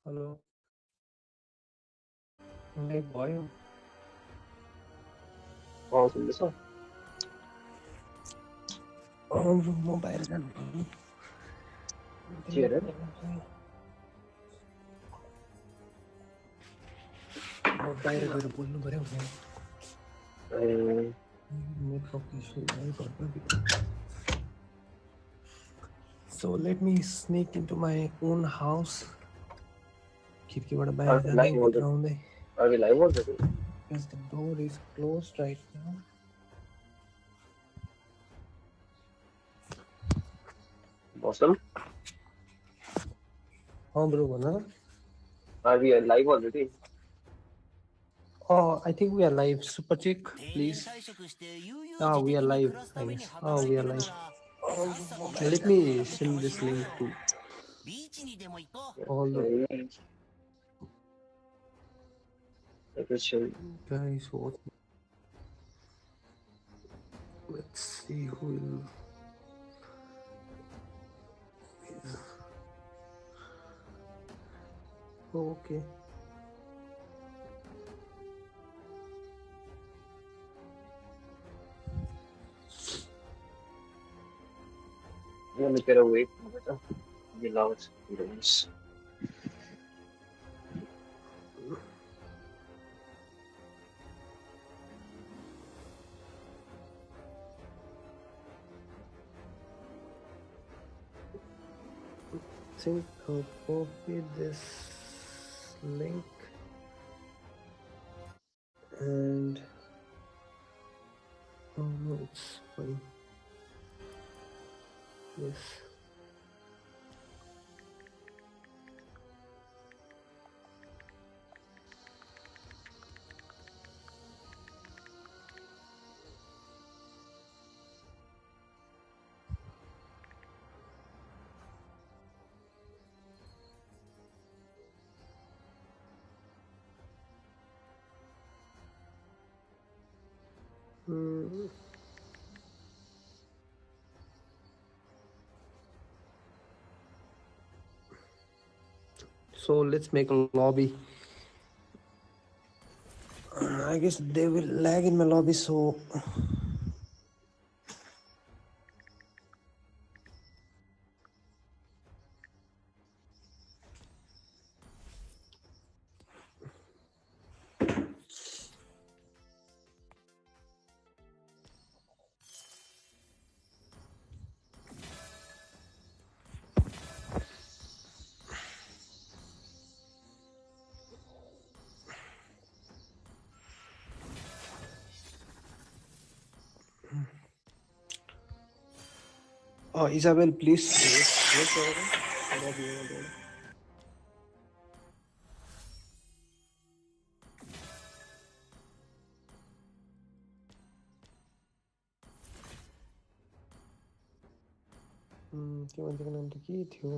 Hello like भयो सुन्दैछ म बाहिर जानु पर्यो के अरे म बाहिर गएर बोल्नु पर्यो भने ए, नेटवर्क इस्यु भयो घरमा so let me sneak into my own house खिड्कीबाट बाहिर अभी जाँदै लाइभ भित्र बोल्दै आउँदै अभी लाइभ बोल्दै थियौ because the door is closed right now. मौसम हाँ ब्रो भन अभी लाइभ बोल्दै थियौ I think we are live. Super chick, please. We are live, I guess. We are live. Let me send this link to all the एकैछिन guys watching. Let's see who will. Okay. Let me get away from it. Be loud. Please. I think I'll copy this link and oh no, it's fine. Yes. So let's make a lobby. I guess they will lag in my lobby, so Isabel, please. त्यो मान्छेको नाम त के थियो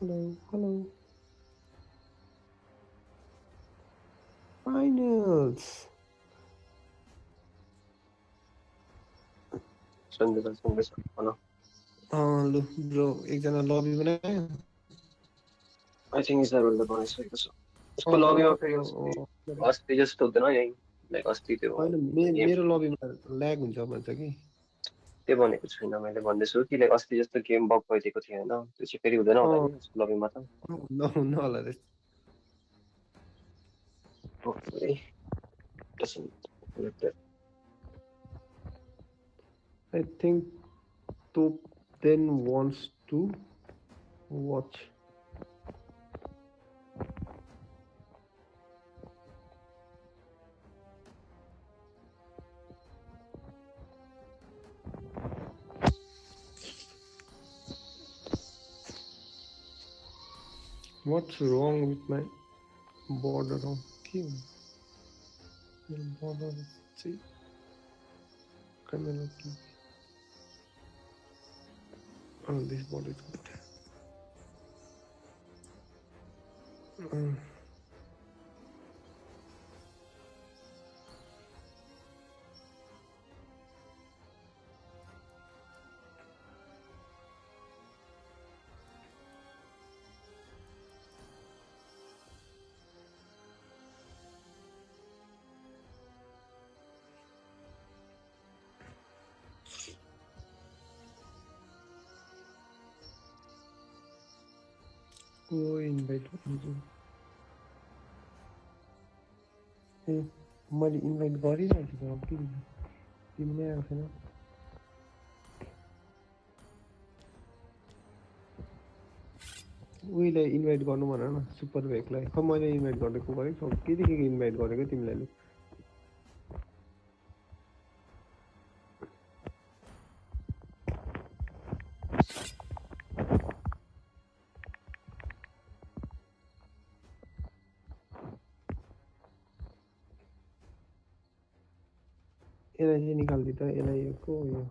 Hello. Finals. सुन्दैछ भन लु bro एकजना लबी बनायो आई थिङ्क इजरायलले बनाइसकेको छ उसको लबीमा फेरि अस्ति होइन अस्ति जस्तो हुँदैन यही लाइक अस्ति त्यो गेम मेरो लबीमा ल्याग हुन्छ भन्छ कि त्यो भनेको छुइनँ मैले भन्दैछु कि लाइक अस्ति जस्तो गेम बग भइदिएको थियो होइन त्यो चाहिँ फेरि हुँदैन होला नि उसको लबीमा त नहुन्न होला त्यस्तो hopefully doesn't look that I think Top then wants to watch. What's wrong with my border on Q? Border, see, camera. Oh, this border is good. को इन्भाइट गर्छु ए मैले इन्भाइट गरिरहेको छु अब किन तिमीले आएको छैन उहिले इन्भाइट गर्नु भन न सुपर भेकलाई खै मैले इन्भाइट गरेको गरेको छु केदेखि इन्भाइट गरेको तिमीलाई लु यसलाई चाहिँ निकाल्दि त यसलाई यो को यो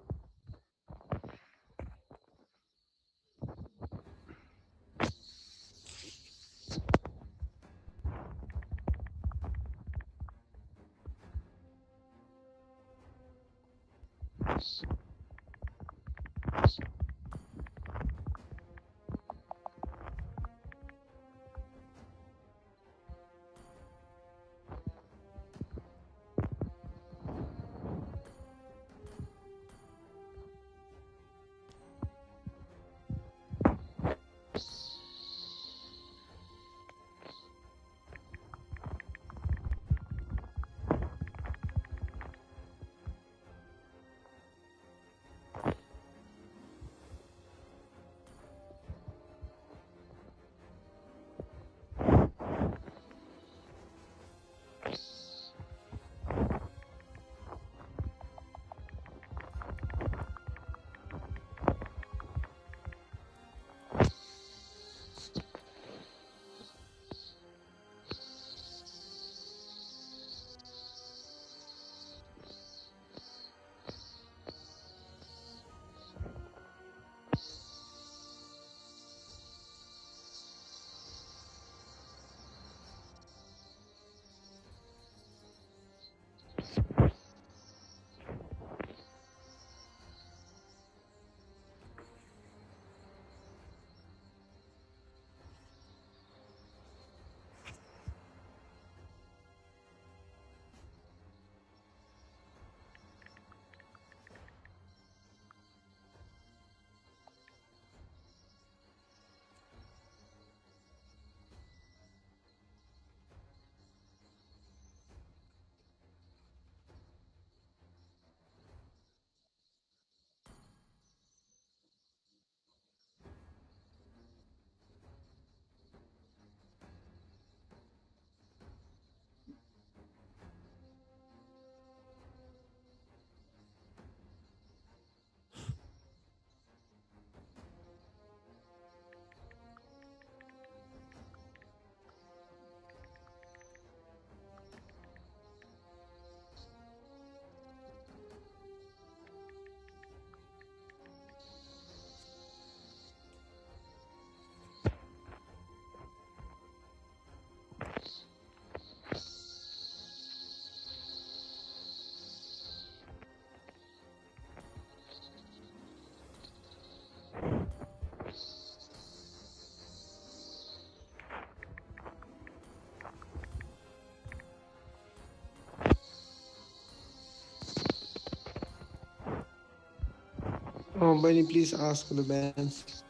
Oh, Benny, please ask the bands.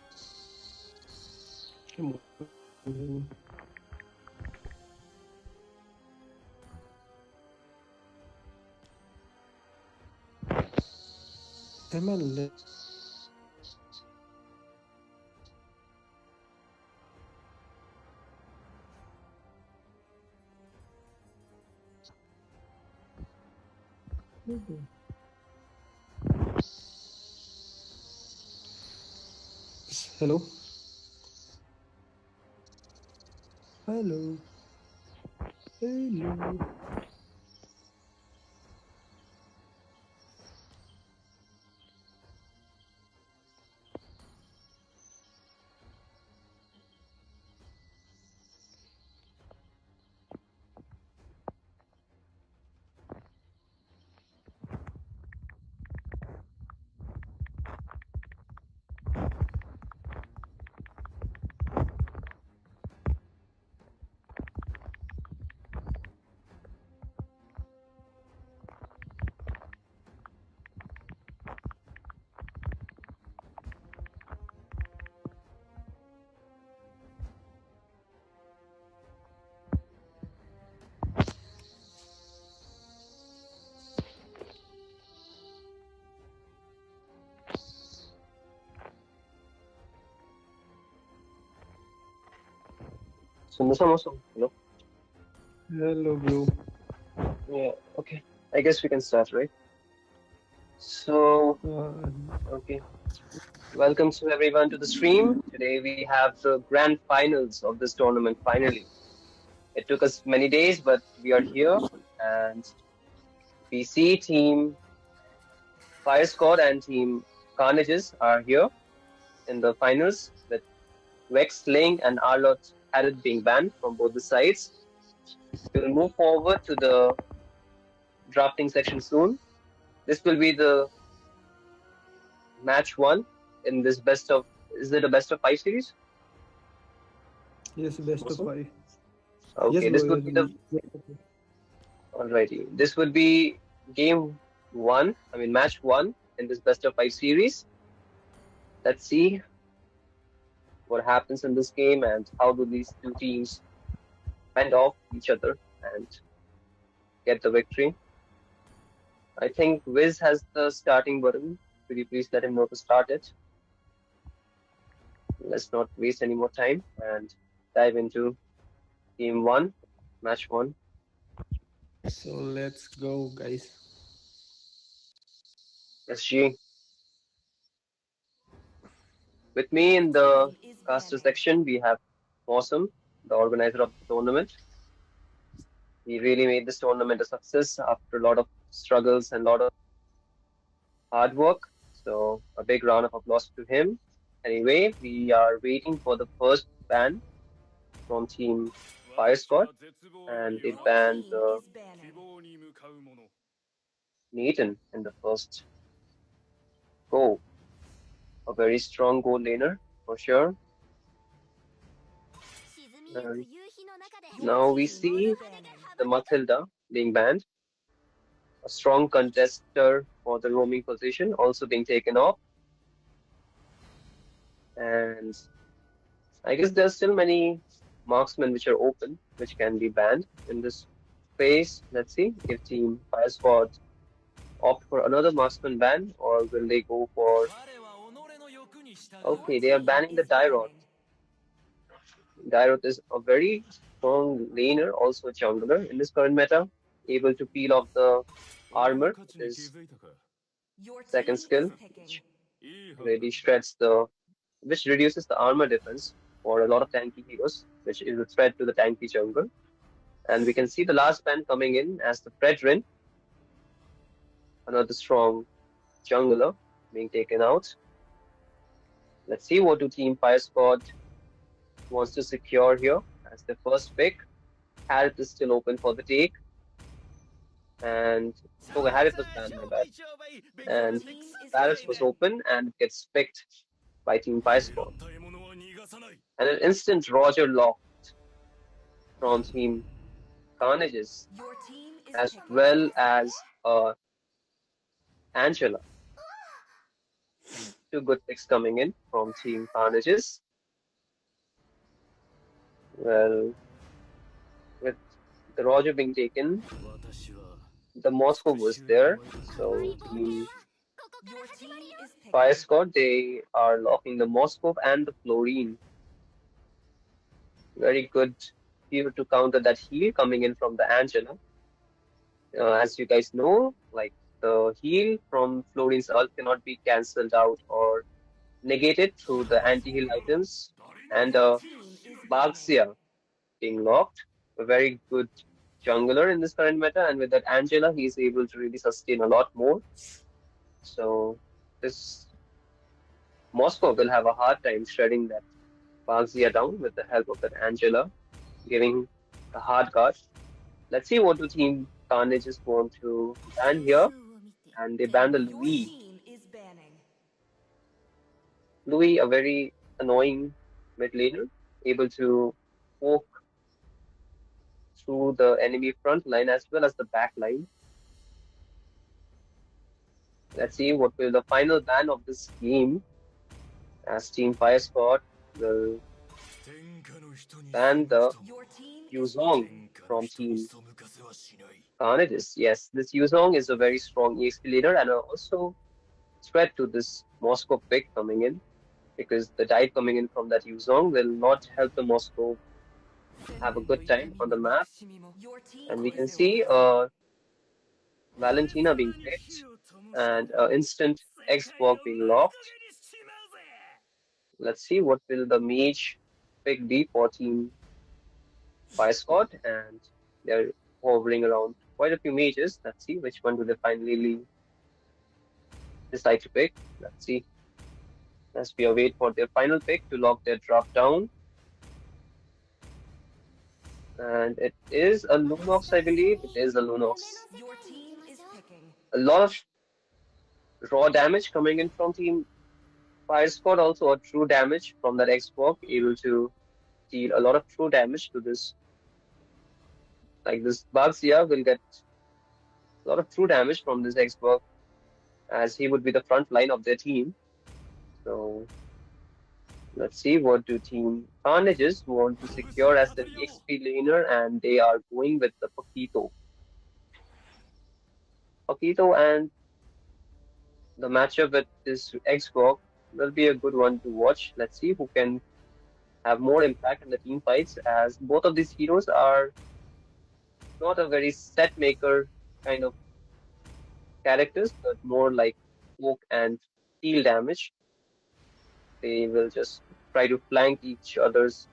ML. Hello. Hello. Hello. Hello. Hello, bro. Yeah. Okay. I guess we can start, right? So, Uh, okay. Welcome to everyone to the stream. Today we have the grand finals of this tournament. Finally, it took us many days, but we are here, and we see Team Fire Squad and Team Carnages are here in the finals, with Vex, Ling, and Arlott Harrod being banned from both the sides. We will move forward to the drafting section soon. This will be the match one in this best of. Is it a best of five series? yes, best of Also? 5. Yes, Okay, bro. this would be the. Alrighty, this would be game one. I mean, match one in this best of five series. Let's see what happens in this game and how do these two teams fend off each other and get the victory. I think Wiz has the starting button. Could you please let him know to start it? Let's not waste any more time and dive into game one, match one. So let's go, guys. SG. With me in the caster section, we have Awesome, the organizer of the tournament. He really made this tournament a success after a lot of struggles and a lot of hard work. So a big round of applause to him. Anyway, we are waiting for the first ban from Team Fire Squad, and it banned Nathan in the first go. A very strong goal laner for sure. And now we see the Matilda being banned. A strong contester for the roaming position also being taken off. And I guess there's still many marksmen which are open, which can be banned in this phase. Let's see if Team Fire Squad opt for another marksman ban or will they go for. Okay, they are banning the Dyrot. Dyrot is a very strong laner, also a jungler in this current meta, able to peel off the armor with his second skill, which really shreds the, which reduces the armor defense for a lot of tanky heroes, which is a threat to the tanky jungle. And we can see the last ban coming in as the Fredrin, another strong jungler being taken out. Let's see what do Team Fire Squad wants to secure here as the first pick. Harith is still open for the take. And okay, Harith was banned, my bad. And Paris was open and it gets picked by Team Fire Squad. And an instant Roger locked from Team Carnages, as well as Angela. Two good picks coming in from Team Carnages. Well, with the Roger being taken, the Moscow was there. So Team Your team is Fire picking. Squad, they are locking the Moscow and the Fluorine. Very good here to counter that heal coming in from the Angela. As you guys know, like the heal from Florine's ult cannot be cancelled out or negated through the anti-heal items. And Your team is banning. Baxia being locked, a very good jungler in this current meta, and with that Angela, he's able to really sustain a lot more. So this Moscow will have a hard time shredding that Baxia down with the help of that Angela, giving a hard guard. Let's see what the team Carnages want to ban here, and they ban the Your Louis. team is banning. Louis, a very annoying mid laner, able to poke through the enemy front line as well as the back line. Let's see what will the final ban of this game, as Team Fire Squad will ban the Your team is Yuzong picking. from Team Carnages. Yes, this Yuzong is a very strong EXP leader and also threat to this Moscow pick coming in, because the dive coming in from that Yuzong will not help the Moscow have a good time on the map. Your team And we is can see picking. Valentina being picked and instant X-Walk being locked. Let's see what will the mage pick be for Team Fire Squad, and they're hovering around quite a few mages. Let's see which one do they finally decide to pick. Let's see as we await for their final pick to lock their drop down. And it is a Lunox, I believe. It is a Lunox. Your team is picking. A lot of raw damage coming in from Team Fire Squad, also a true damage from that X-Walk, able to deal a lot of true damage to this. Like this Baxia will get a lot of true damage from this X-Walk, as he would be the front line of their team. So let's see what do Team Carnages want to secure as the EXP laner, and they are going with the Paquito. Paquito and the matchup with this X-Walk will be a good one to watch. Let's see who can have more impact in the team fights, as both of these heroes are not a very set maker kind of characters, but more like poke and heal damage. They will just try to flank each other's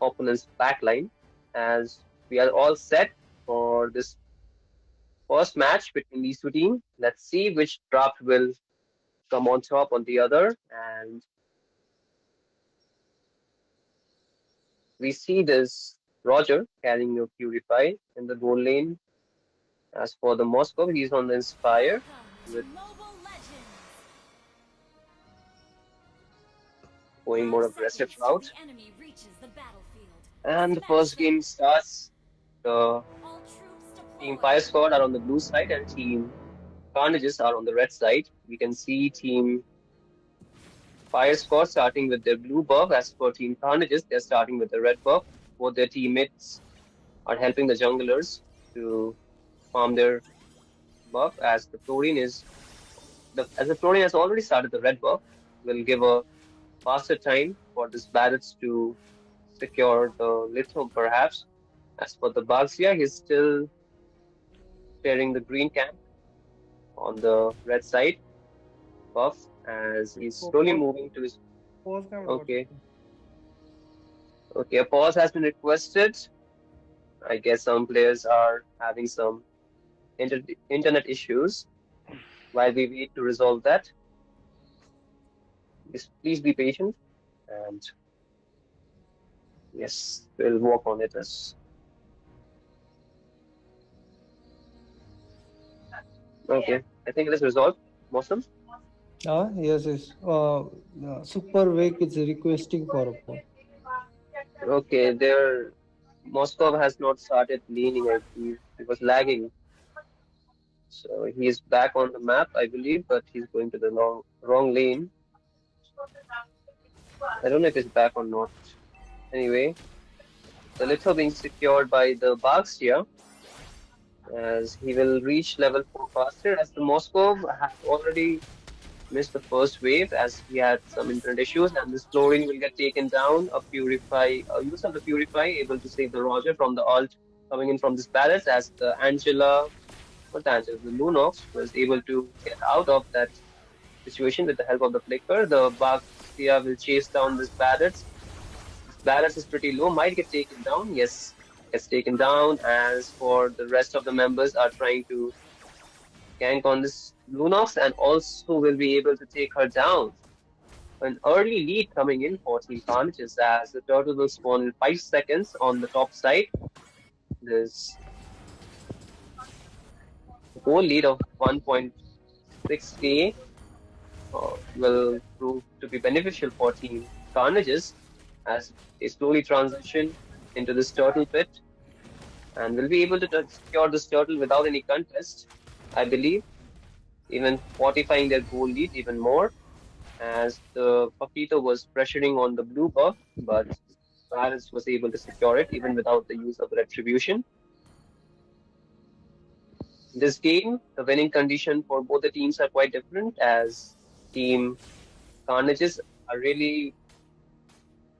opponent's backline. As we are all set for this first match between these two teams, let's see which draft will come on top on the other. And we see this Roger carrying a Purify in the goal lane. As for the Moscow, he's on the Inspire with going more aggressive route. And the first game starts. The Team Fire Squad are on the blue side and Team Carnages are on the red side. We can see Team Fire Squad starting with their blue buff. As for Team Carnages, they're starting with the red buff. Both their teammates are helping the junglers to farm their buff, as the Fluorine is as the Fluorine has already started the red buff, will give a faster time for this Barretts to secure the lithium perhaps. As for the Baxia, he's still clearing the green camp on the red side buff, as he's slowly moving to his. Okay, okay, a pause has been requested. I guess some players are having some internet issues. While we wait to resolve that, please be patient, and yes, we'll work on it as. Okay, I think it is resolved. Awesome. Yes, yes. Super Wake is requesting for a phone. Okay, their Moscow has not started leaning, I believe. It was lagging. So he is back on the map, I believe, but he's going to the wrong lane. I don't know if he's back or not. Anyway, the Litho being secured by the Barks here, as he will reach level 4 faster, as the Moscow has already missed the first wave as he had some internet issues, and this chlorine will get taken down. Use of the purify able to save the Roger from the alt coming in from this palace, as the Lunox was able to get out of that situation with the help of the flicker. The Baxia will chase down this Barretts. This Barretts is pretty low, might get taken down. Yes, gets taken down. As for the rest of the members are trying to gank on this Lunox and also will be able to take her down. An early lead coming in for Team Carnages as the turtle will spawn in 5 seconds on the top side. This goal lead of 1.6k will prove to be beneficial for Team Carnages as they slowly transition into this turtle pit and will be able to secure this turtle without any contest, I believe, even fortifying their goal lead even more, as the Papito was pressuring on the blue buff, but Paris was able to secure it even without the use of retribution. In this game, the winning condition for both the teams are quite different, as Team Carnages are really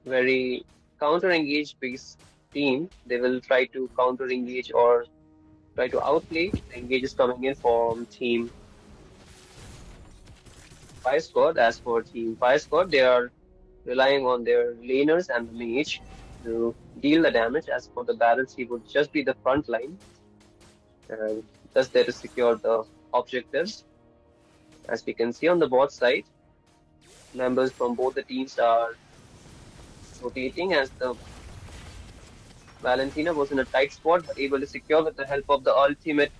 very counter-engage based team. They will try to counter-engage or try to outplay the engages coming in from Team Fire Squad. As for Team Fire Squad, they are relying on their laners and the mage to deal the damage. As for the barrels, he would just be the front line and just there to secure the objectives. As we can see on the bot side, members from both the teams are rotating as the Valentina was in a tight spot but able to secure with the help of the ultimate,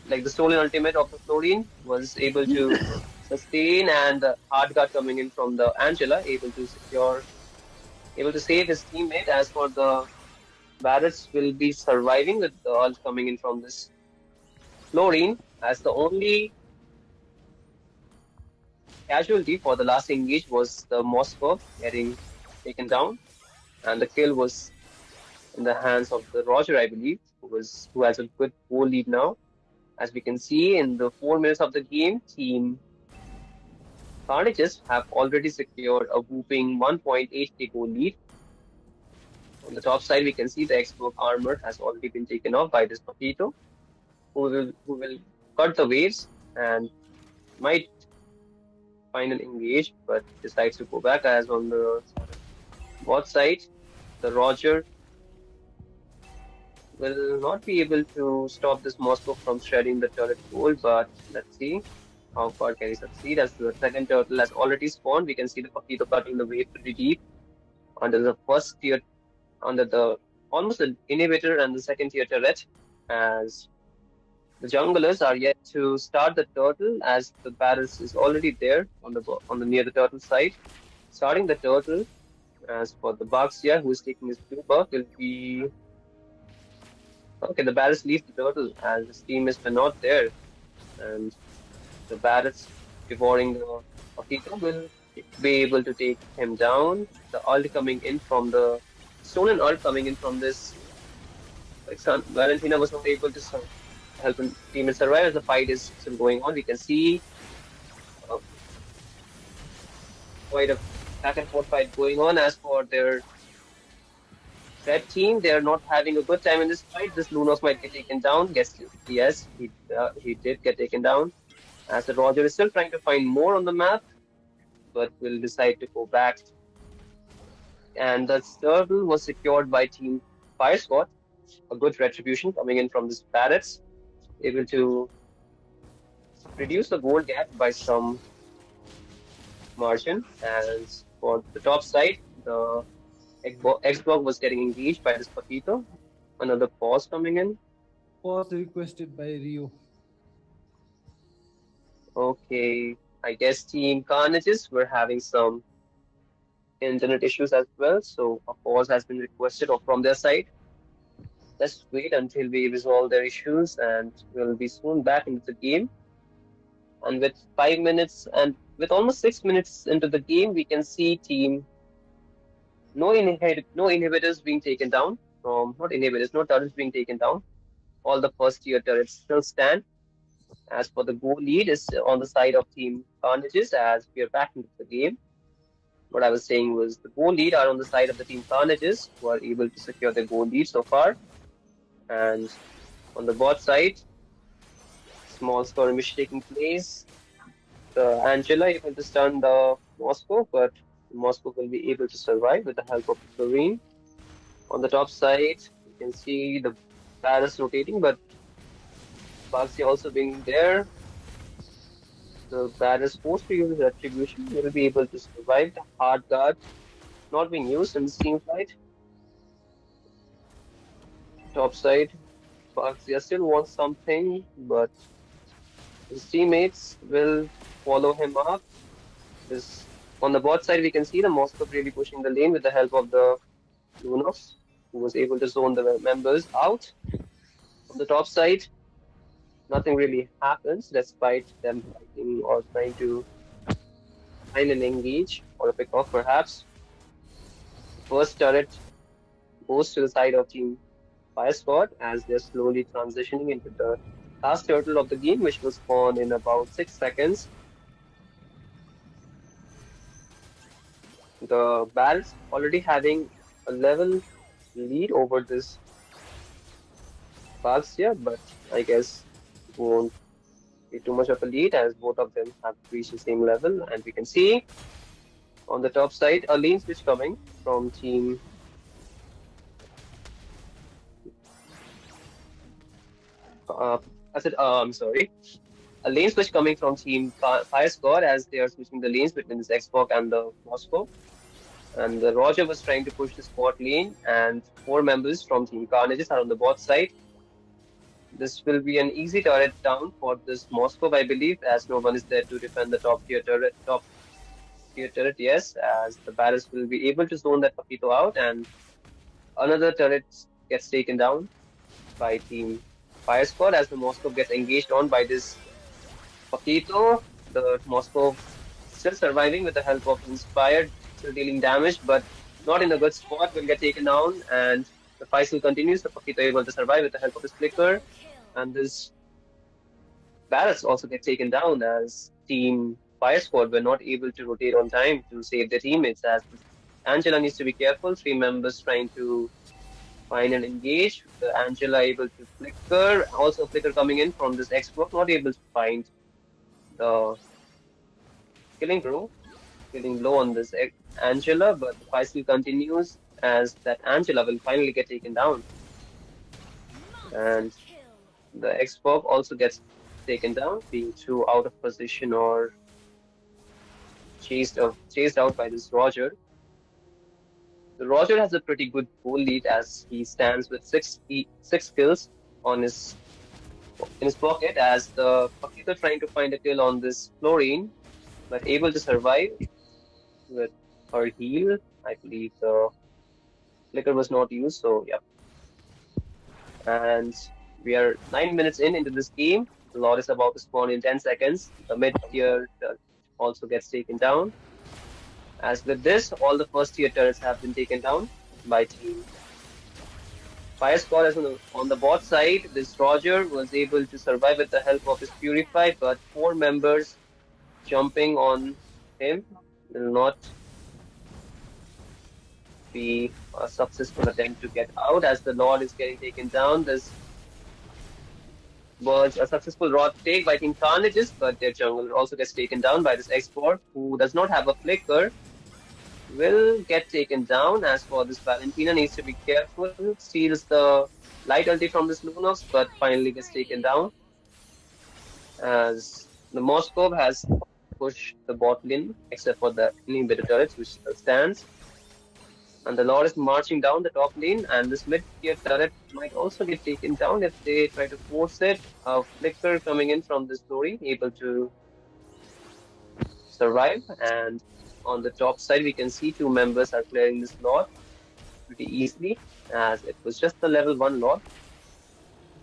like the stolen ultimate of the Florine, was able to sustain, and the hard guard coming in from the Angela, able to save his teammate. As for the Barretts will be surviving with the ult coming in from this Florine, as the only casualty for the last engage was the Moscow getting taken down, and the kill was in the hands of the Roger, I believe, who has a good goal lead now. As we can see in the 4 minutes of the game, Team Carnages have already secured a whooping 1.8k goal lead. On the top side, we can see the Xbox armor has already been taken off by this Papito, who will cut the waves and might find an engage, but decides to go back. As on the bot side, the Roger will not be able to stop this Moscow from shredding the turret gold, but let's see how far can he succeed. As the second turtle has already spawned, we can see the Papito cutting the wave pretty deep under the first tier, under the almost the inhibitor and the second tier turret, as the junglers are yet to start the turtle, as the barrels is already there on the near the turtle side, starting the turtle. As for the Baxia, who is taking his blue buff, will be okay. The barrels leave the turtle as his team is not there, and the barrels devouring the Papito will be able to take him down. The ult coming in from the stolen ult coming in from this. Valentina was not able to help him team survive as the fight is still going on. We can see uh, quite a back and forth fight going on. As for their red team, they are not having a good time in this fight. This Lunos might get taken down. Yes, he did get taken down. As the Roger is still trying to find more on the map, but will decide to go back. And the turtle was secured by Team Fire Squad. A good retribution coming in from this Barretts, able to reduce the goal gap by some margin. And for the top side, the Xbox was getting engaged by this Papito. Another pause coming in. Pause requested by Rio. Okay, I guess Team Carnages were having some internet issues as well, so a pause has been requested from their side. Let's wait until we resolve their issues, and we'll be soon back into the game. And with 5 minutes and with almost 6 minutes into the game, we can see team no inhibitors being taken down from not inhibitors, no turrets being taken down. All the first tier turrets still stand. As for the goal lead is on the side of team Carnages as we are back into the game. What I was saying was the goal lead are on the side of the team Carnages who are able to secure the goal lead so far. And on the bot side, small skirmish taking place. Angela able to stun the Moscow, but Moscow will be able to survive with the help of Doreen. On the top side, you can see the Paris rotating, but Baxi also being there. The Paris forced to use retribution will be able to survive the hard guard not being used in this team fight. Top side, Baxi still wants something, but his teammates will follow him up. This on the bot side, we can see the Moscow really pushing the lane with the help of the Lunox, who was able to zone the members out. On the top side, nothing really happens despite them fighting or trying to find an engage or a pick off perhaps. The first turret goes to the side of Team Fire Squad as they're slowly transitioning into the last turtle of the game, which will spawn in about 6 seconds. The Barrels already having a level lead over this Bugs here, but I guess it won't be too much of a lead as both of them have reached the same level. And we can see on the top side a lane switch coming from team I'm sorry. A lane switch coming from team Fire Squad as they are switching the lanes between this Xbox and the Moscow. And the Roger was trying to push the spot lane, and 4 members from Team Carnages are on the bot side. This will be an easy turret down for this Moscow, I believe, as no one is there to defend the top tier turret, yes, as the Barrels will be able to zone that Papito out, and another turret gets taken down by Team Fire Squad as the Moscow gets engaged on by this Papito. The Moscow still surviving with the help of Inspired, still dealing damage, but not in a good spot, will get taken down, and the fight still continues. The Papito able to survive with the help of his flicker, and this Barracks also get taken down as Team Fire Squad were not able to rotate on time to save their teammates. As Angela needs to be careful, 3 members trying to find and engage. The Angela able to flicker, also flicker coming in from this Xbox, not able to find the killing blow on this Angela, but the fight still continues as that Angela will finally get taken down. And the Xbox also gets taken down, being too out of position or chased out by this Roger. The Roger has a pretty good goal lead as he stands with six kills on his in his pocket as the Pakito trying to find a kill on this Florine, but able to survive with her heal. I believe the flicker was not used, so yeah. And we are 9 minutes into this game. The Lord is about to spawn in 10 seconds. The mid-tier also gets taken down. As with this, all the first-tier turrets have been taken down by Team Fire Squad is on the bot side. This Roger was able to survive with the help of his Purify, but 4 members jumping on him will not be a successful attempt to get out as the Lord is getting taken down. This was a successful rod take by Team Carnages, but their jungle also gets taken down by this X4 who does not have a flicker. Will get taken down. As for this Valentina needs to be careful, steals the light ulti from this Lunox, but finally gets taken down. As the Moscow has pushed the bot lane, except for the inhibitor turrets, which still stands. And the Lord is marching down the top lane, and this mid-tier turret might also get taken down if they try to force it. A flicker coming in from this story, able to survive, and on the top side, we can see 2 members are clearing this lot. pretty easily, as it was just the level 1 Lord,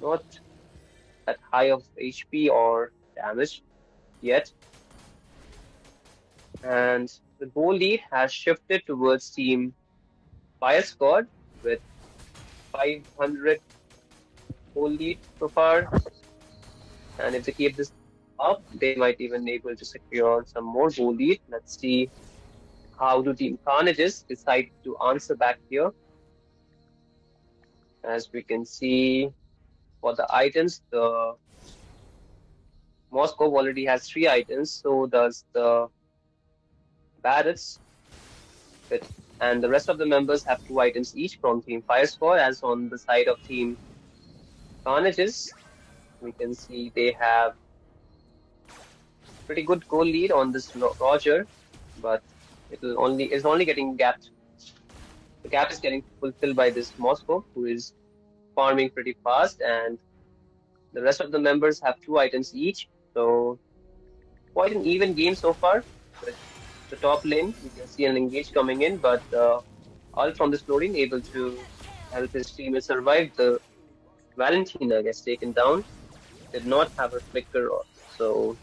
not that high of HP or damage yet. And the goal lead has shifted towards Team Fire Squad with 500 goal lead so far. And if they keep this up, they might even able to secure some more goal lead. Let's see how do Team Carnages decide to answer back here. As we can see, for the items, the Moscow already has 3 items, so does the Barretts. And the rest of the members have 2 items each from Team Fire Squad. As on the side of Team Carnages, we can see they have pretty good goal lead on this Roger, but it's only getting gapped. The gap is getting fulfilled by this Moscow, who is farming pretty fast, and the rest of the members have 2 items each. So quite an even game so far. With the top lane, we can see an engage coming in, but all from this loading able to help his team survive. The Valentina gets taken down. Did not have a flicker, so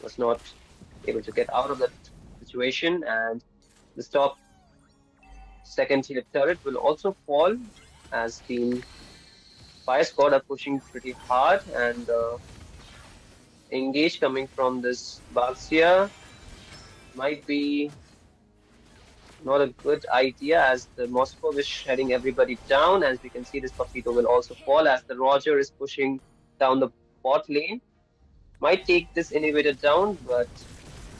was not able to get out of that situation. And the top second tier turret will also fall, as Team Fire Squad are pushing pretty hard, and engage coming from this Baxia might be not a good idea, as the Moscow is shutting everybody down. As we can see, this Papito will also fall, as the Roger is pushing down the bot lane. Might take this inhibitor down, but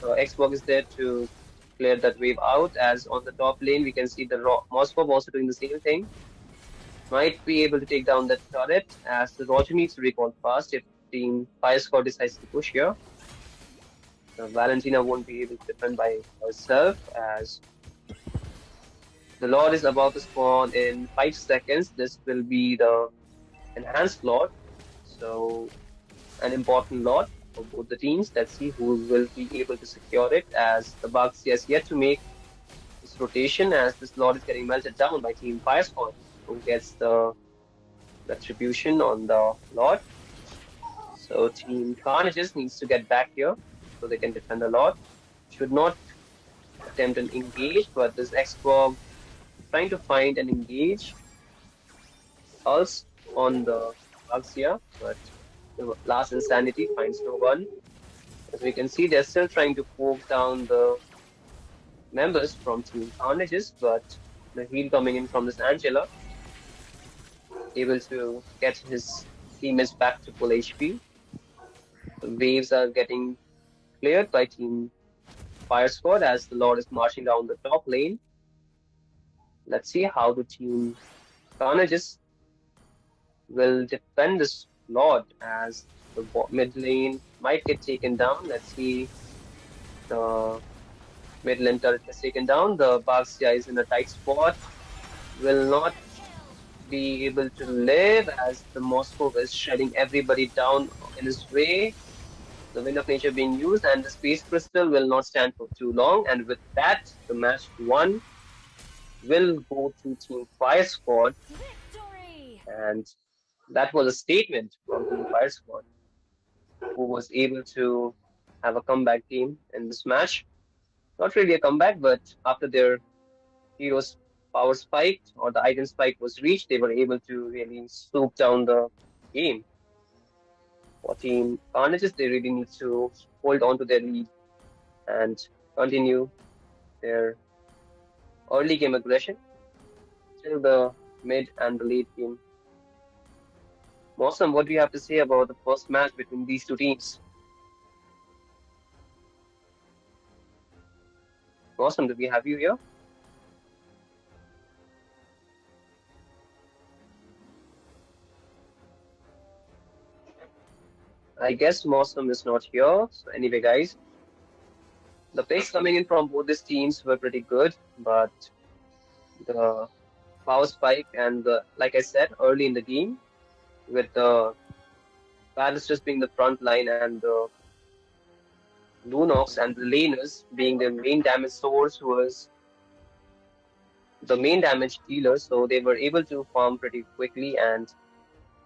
Xbox is there to clear that wave out. As on the top lane, we can see the Moscow also doing the same thing. Might be able to take down that turret, as the Roger needs to recall fast if Team Fire Squad decides to push here. Valentina won't be able to defend by herself, as the Lord is about to spawn in 5 seconds. This will be the enhanced Lord, so an important Lord for both the teams. Let's see who will be able to secure it, as the Bucks has yet to make this rotation, as this Lord is getting melted down by Team Fire Squad, who gets the retribution on the Lord. So Team Carnages needs to get back here so they can defend the Lord. Should not attempt an engage, but this Xbox trying to find an engage else on the bugs here, but the last insanity finds no one. As we can see, they're still trying to poke down the members from Team Carnages, but the heal coming in from this Angela, able to get his teammates back to full HP. The waves are getting cleared by Team Fire Squad, as the Lord is marching down the top lane. Let's see how the Team Carnages will defend this Lord, as the mid lane might get taken down. Let's see, the mid lane turret is taken down. The Baxia is in a tight spot, will not be able to live, as the Moscow is shutting everybody down in his way. The Wind of Nature being used, and the Space Crystal will not stand for too long. And with that, the match 1 will go to Team Fire Squad. Victory! And that was a statement from Team Fire Squad, who was able to have a comeback game in this match. Not really a comeback, but after their hero's power spiked, or the item spike was reached, they were able to really swoop down the game. For Team Carnages, they really need to hold on to their lead and continue their early game aggression till the mid and the late game. Mosam, what do you have to say about the first match between these two teams? Mosam, do we have you here? I guess Mosam is not here. So anyway, guys, the picks coming in from both these teams were pretty good, but the power spike and like I said early in the game, with the Balisters being the front line and the Lunox and the laners being the main damage source, was the main damage dealer, so they were able to farm pretty quickly and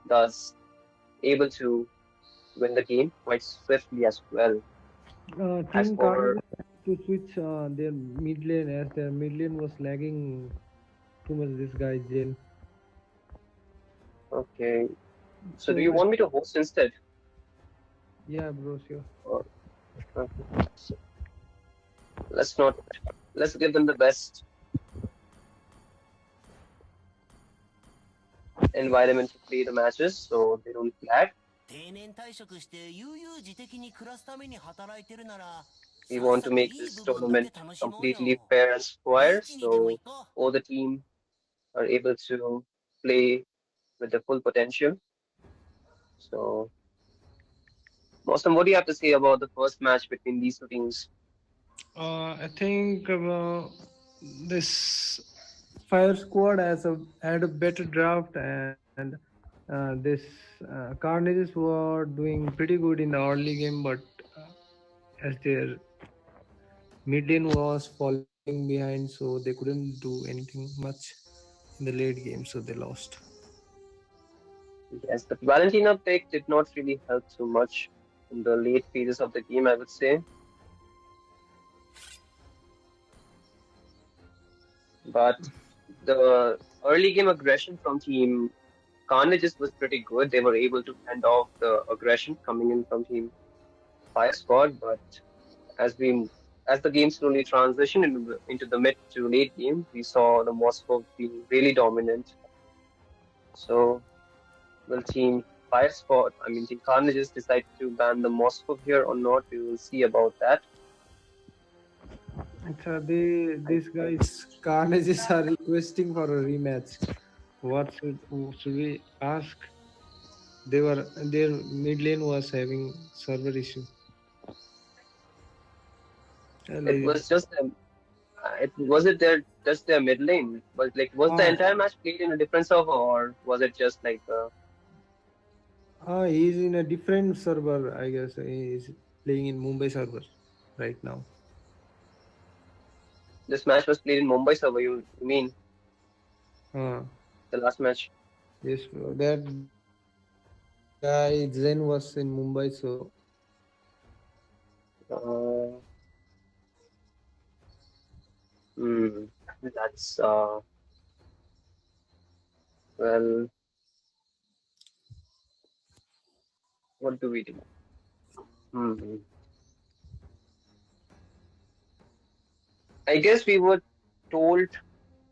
thus able to win the game quite swiftly as well. As Team for Carnages had to switch their mid lane as their mid lane was lagging too much. This guy Jen. okay, so do you So want me to host instead? yeah, bro, sure. Or okay, so let's not let's give them the best environment to play the matches so they don't lag. 定年退職して悠々自適に暮らすために働いてるなら We さっ want さ to と make いい this 部分だけ tournament 楽しもう completely よ fair and ビ square, ーチにでも so 行こ all the team are able to play with the full potential. So, Mosam, what do you have to say about the first match between these two teams? I think this Fire Squad had a better draft, and this Carnages were doing pretty good in the early game, but as their mid lane was falling behind, so they couldn't do anything much in the late game, so they lost. Yes, the Valentina pick did not really help too much in the late phases of the game, I would say. But the early game aggression from Team Carnages was pretty good. They were able to fend off the aggression coming in from Team Fire Squad, but as we as the game slowly transitioned into the mid to late game, we saw the Moscow being really dominant. So will Team Fire Squad, I mean Team Carnages decide to ban the Moscow here or not? We will see about that. I, These guys Carnages are requesting for a rematch. Should we ask? Their mid lane was having server issue. it was just it was it their just their mid lane? Was the Ah, entire match played in a different server or was it just like he's in a different server. I guess he's playing in Mumbai server right now. this match was played in Mumbai server? You mean Uh, the last match? yes, bro. That guy Zen was in Mumbai, so Uh, hmm, that's well, what do we do? Hmm. I guess we were told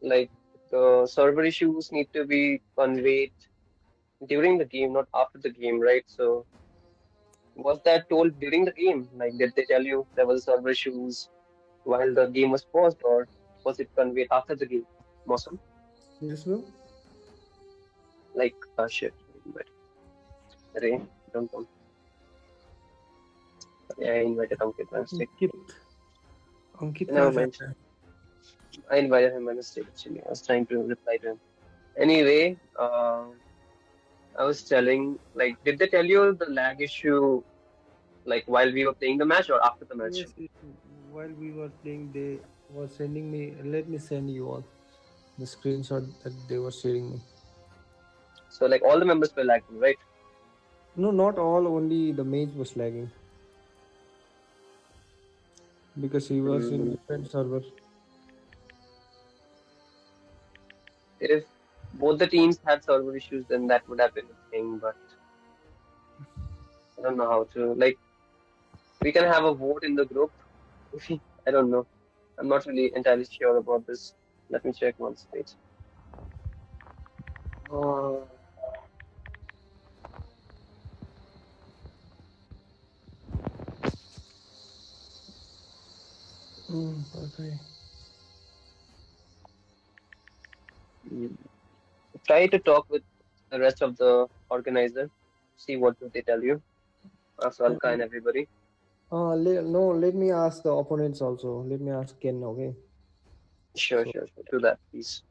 like the server issues need to be conveyed during the game, not after the game, right? So was that told during the game? Like, did they tell you there was server issues while the game was paused, or was it conveyed after the game? Awesome. yes, bro. Like, shit. But Ray, don't come. Yeah, I invited Ankit by mistake. Ankit Never कहाँ से mind. आया? I invited him by mistake. Actually, I was trying to reply to him. Anyway, I was telling, like, did they tell you the lag issue, like, while we were playing the match or after the match? Yes, while we were playing, they were sending me. Let me send you all the screenshot that they were sharing me. So, like, all the members were lagging, right? No, not all. Only the mage was lagging because he was in Mm, different server. if both the teams had server issues, then that would have been a thing, but I don't know how to. Like, we can have a vote in the group. I don't know. I'm not really entirely sure about this. Let me check once. Wait. Uh, Okay. mm, try to talk with the rest of the organizer. See what do they tell you. Ask Alka and everybody. No, let me ask the opponents also. Let me ask Ken. Okay. Sure, So sure, sure. Do that, please.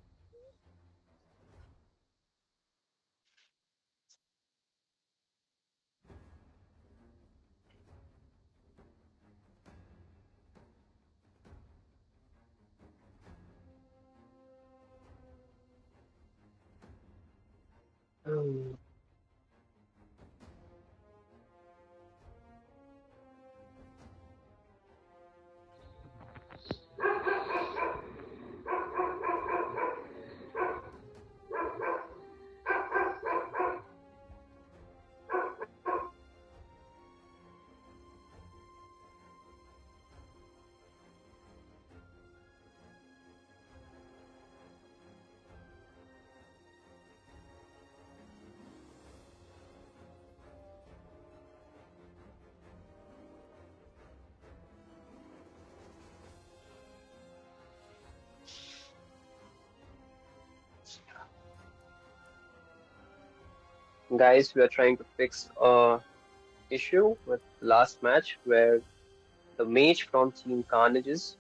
Guys, we are trying to fix a issue with last match where the mage from Team Carnages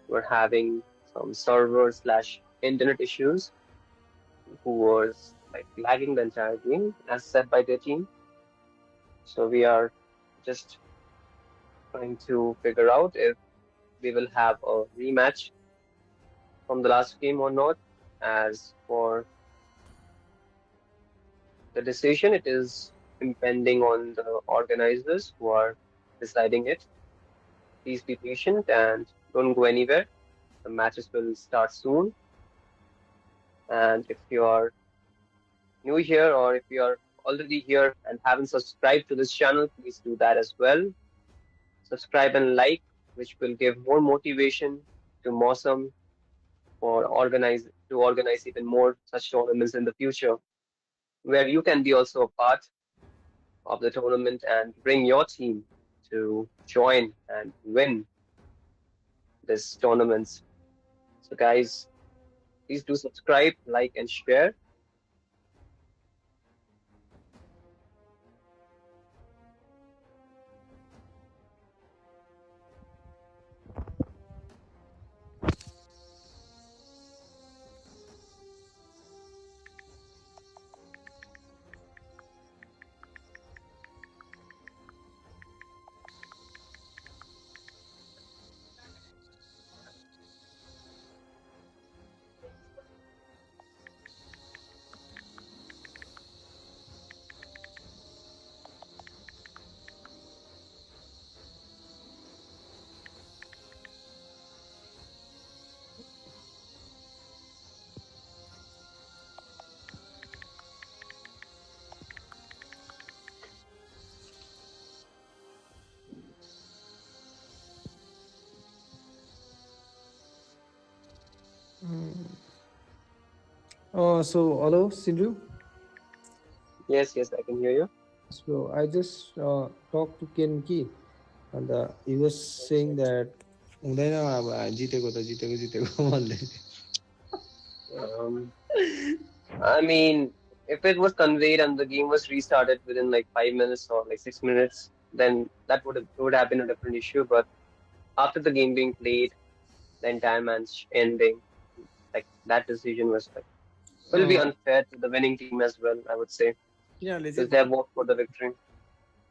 were having some server slash internet issues who was like lagging the entire game as said by their team. So we are just trying to figure out if we will have a rematch from the last game or not. As for the decision, it is impending on the organizers who are deciding it. Please be patient and don't go anywhere. The matches will start soon. And if you are new here or if you are already here and haven't subscribed to this channel, please do that as well. Subscribe and like, which will give more motivation to Mosam for organize even more such tournaments in the future, where you can be also a part of the tournament and bring your team to join and win this tournaments. So guys, please do subscribe, like and share. So hello, Sindhu. Yes, yes, I can hear you. So I just talked to Kenki, and he was saying that हुँदैन अब जितेको त जितेको जितेको भन्दै Um, I mean, if it was conveyed and the game was restarted within like 5 minutes or like 6 minutes, then that would have been a different issue. But after the game being played, the entire match ending, like that decision was like will be unfair to the winning team as well, I would say, तिनीहरूले because चाहिँ they have worked for the victory.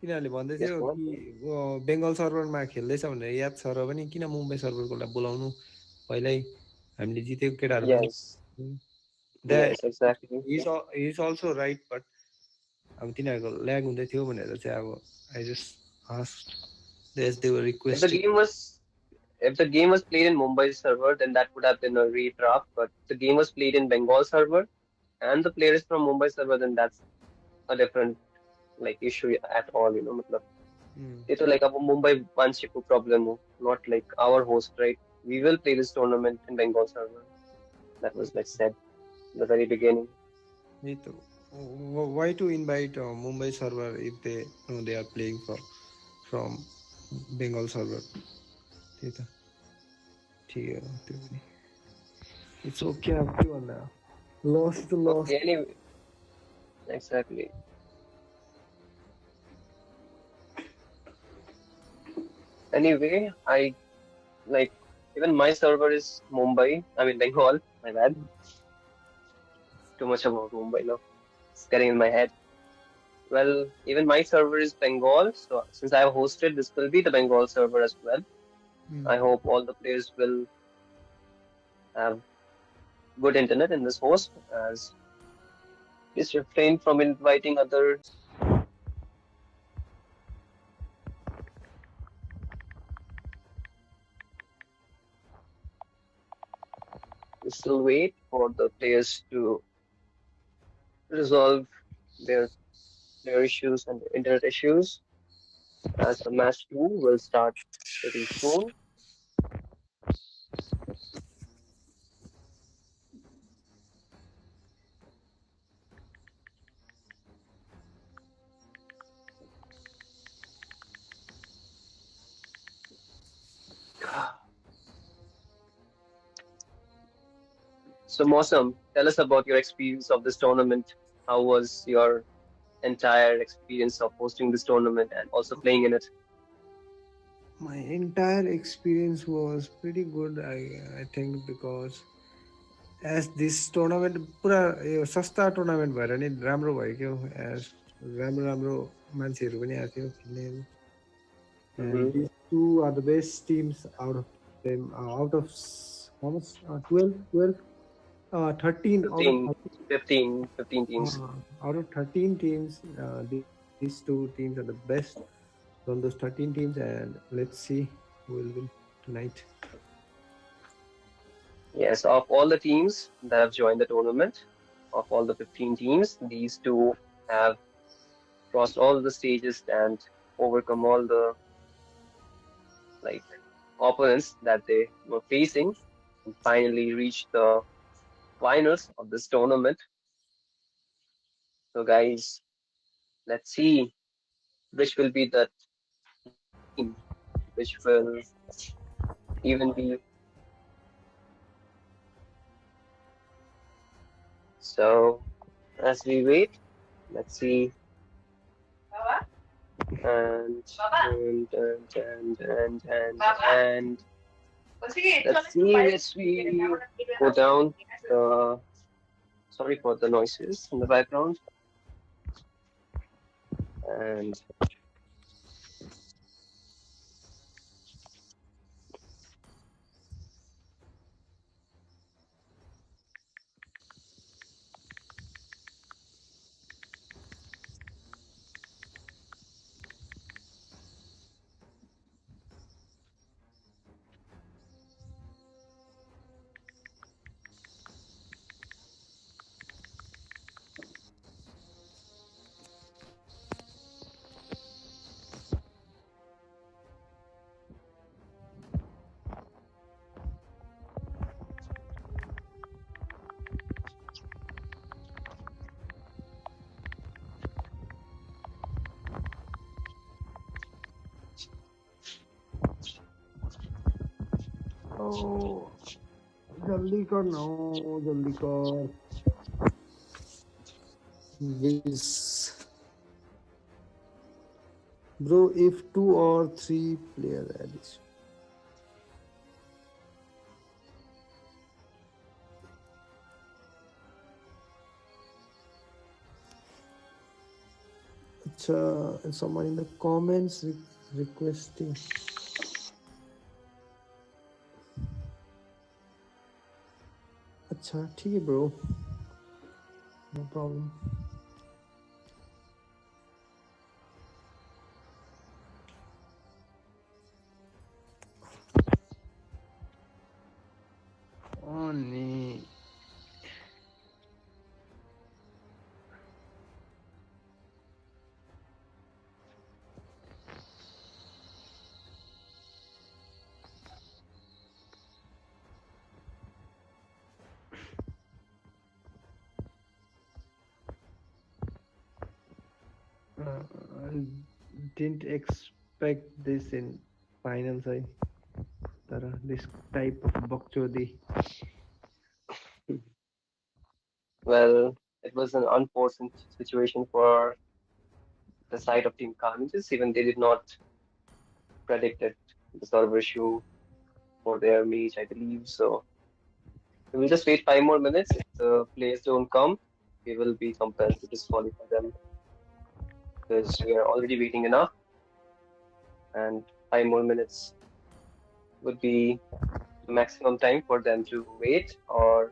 तिनीहरूले भन्दै Yes, थियो go on. कि Bengal सर्भरमा खेल्दैछ भनेर याद छ र पनि किन मुम्बई सर्भरकोलाई बोलाउनु पहिल्यै हामीले जितेको केटाहरू पनि Yes, that yes, exactly. Is also right but अब तिनीहरूको ल्याग हुँदै थियो भनेर चाहिँ अब I just asked they were If the requesting game was if the game was played in Mumbai server, then that would have been a redraft. But the game was played in Bengal server, and the player is from Mumbai server, then that's a different like issue at all. मतलब ये तो like अब Mumbai वांशिक को problem हो, not like our host, right? We will play this tournament in Bengal server. That was like said in the very beginning. त्यही त why to invite Mumbai server if they are playing from Bengal server त्यही त ठिकै हो त्यो पनि it's okay अब के भन्दा लस टु लस Okay, anyway, exactly. Anyway, I like even my server is Mumbai. I mean Bengal. My bad. Too much about Mumbai now. It's getting in my head. Well, even my server is Bengal, so since I have hosted, this will be the Bengal server as well. I hope all the players will have good internet in this host, as please refrain from inviting other. We still wait for the players to resolve their issues and their internet issues, as the match 2 will start pretty soon. So, Mosam, tell us about your experience of this tournament. How was your entire experience of hosting this tournament and also playing in it? My entire experience was pretty good. I think because as this tournament पुरा यो सस्ता tournament भएर नि राम्रो भयो क्या as राम्रो राम्रो मान्छेहरू पनि आएको थियो खेल्नेहरू Mm-hmm. and these two are the best teams out of them out of how much 12 12 13 out of 15, 13 15 teams. out of 13 teams these two teams are the best from those 13 teams and let's see who will win tonight. Yes, of all the teams that have joined the tournament, of all the 15 teams, these two have crossed all the stages and overcome all the like opponents that they were facing and finally reached the finals of this tournament. So guys, let's see which will be the team which will even be. So as we wait, let's see and let's see as we go down. Sorry for the noises in the background. And Oh, जल्दी कर ना जल्दी कर Wiz. Bro, if 2 or 3 player addition. Someone in the comments requesting. अच्छा ठीक है bro, no problem. Oh nee. I didn't expect this in finals. This type of bakchodi. well, it was an unfortunate situation for the side of Team Carnages. Even they did not predict it, the server issue for their match, I believe. So we will just wait 5 more minutes. If the players don't come, we will be compelled to disqualify them because we are already waiting enough, and 5 more minutes would be the maximum time for them to wait, or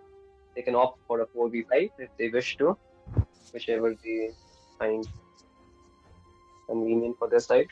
they can opt for a 4v5 if they wish to, whichever they find convenient for their side.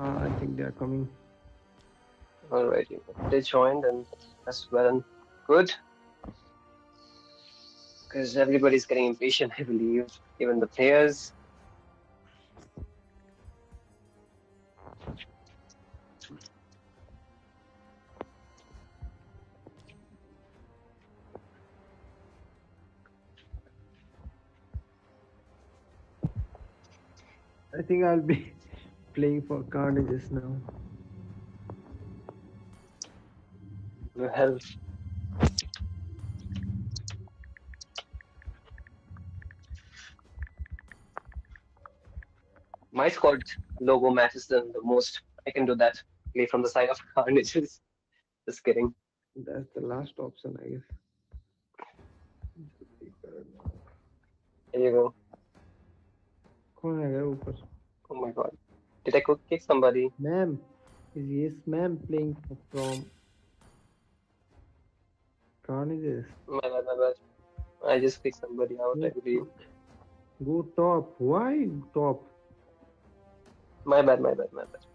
I think they are coming. Alrighty, they joined, and that's well and good. because everybody's getting impatient, I believe, even the players. I think I'll be playing for Carnages now. Well, my squad logo matches them the most. I can do that. Play from the side of Carnages. Just kidding. That's the last option, I guess. There you go. कौन है ऊपर? Oh my god. Did I kick somebody? Ma'am, is yes, ma'am playing from Carnages? My bad, my bad. I just kicked somebody out, I believe. Go top. Why top? My bad, my bad, my bad.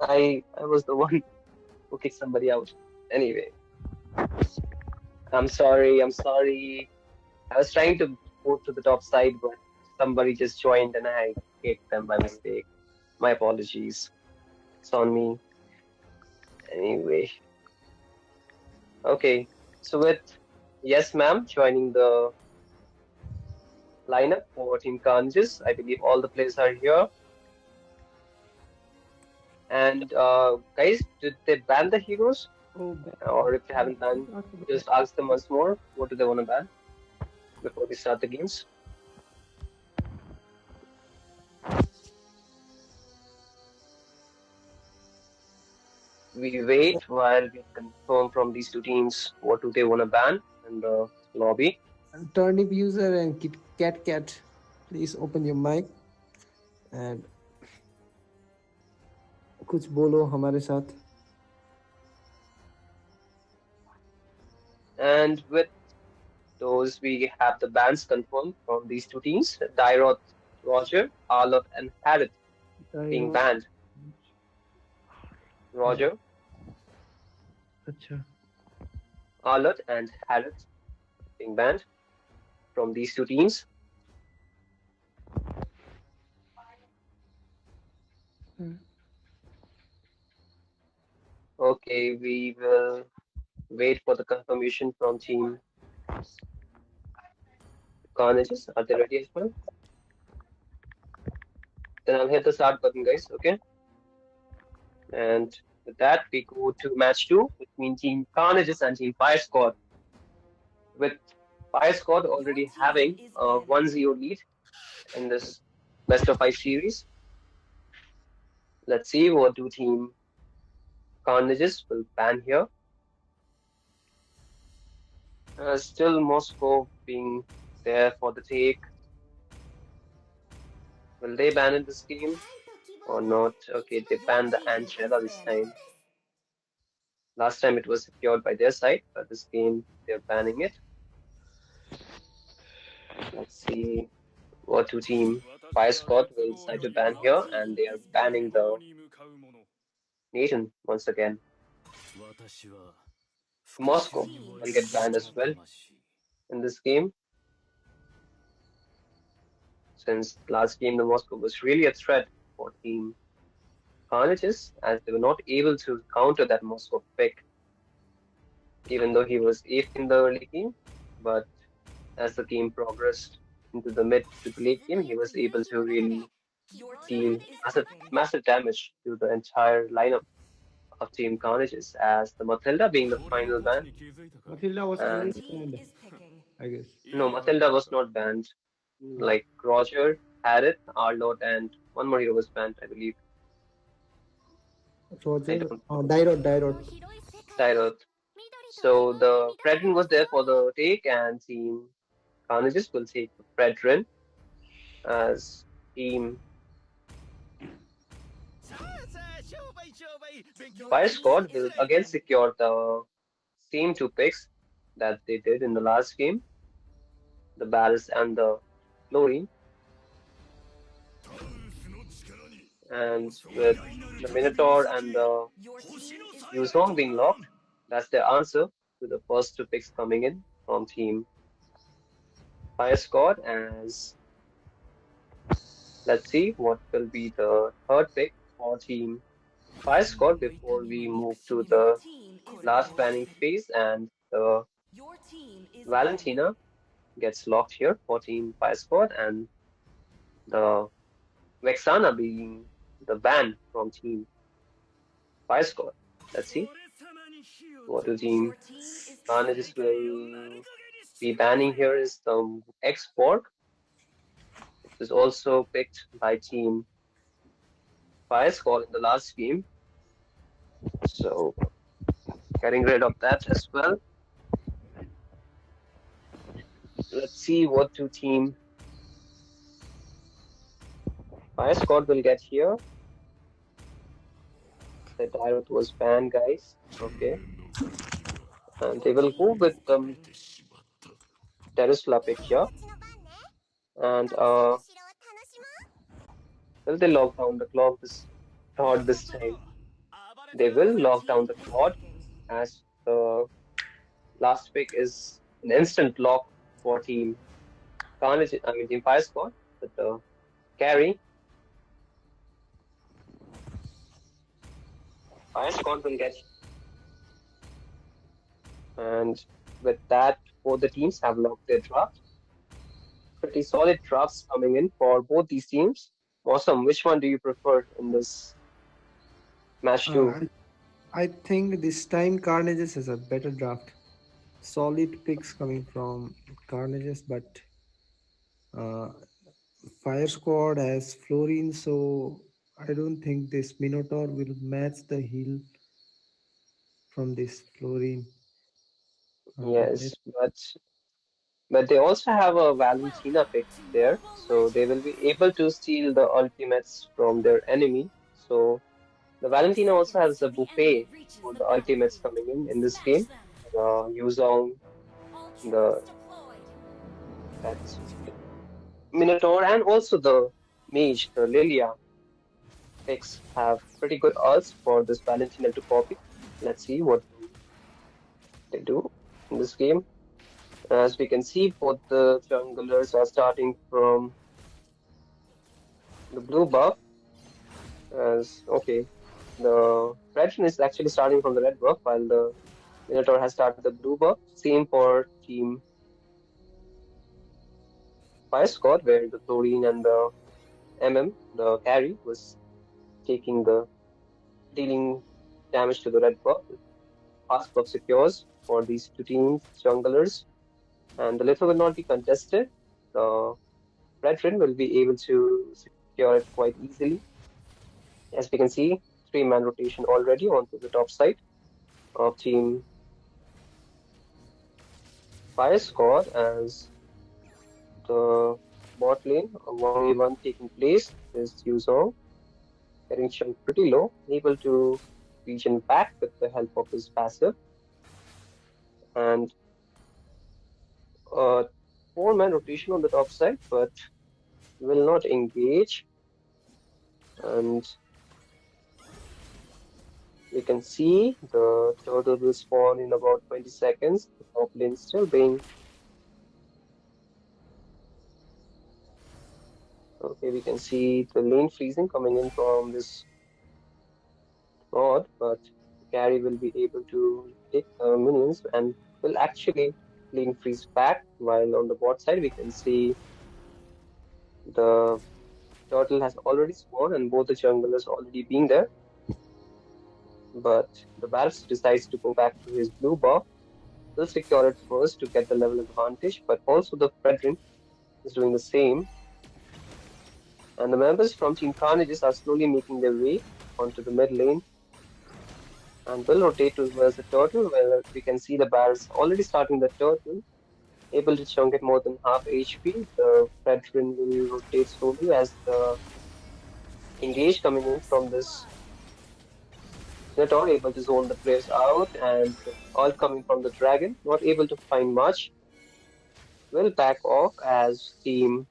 I was the one who kicked somebody out. Anyway, I'm sorry, I'm sorry. I was trying to go to the top side, but somebody just joined and I kicked them by mistake. My apologies. It's on me. Anyway. Okay. So with yes, ma'am, joining the lineup for Team Carnages. I believe all the players are here. And guys, did they ban the heroes? Oh, Or if they haven't banned, just ask them once more. What do they want to ban before we start the games? We wait while we confirm from these two teams what do they want to ban in the lobby. Turnip user and cat, please open your mic and कुछ बोलो हमारे साथ. And with those, we have the bans confirmed from these two teams: Dairoth, Roger, Arlott, and Harith being banned. Roger, अच्छा. Arlott, and Harith being banned from these two teams. Okay, we will wait for the confirmation from Team Carnages. Are they ready as well? Then I'll hit the start button, guys. Okay. And with that, we go to match 2 between Team Carnages and Team Fire Squad. With Fire Squad already having a 1-0 lead in this best of 5 series. Let's see what do Team Carnages will ban here. Still Moscow being there for the take. Will they ban in this game or not? Okay, they banned the Angela this time. Last time it was secured by their side, but this game they're banning it. Let's see what two team Fire Squad will decide to ban here, and they are banning the nation once again. Moscow will get banned as well in this game. Since last game, the Moscow was really a threat for Team Carnages, as they were not able to counter that Moscow pick, even though he was 8th in the early game. But as the game progressed into the mid to the late game, he was able to really deal massive damage to the entire lineup of Team Carnages, as the Matilda being the final ban. Matilda was And banned, I guess. no, Matilda was not banned. Like Roger, Harith, Arlott, and one more hero was banned, I believe. Roger, Dairoth. Tyroth. So the Fredrin was there for the take, and Team Carnages will take the Fredrin as Team Fire Squad will again secure the same two picks that they did in the last game, the Barris and the Chlorine. And with the Minotaur and the Yuzong being locked, that's the answer to the first two picks coming in from Team Fire Squad as let's see what will be the third pick for Team Fire Squad before we move to Your the team is last banning. banning phase, and the Your team is banning. Valentina gets locked here for Team Fire Squad, and the Vexana being the ban from Team Fire Squad. Let's see what the Your Team team is banning. Carnages will be banning here is the X-Borg. It was also picked by Team Fire Squad in the last game, so getting rid of that as well. Let's see what two Team Fire Squad will get here. The Direct was banned, guys. Okay. And Your they will team go with is banning. Terusla pick here. And will they lock down the clock this thought this time? They will Your lock down team the is clock picking. as the last pick is an instant lock for Team Carnage, I mean Team Fire Squad with the carry. Fire Squad will get, and with that, both the teams have locked their draft. Pretty solid drafts coming in for both these teams. Awesome. Which one do you prefer in this match two? I, I think this time Carnages has a better draft. Solid picks coming from Carnages, but uh, Fire Squad has Florine, so I don't think this Minotaur will match the heal from this Florine. Yes, Let's but they also have a Valentina pick there, so they will be able to steal the ultimates from their enemy. So the Valentina also has a buffet for the ultimates coming in this game. Yuzong, the that Minotaur, and also the mage, the Lilia picks have pretty good ults for this Valentina to copy. Let's see what they do in this game. As we can see, both the junglers are starting from the blue buff. As okay, the red one is actually starting from the red buff, while the Minotaur has started the blue buff. Same for Team Fire Squad, where the Chlorine and the the carry, was taking the dealing damage to the red buff. Fast buff secures for these two teams, junglers, and the little will not be contested. The red one will be able to secure it quite easily. As we can see, three-man rotation already onto the top side of Team Fire Squad as the bot lane, a 1v1 taking place, is Yuzong getting chunked pretty low, able to regen back with the help of his passive, and a four-man rotation on the top side, but will not engage. And we can see the turtle will spawn in about 20 seconds. The top lane still being okay. We can see the lane freezing coming in from this mod, but the carry will be able to take minions and will actually lane freeze back. While on the bot side, we can see the turtle has already spawned and both the junglers already being there. But the Varus decides to go back to his blue buff. Will secure it first to get the level advantage, but also the Fredrin is doing the same. And the members from Team Carnages are slowly making their way onto the mid lane and will rotate towards the turtle, where we can see the Varus already starting the turtle, able to chunk it more than half HP. The Fredrin will rotate slowly as the engage coming in from this Minotaur, able to zone the players out, and all coming from the dragon, not able to find much, will back off as Team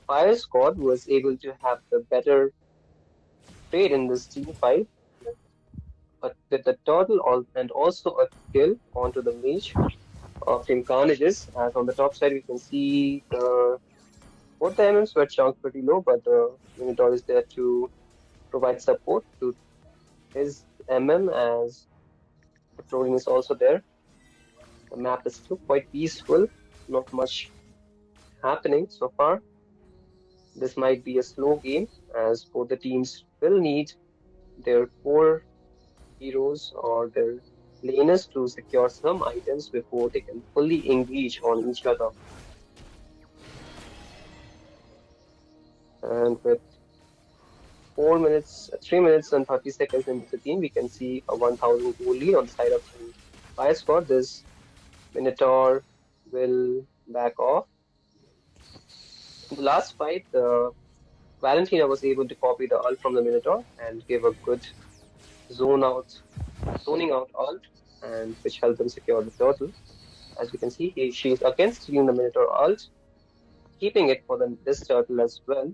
Fire Squad was able to have the better trade in this team fight with the turtle and also a kill onto the mage. of Team Carnages. As on the top side, we can see both the MMs were chunked pretty low, but the Minotaur is there to provide support to his MM as the chlorine is also there. The map is still quite peaceful, not much happening so far. This might be a slow game as both the teams will need their core heroes or their laners to secure some items before they can fully engage on each other. And with 3 minutes and 30 seconds into the game, we can see a 1000 goal lead on the side of Team Fire Squad. This Minotaur will back off. In the last fight, Valentina was able to copy the ult from the Minotaur and give a good zoning out ult, and which helped them secure the turtle. As we can see, she is again stealing the Minotaur ult, keeping it for this turtle as well.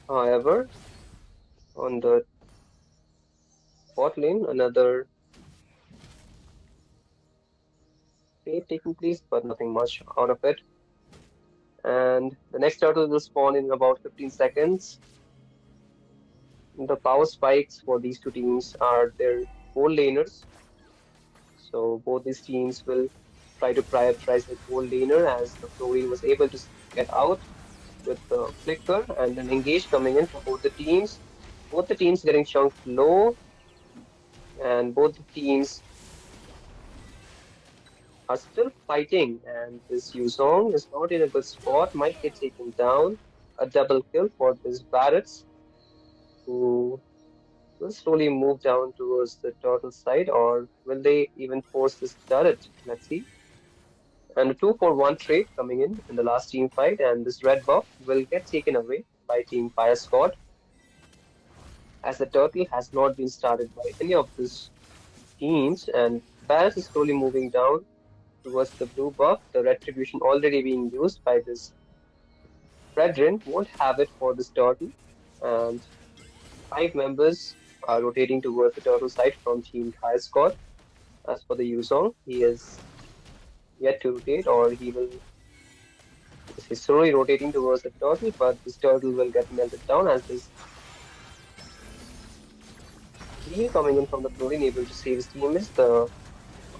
However, on the bot lane, another trade taking place, but nothing much out of it. And the next turtle will spawn in about 15 seconds. The power spikes for these two teams are their gold laners. So both these teams will try to prioritize the gold laner as the Flurry was able to get out with the flicker and an engage coming in for both the teams. Both the teams getting chunked low, and both the teams are still fighting. And this Yuzong is not in a good spot, might get taken down. A double kill for this Barretts, who will slowly move down towards the turtle side, or will they even force this turret? Let's see. And a 2-for-1 trade coming in the last team fight, and this red buff will get taken away by Team Fire Squad, as the turtle has not been started by any of these teams, and Barretts is slowly moving down towards the blue buff. The retribution already being used by this Brethren won't have it for this turtle, and 5 members are rotating towards the turtle side from Team Fire Squad. As for the Yuzong, he is yet to rotate, or he's slowly rotating towards the turtle, but this turtle will get melted down as this heal coming in from the chlorine able to save his teammates. The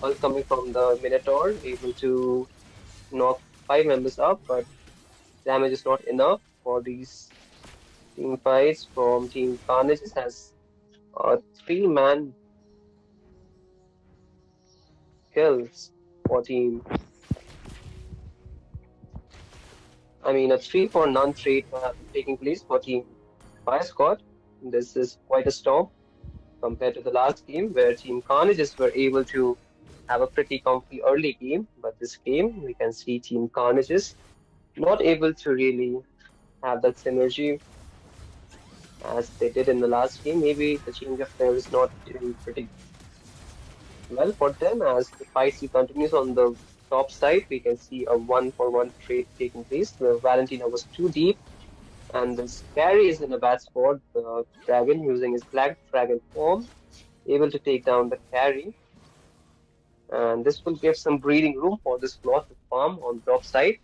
ult coming from the Minotaur able to knock 5 members up, but damage is not enough for these team fights from Team Carnages, has a 3-man kills for team. I mean, a 3-for-none trade taking place for Team Fire Squad. This is quite a storm compared to the last game where Team Carnages were able to have a pretty comfy early game. But this game, we can see Team Carnages not able to really have that synergy as they did in the last game. Maybe the change of player is not doing pretty well for them as the fight still continues on the top side. We can see a 1-for-1 trade taking place where Valentina was too deep, and this carry is in a bad spot. The dragon using his black dragon form able to take down the carry, and this will give some breathing room for this Floss to farm on the top side.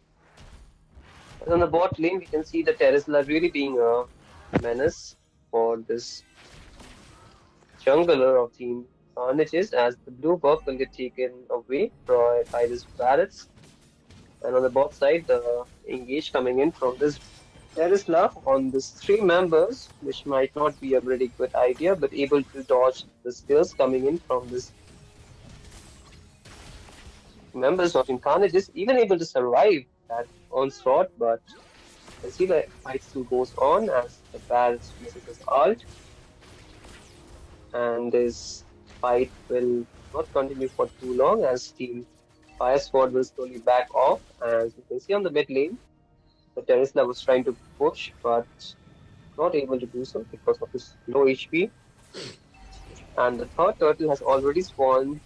And on the bot lane, we can see the Terizla really being a menace for this jungler of Team Carnages, as the blue buff will get taken away by this Barretts. And on the bot side, the engage coming in from this Terizla on this 3 members, which might not be a really good idea, but able to dodge the skills coming in from this members of Team Carnages, even able to survive that onslaught, but you see the fight still goes on as the Barretts uses his ult, and this fight will not continue for too long as Team Fire Squad will slowly back off. As you can see on the mid lane, the Terizla was trying to push, but not able to do so because of his low HP. And the third turtle has already spawned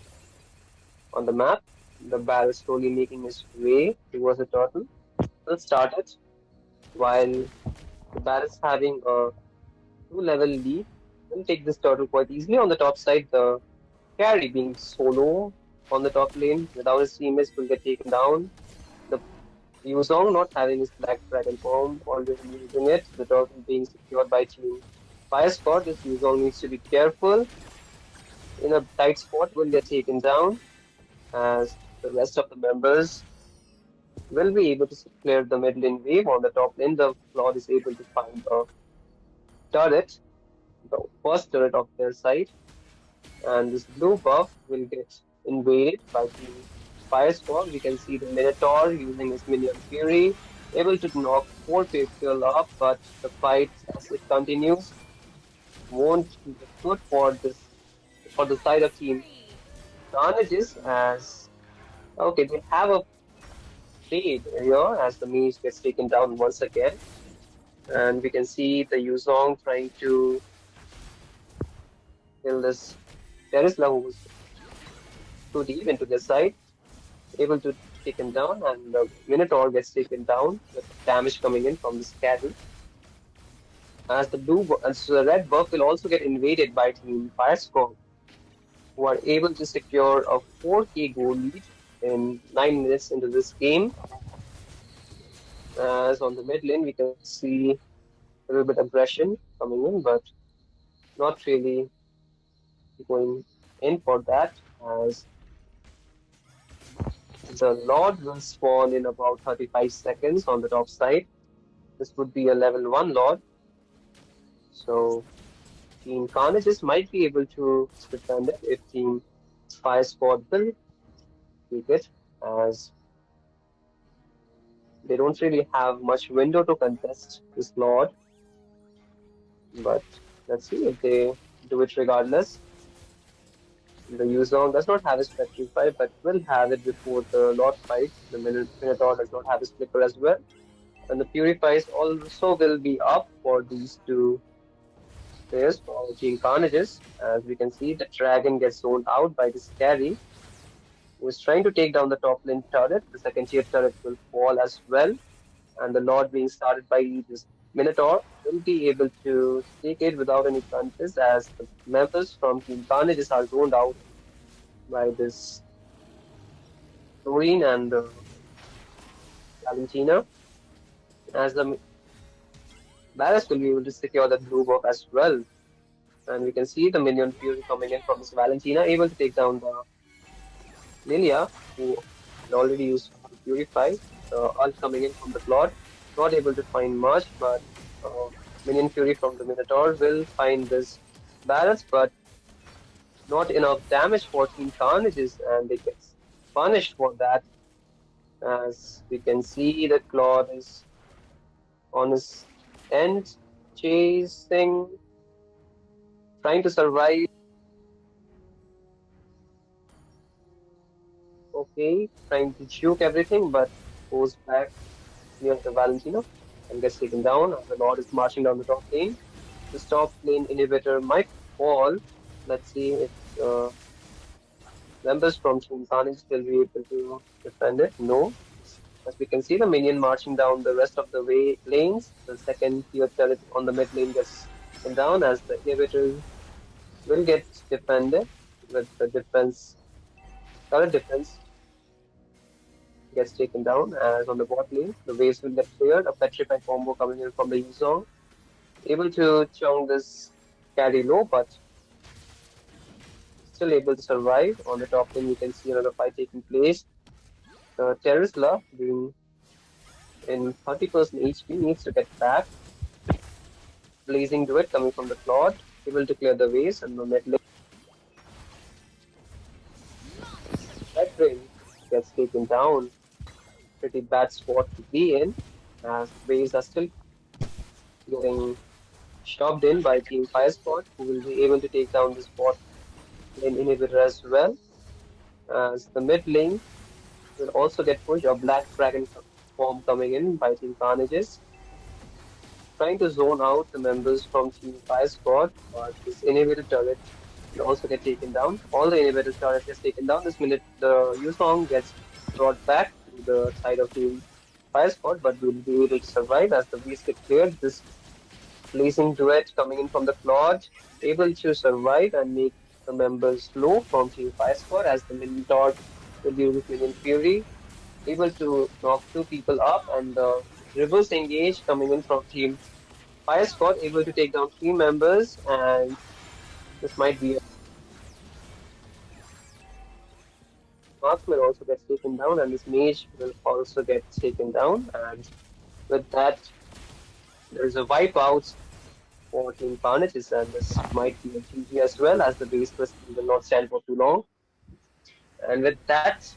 on the map. The bear is slowly making his way towards the turtle. Will start it while the bear is having a 2-level lead. Will take this turtle quite easily. On the top side, the carry being solo on the top lane. Without his teammates, will get taken down. The Yuzong not having his Black Dragon form, already using it. The turtle being secured by Team Fire Squad. This Yuzong needs to be careful. In a tight spot, will get taken down as the rest of the members will be able to clear the mid lane wave. On the top lane, the Lord is able to find a turret, the first turret of their side, and this blue buff will get invaded by Team Fire Squad. We can see the Minotaur using his minion Fury, able to knock four people up, but the fight as it continues won't look good for this for the side of Team Carnages as okay, they have a trade here as the mage gets taken down once again. And we can see the Yuzong trying to kill this Terisla who was too deep into their side, able to take him down, and the Minotaur gets taken down with damage coming in from this carry. As so the red buff will also get invaded by Team Fire Squad, who are able to secure a 4K goal lead in 9 minutes into this game. As on the mid lane, we can see a little bit aggression coming in, but not really going in for that, as the Lord will spawn in about 35 seconds on the top side. This would be a level 1 Lord. So Team Carnages might be able to defend it if Team Fire Squad will take it, as they don't really have much window to contest this Lord. But let's see if they do it regardless. The Yuzong does not have his Petrify, but will have it before the Lord fight. The Minotaur does not have his Flipper as well. And the Purifies also will be up for these two players for Team Carnages. As we can see, the Dragon gets zoned out by this carry, who is trying to take down the top lane turret. The second tier turret will fall as well. And the Lord being started by this Minotaur will be able to take it without any contest, as the members from Team Carnages are zoned out by this Doreen and Valentina, as the Barris will be able to secure the blue buff as well. And we can see the minion Fury coming in from this Valentina, able to take down the Lilia, who had already used to Purify. Ult coming in from the Lord, not able to find much, but Minion Fury from the Minotaur will find this Barris, but not enough damage for Team Carnages, and they get punished for that. As we can see, the Claude is on his end, chasing, trying to survive. Okay, trying to juke everything, but goes back near the Valentino and gets taken down. The Lord is marching down the top lane. The top lane inhibitor might fall. Let's see if members from Team Carnage will be able to defend it. No. As we can see, the minion marching down the rest of the way lanes. The second tier turret on the mid lane gets taken down, as the inhibitor will get defended with the defense. Turret defense gets taken down, as on the bot lane, the waves will get cleared. A Petrify combo coming in from the Yuzong, able to chunk this carry low, but still able to survive. On the top lane, you can see another fight taking place. Terisla, being in 30% HP, needs to get back. Blazing Duet coming from the Claude, able to clear the waves, and the mid lane. Red Rain gets taken down. Pretty bad spot to be in, as waves are still getting shoved in by Team Fire Squad, who will be able to take down this bot lane inhibitor as well. As the mid lane will also get pushed, a Black Dragon form coming in by Team Carnages, trying to zone out the members from Team Fire Squad, but this inhibitor turret will also get taken down. All the inhibitor turret gets taken down. This minute, the Yuzong gets brought back to the side of Team Fire Squad, but will be able to survive as the waves get cleared. This blazing duet coming in from the Claude, able to survive and make the members low from Team Fire Squad as the Minotaur produces Minion Fury, able to knock two people up, and the reverse engage coming in from Team Fire Squad, able to take down three members, and this might be a marksman also gets taken down, and this mage will also get taken down, and with that, there's a wipe out for Team Carnages, and this might be a GG as well, as the base first will not stand for too long. And with that,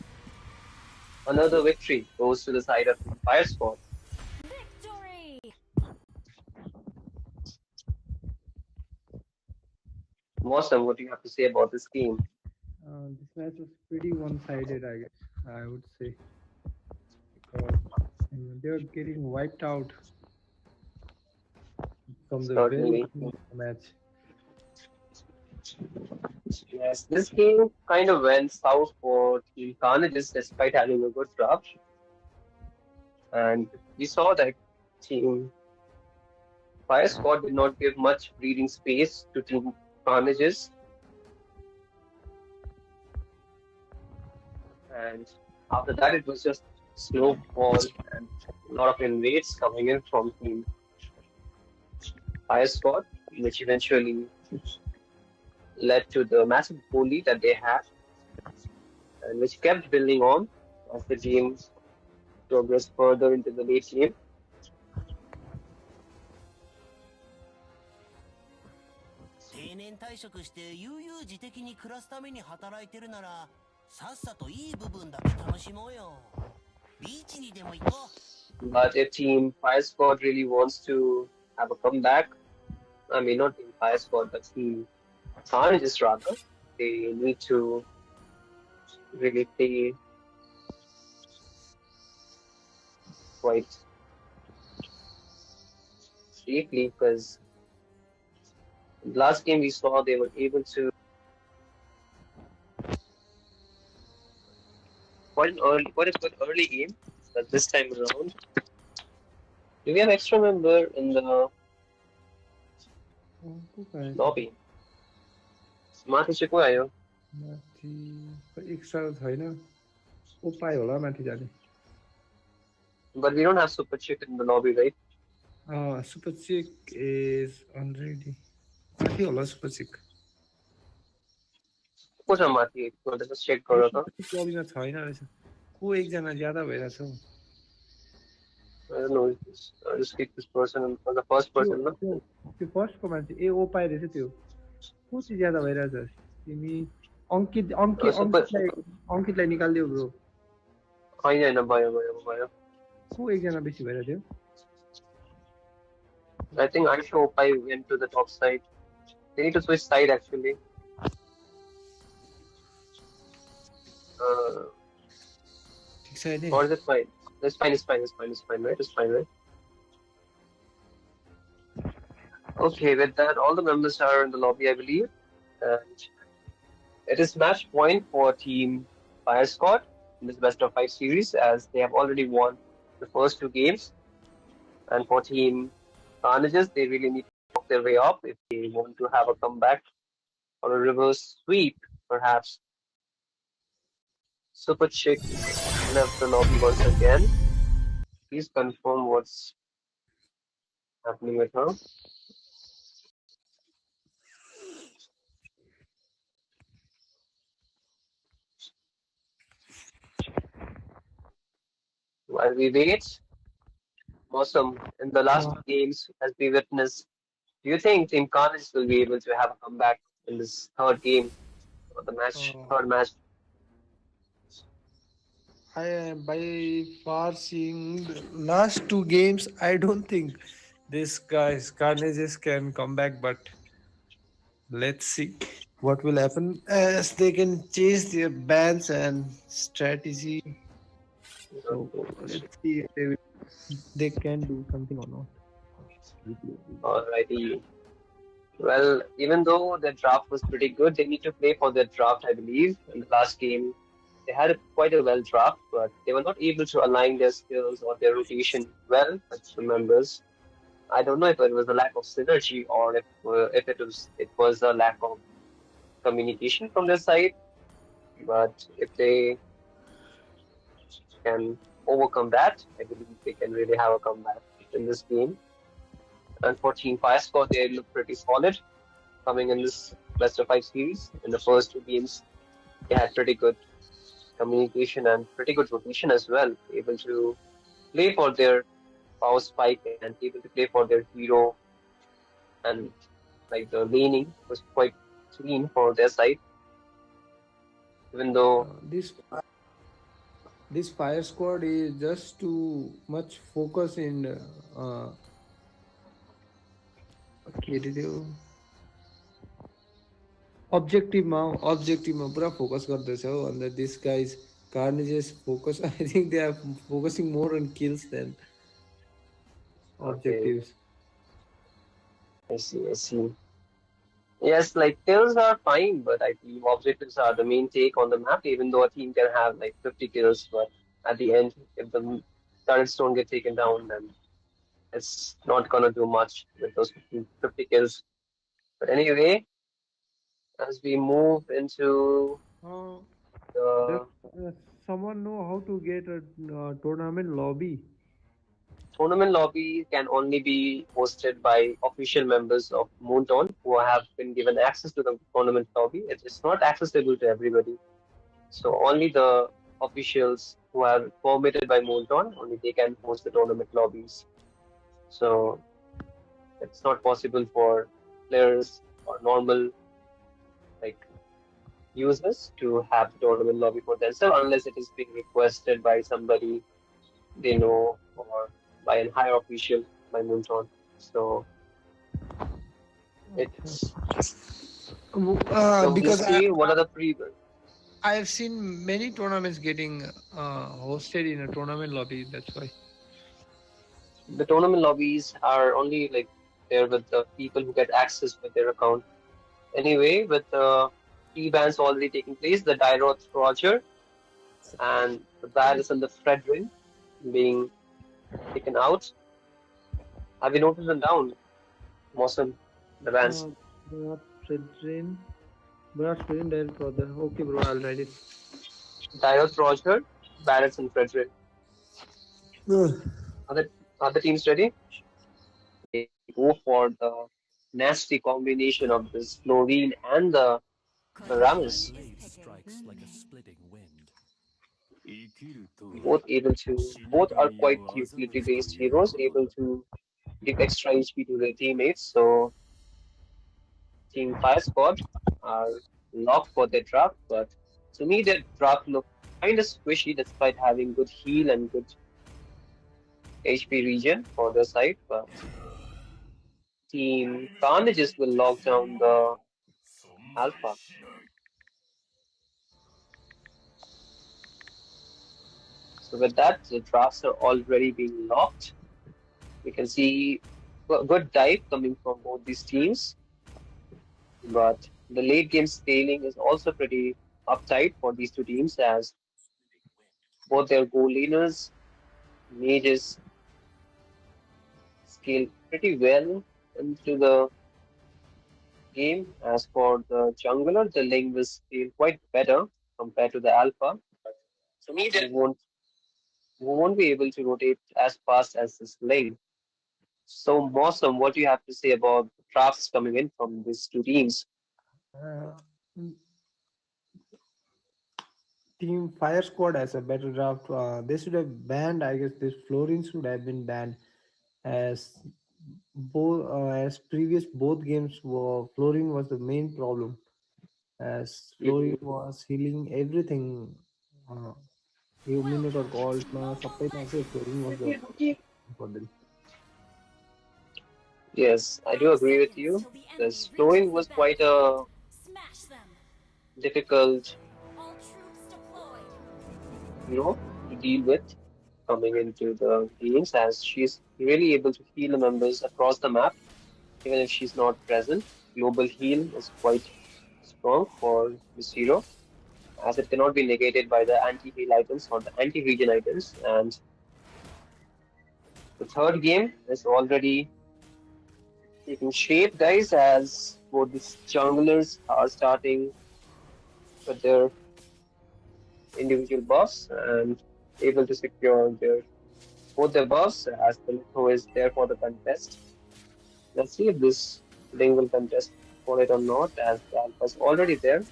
another victory goes to the side of Team Fire Squad. Victory! Awesome, what do you have to say about this game? This match was pretty one-sided, I guess. I would say because they were getting wiped out from the very Certainly. beginning of the match. Yes, this game kind of went south for Team Carnages despite having a good draft. And we saw that Team Fire Squad did not give much breathing space to Team Carnages. And after that, it was just snowfall and a lot of invades coming in from Team Fire Squad, which eventually led to the massive goal lead that they had, and which kept building on as the game progressed further into the late game. But if Team Fire Squad really wants to have a comeback, I mean, not Team Fire Squad, but Team Carnages rather, they need to really play quite safely, because last game we saw they were able to quite a good early game, but this time around, do we have extra member in the lobby? माथि चाहिँ को आयो? माथि extra छैन, उपाय होला माथि जाने. But we don't have Super Chick in the lobby, right? Super Chick is already. माथि होला Super Chick. को छ माथि? एकपल्ट just check गर त. लबीमा छैन रहेछ. को एकजना ज्यादा भइरहेछ हौ. I don't know. I'll just keep this person as the first person. No? त्यो फर्स्टको मान्छे ए ओ पाइ रहेछ त्यो. को चाहिँ ज्यादा भइरहेछ? तिमी अङ्कितलाई निकाल्दियौ ब्रो. होइन भयो. को एकजना बेसी भइरहेको थियो? I think Aisha Opai went to the top side. They need to switch side actually. Or is it fine? It's fine, right? It's fine, right? Okay, with that, all the members are in the lobby, I believe. And it is match point for Team Fire Squad in this best of 5 series, as they have already won the first 2 games. And for Team Carnages, they really need to walk their way up if they want to have a comeback or a reverse sweep, perhaps. Super Chick left the lobby once again. Please confirm what's happening with her. While we wait, awesome. In the last 2 games, as we witnessed, do you think Team Carnage will be able to have a comeback in this third game, or the third match? I am by far seeing the last 2 games. I don't think this guys Carnages can come back, but let's see what will happen as they can change their bans and strategy. So let's see if they can do something or not. Alrighty. Well, even though their draft was pretty good, they need to play for their draft, I believe. In the last game, they had quite a well draft, but they were not able to align their skills or their rotation well with the members. I don't know if it was a lack of synergy or if it was a lack of communication from their side, but if they can overcome that, I believe they can really have a comeback in this game. And for Team Fire Squad, they look pretty solid coming in this best of five series. In the first two games, they had pretty good communication and pretty good rotation as well, able to play for their power spike and able to play for their hero, and like the laning was quite clean for their side, even though This fire squad is just too much focus in के अरे त्यो objectiveमा पुरा focus गर्दैछ हो अन्त this guys Carnages focus I think they are focusing more on kills than okay, objectives. I see. Yes, like kills are fine, but I believe objectives are the main take on the map, even though a team can have like 50 kills, but at the end, if the turrets don't get taken down, then it's not gonna do much with those 50 kills. But anyway, as we move into Uh, does the someone know how to get a tournament lobby? tournament lobby, can only be hosted by official members of Moonton who have been given access to the tournament lobby. It is not accessible to everybody. So only the officials who are permitted by Moonton, only they can host the tournament lobbies. So it's not possible for players or normal like users to have the tournament lobby for themselves unless it is being requested by somebody they know or by a higher official by Moonton. So it's so we'll Because see what are the pre I have seen many tournaments getting hosted in a tournament lobby. That's why. the tournament lobbies are only like there with the people who get access with their account. Anyway, with the three bans already taking place, the Dairoth Roger and the Baris and the Fredrin being taken out. Have you noted them down, Mosam, the bans? Bharat Fredrin, Direct Brother. Okay, bro, I'll write it. Dairoth Roger, Barretts and Fredrin. Other teams ready? They go for the nasty combination of this Florine and the Ramis. Both are quite utility based heroes, able to give extra HP to their teammates. So Team Fire Squad are locked for their draft, but to me their draft looked kind of squishy despite having good heal and good HP regen for their side. But Team Carnages will lock down the Alpha. So with that, the drafts are already being locked. We can see a good dive coming from both these teams, but the late game scaling is also pretty uptight for these two teams as both their goal laners, mages scale pretty well into the game. As for the jungler, the lane will scale quite better compared to the alpha. To me, Who won't be able to rotate as fast as this lane. So, Mosam, what do you have to say about the drafts coming in from these two teams? uh, Team Fire Squad has a better draft. They should have banned. I guess this Florin should have been banned, as as previous both games were Florin was the main problem. As Florin was healing everything. Uh, You minute or gold सबैमा चाहिँ Florin was the for them. Yes, I do agree with you. This flowing was quite a difficult, to deal with coming into the games as she's really able to heal the members across the map, even if she's not present. Global heal is quite strong for this hero, as it cannot be negated by the anti-heal items or the anti-regen items. And the third game is already taking shape, guys, as both the junglers are starting with their individual buffs and able to secure their both their buffs as the Litho is there for the contest. Let's see if this Ling will contest for it or not, as the Alpha is already there.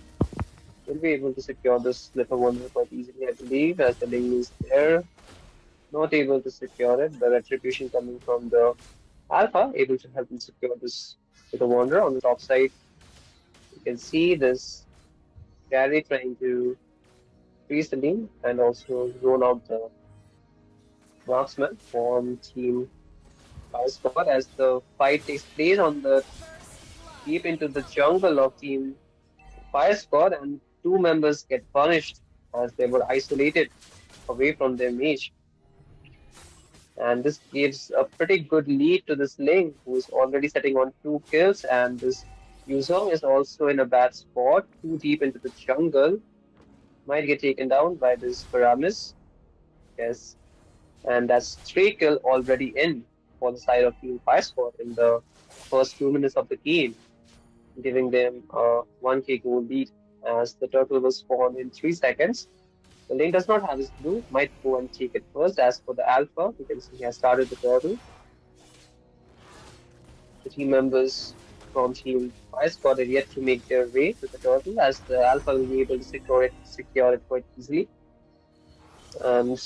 Will be able to secure this Litho Wonder quite easily, I believe, as the Ling is there. Not able to secure it. The retribution coming from the Alpha, able to help him secure this Litho Wonder on the top side. You can see this carry trying to freeze the Ling and also zone out the marksman from Team Fire Squad as the fight takes place on the deep into the jungle of Team Fire Squad, and two members get punished as they were isolated away from their mage. And this gives a pretty good lead to this Ling, who is already setting on 2 kills, and this Yuzong is also in a bad spot, too deep into the jungle. Might get taken down by this Paramis. Yes. And that's 3 kill already in for the side of Team Fire Squad in the first 2 minutes of the game, giving them a 1k goal lead as the turtle will spawn in 3 seconds. The Link does not have his blue, might go and take it first. As for the Alpha, you can see he has started the turtle. The team members from Team Fire Squad are yet to make their way to the turtle, as the Alpha will be able to secure it quite easily. And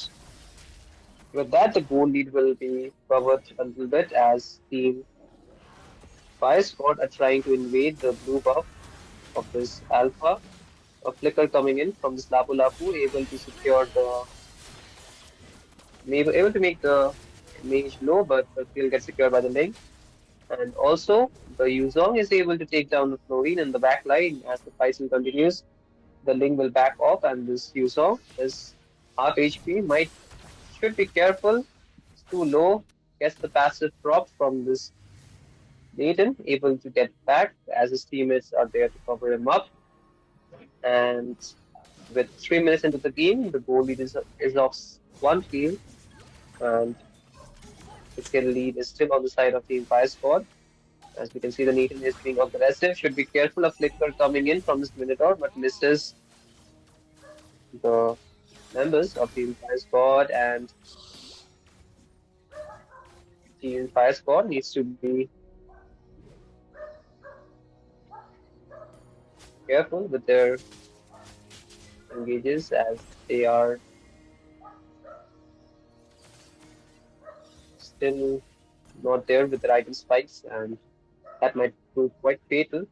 with that, the goal lead will be covered a little bit as Team Fire Squad are trying to invade the blue buff of this Alpha. A flicker coming in from this Lapu Lapu, able to secure the, able to make the mage low, but still get secured by the Link. And also, the Yuzong is able to take down the Florine in the back line as the fight still continues. The Link will back off, and this Yuzong is half HP. Should be careful. It's too low. Gets the passive drop from this Nathan, able to get back as his teammates are there to cover him up. And with 3 minutes into the game, the goal lead is of 1 field, and the kill lead is still on the side of Team Fire Squad. As we can see, the Nathan is being aggressive. Should be careful of Flicker coming in from this Minotaur, but misses the members of Team Fire Squad, and Team Fire Squad needs to be careful with their engages as they are still not there with the item spikes, and that might prove quite fatal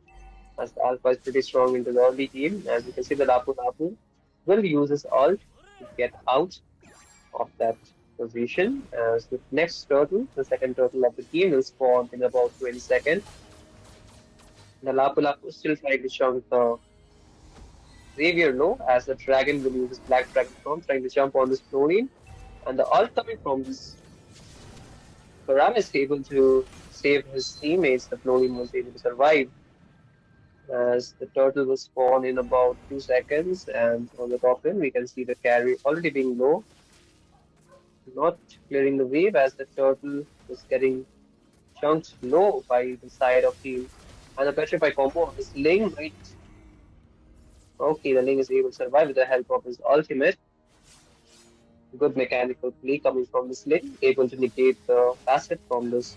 as the Alpha is pretty strong into the early game. As you can see, the Lapu Lapu will use his ult to get out of that position. As the next turtle, the second turtle of the game, will spawn in about 20 seconds. The Lapu Lapu still trying to chunk the Xavier low as the dragon will use his black dragon form, trying to jump on this Florine. And the ult coming from this Karam is able to save his teammates. The Florine was able to survive as the turtle will spawn in about 2 seconds. And on the top end, we can see the carry already being low, not clearing the wave as the turtle is getting chunked low by the side of team. And the petrify combo of this Ling might. Okay, the Ling is able to survive with the help of his ultimate. Good mechanical play coming from this Ling, able to negate the passive from this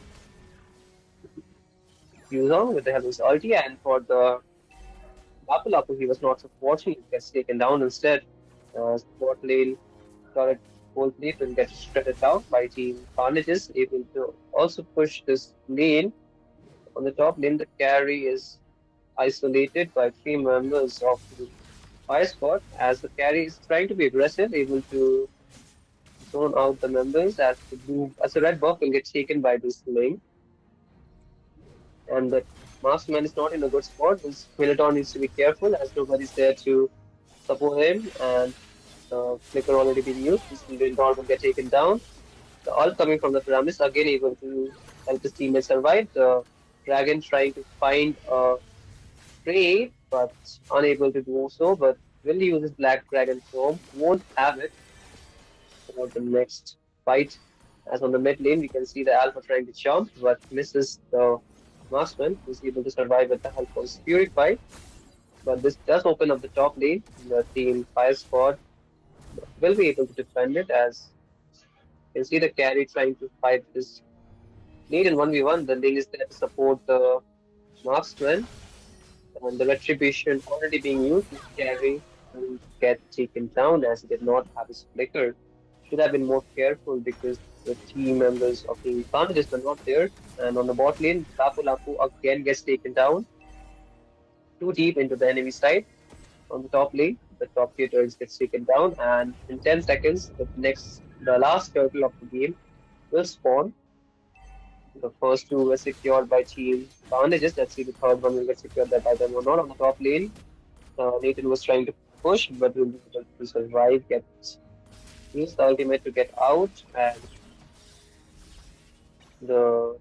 Yuzong with the help of his ulti. And for the Lapu Lapu, he was not so fortunate, gets taken down instead. Sport lane turret whole plate will get shredded down by team Carnages, able to also push this lane. On the top lane, the carry is isolated by 3 members of the Fire Squad as the carry is trying to be aggressive, able to zone out the members as the red buff will get taken by this lane. And the Marksman is not in a good spot. This Minotaur needs to be careful as nobody's there to support him, and the flicker already been used. This Minotaur will get taken down. The ult coming from the Pyramis again able to help his teammates survive. The dragon trying to find a prey but unable to do so, but will use his black dragon form. Won't have it for the next fight. As on the mid lane, we can see the Alpha trying to jump but misses the marksman who's able to survive with the help of his Purify. But this does open up the top lane. The team Fire Squad will be able to defend it as you can see the carry trying to fight this lead in 1v1. The lane is there to support the marksman, and the retribution already being used. This carry will get taken down as he did not have his flicker. Should have been more careful because the team members of the Carnages were not there. And on the bot lane, Lapu Lapu again gets taken down too deep into the enemy side. On the top lane, the top tier turrets gets taken down, and in 10 seconds, the last turtle of the game will spawn. The first two were secured by team Carnages. Let's see the third one will get secured by them or not. On the top lane, Nathan was trying to push, but will be able to survive, get use the ultimate to get out, and the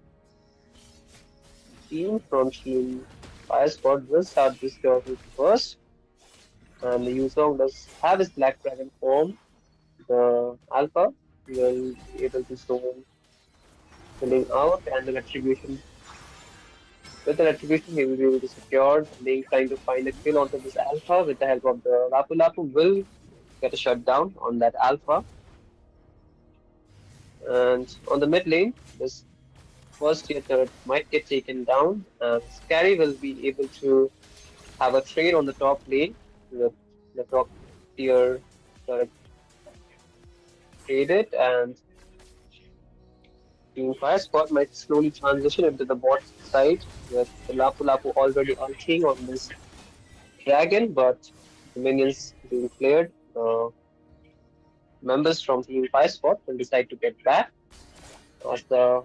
team from Team Fire Squad will start this turtle first. And the Yuzong does have his Black Dragon form. The Alpha will be able to zone filling out, and the Retribution. With the Retribution, he will be able to secure. Link trying to find a kill onto this Alpha with the help of the Lapu Lapu will get a shutdown on that Alpha. And on the mid lane, this first tier turret might get taken down. And Scary will be able to have a trade on the top lane with the top tier turret traded, and Team Fire Squad might slowly transition into the bot side with the Lapu Lapu already ulting on this dragon, but the minions being cleared. Members from Team Fire Squad will decide to get back as the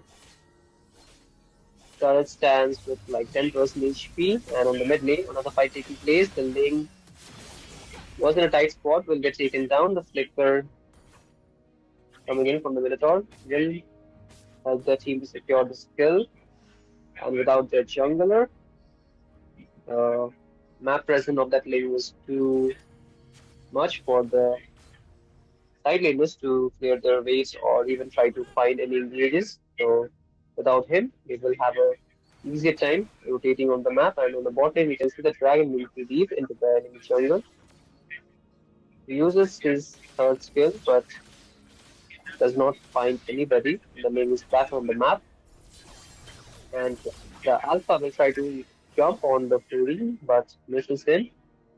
turret stands with like 10% HP, and on the mid lane, another fight taking place. The lane was in a tight spot, will get taken down. The flicker coming in from the Minotaur will help the team to secure the skill, and without their jungler, map presence of that lane was too much for the side laners to clear their ways or even try to find any engages. So without him, they will have a easier time rotating on the map. And on the bot lane, we can see the dragon moving too deep into the enemy jungle. He uses his third skill, but does not find anybody. The lane is back on the map, and the Alpha will try to jump on the Fury, but misses him.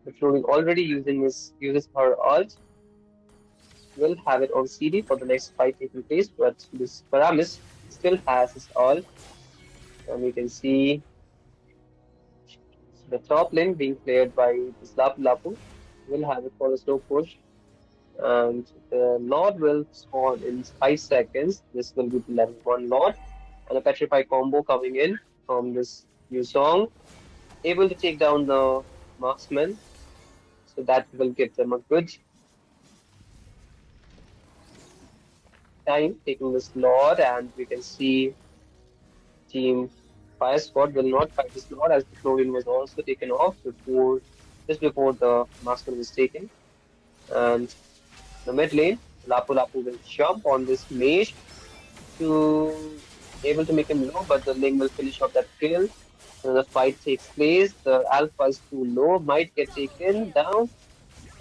The Fury already uses her ult. Will have it on CD for the next fight taking place, but this Paramis still has his ult, and you can see the top lane being cleared by this Lapu Lapu. Will have it for a slow push, and the Lord will spawn in 5 seconds. This will be the level 1 Lord, and a Petrify combo coming in from this new song, able to take down the marksman, so that will give them a good time taking this Lord, and we can see Team Fire Squad will not fight this Lord as the chlorine was also taken off just before the marksman was taken. And the mid lane, Lapu Lapu will jump on this mage to able to make him low, but the Ling will finish off that kill. And the fight takes place. The Alpha is too low, might get taken down,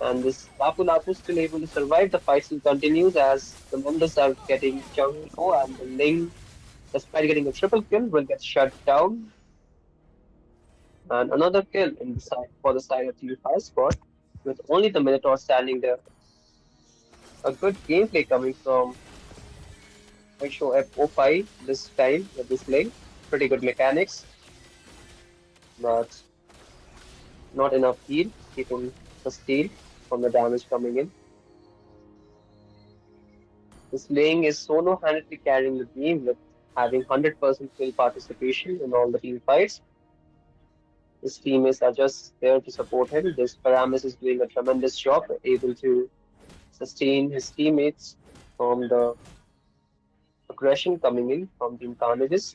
and this Lapu Lapu is still able to survive. The fight still continues as the members are getting jumped low, and the Ling, despite getting a triple kill, will get shut down. And another kill in the side for the side of Team Fire Squad, with only the Minotaur standing there. A good gameplay coming from Show F05 this time with this link. Pretty good mechanics, but not enough heal, keeping the steal from the damage coming in. This lane is solo-handedly carrying the team with having 100% kill participation in all the team fights. His teammates are just there to support him. This Paramis is doing a tremendous job, able to sustain his teammates from the aggression coming in from Team Carnages.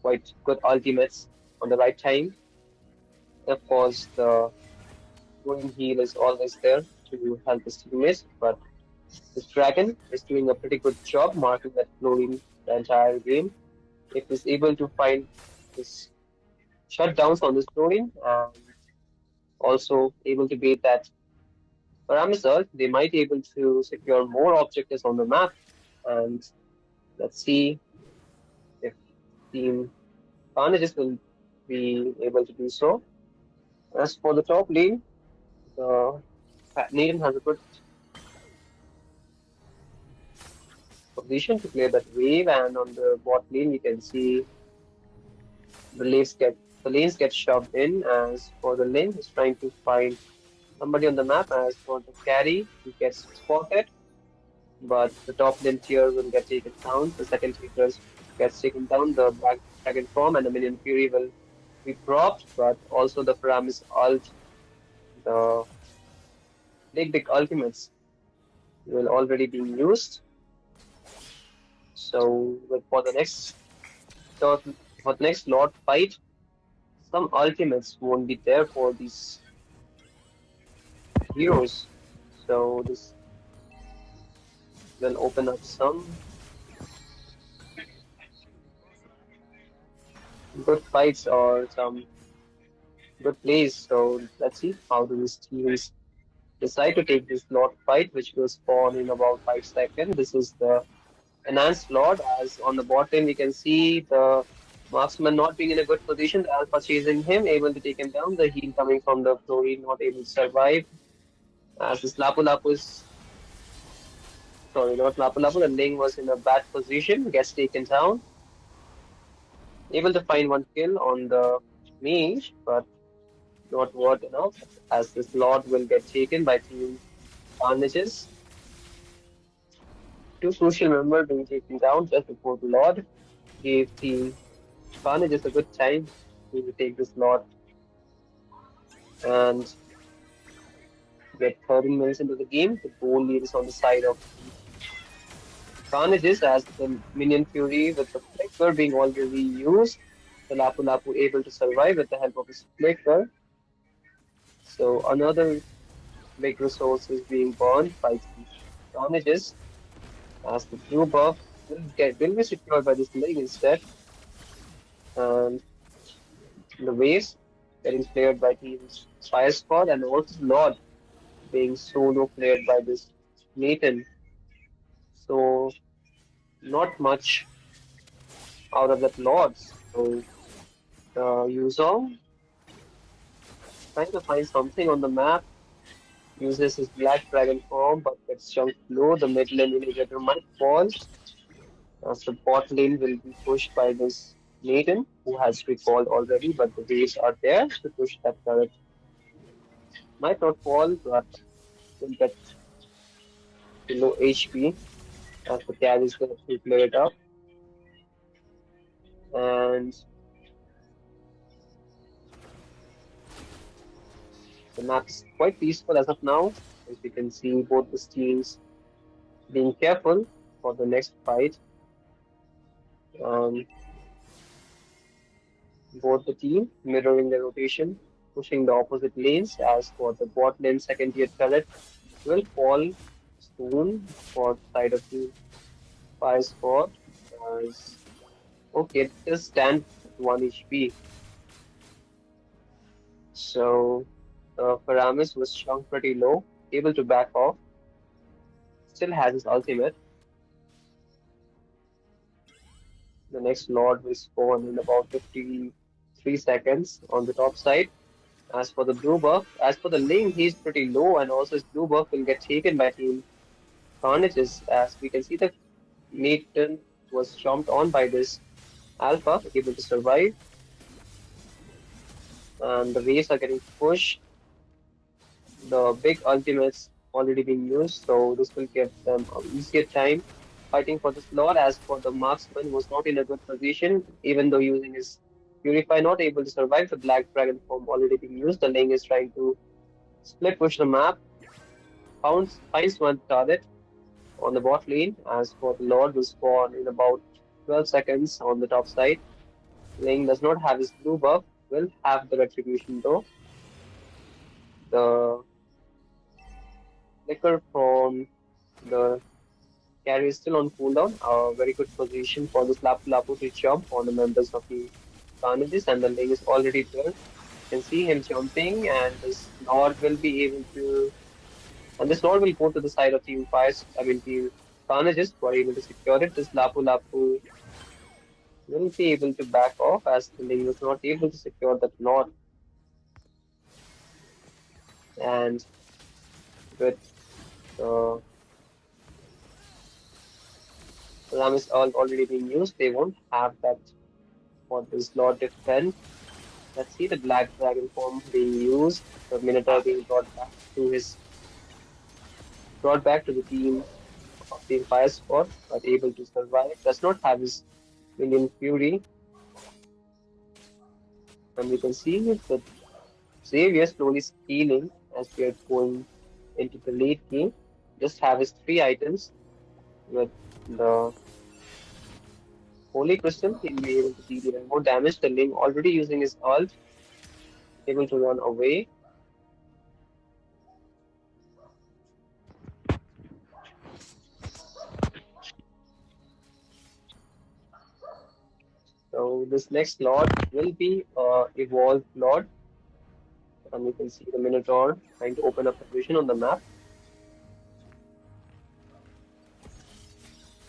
Quite good ultimates on the right time. Of course, the going heal is always there to help his teammates, but this Dragon is doing a pretty good job marking that chlorine the entire game. If he's able to find this shutdowns on this floating and also able to beat that parameter. They might be able to secure more objectives on the map. And let's see if Team Carnages will be able to do so. As for the top lane, the Nathan has a good position to clear that wave, and on the bot lane, you can see the lanes get shoved in. As for the lane, he's trying to find somebody on the map. As for the carry, he gets spotted, but the top lane tier will get taken down. The second tier gets taken down. The Black Dragon form and the Minion Fury will be propped, but also the Paramis ult, the big ultimates will already be used. So so for the next Lord fight, some ultimates won't be there for these heroes. So this will open up some good fights or some good plays. So let's see how do these teams decide to take this Lord fight, which will spawn in about 5 seconds. This is the enhanced Lord, as on the bot lane we can see the marksman not being in a good position, the alpha chasing him, able to take him down, the heal coming from the Flurry not able to survive, as this Lapu Lapu is, sorry, not Lapu Lapu, the Ling was in a bad position, gets taken down, able to find one kill on the mage, but not worth enough, as this Lord will get taken by Team Carnages. Two crucial members being taken down just before the Lord gave Team Carnages a good time to take this Lord and get 13 minutes into the game. The goal lead is on the side of the Carnages, as the Minion Fury with the Flicker being already used. The Lapu Lapu able to survive with the help of his Flicker. So another big resource is being burned by the Carnages, as the blue buff will be secured by this Ling instead. And the waves getting cleared by Team's Fire Squad, and also Lord being solo cleared by this Nathan. So not much out of that Lord. So Yuzong trying to find something on the map, uses his Black Dragon form, but gets chunked low. The mid lane inhibitor might fall, as the bot lane will be pushed by this Nathan, who has recalled already, but the waves are there to push that turret. Might not fall, but will get to low HP, as the carry is going to clear it up. And the map is quite peaceful as of now. As you can see, both the teams being careful for the next fight. Um, both the team mirroring the rotation, pushing the opposite lanes. As for the bot lane second tier turret, will fall soon for the side of the fire squad. As okay, it just stand at 1 HP. So Paramis was shrunk pretty low, able to back off. Still has his ultimate. The next Lord will spawn in about 53 seconds on the top side. As for the blue buff, as for the Ling, he's pretty low, and also his blue buff will get taken by Team Carnages. As we can see, the Nathan was jumped on by this Alpha, able to survive, and the waves are getting pushed. The big ultimates already being used, so this will give them an easier time fighting for this Lord. As for the marksman, was not in a good position, even though using his Purify, not able to survive. The Black Dragon form already being used. The Ling is trying to split push the map, finds one target on the bot lane. As for the Lord, will spawn in about 12 seconds on the top side. Ling does not have his blue buff, will have the retribution though. The flicker from the carry is still on cooldown. A very good position for this Lapu Lapu to jump on the members of the Carnages, and the link is already there. You can see him jumping, and this Lord will be able to, and this Lord will go to the side of Team Fires, I mean Team Carnages, who are able to secure it. This Lapu Lapu will be able to back off as the link was not able to secure that Lord. And with the Ram is already being used, they won't have that for this Lord defend. Let's see the Black Dragon form being used, the Minotaur being brought back to the team of Team Fire Squad, but able to survive. Does not have his Minion Fury, and we can see the Xavier slowly scaling as we are going into the late game. Just have his 3 items with the Holy Crystal. He'll be able to deal even more damage. The Ling already using his ult, able to run away. So this next Lord will be Evolved Lord, and you can see the Minotaur trying to open up the vision on the map.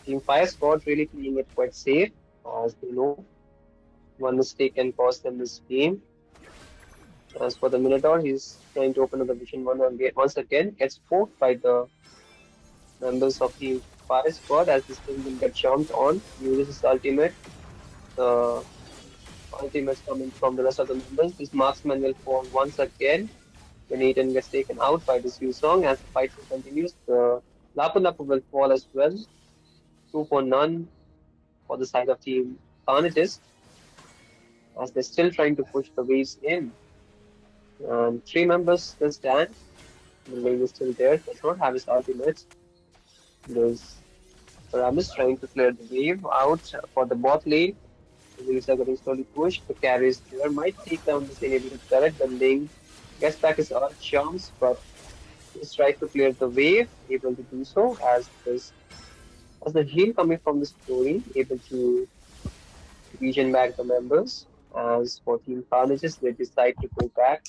Team Fire Squad really playing it quite safe, as they know one mistake can cost them this game. As for the Minotaur, he's trying to open up the vision once again, gets poked by the members of Team Fire Squad as this thing will get jumped on, uses his ultimate. The ultimates coming from the rest of the members. This marksman will fall once again when Ethan gets taken out by this Song. As the fight continues, the Lapu Lapu will fall as well. 2 for none for the side of Team Carnages, as they're still trying to push the waves in. And 3 members still stand. The wave is still there, does not have his ultimates. There's Paramus trying to clear the wave out for the bot lane. The waves are getting slowly pushed. The carries there might take down this inhibited turret. The Ling gets back his ult charms, but he's trying to clear the wave, able to do so as the heal coming from the story, able to region back the members. As for Team Carnages, they decide to go back.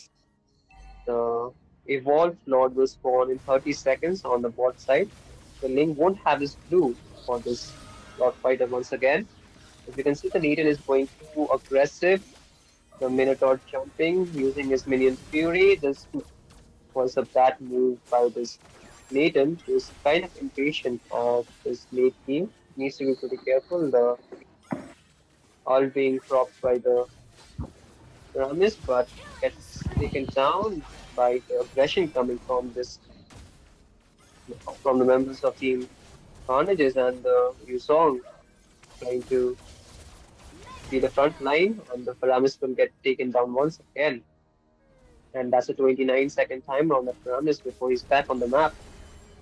The Evolved Lord will spawn in 30 seconds on the bot side. The Ling won't have his blue for this Lord fighter once again. As you can see, the Needle is going too aggressive. The Minotaur jumping, using his minion Fury. This was a bad move by this Nathan, who's kind of impatient of this late game. Needs to be pretty careful. The all being propped by the Ramis, but gets taken down by the aggression coming from the members of Team Carnages and the Yusong trying to be the front line, and the Paramis will get taken down once again. And that's a 29-second timer on the Paramis before he's back on the map.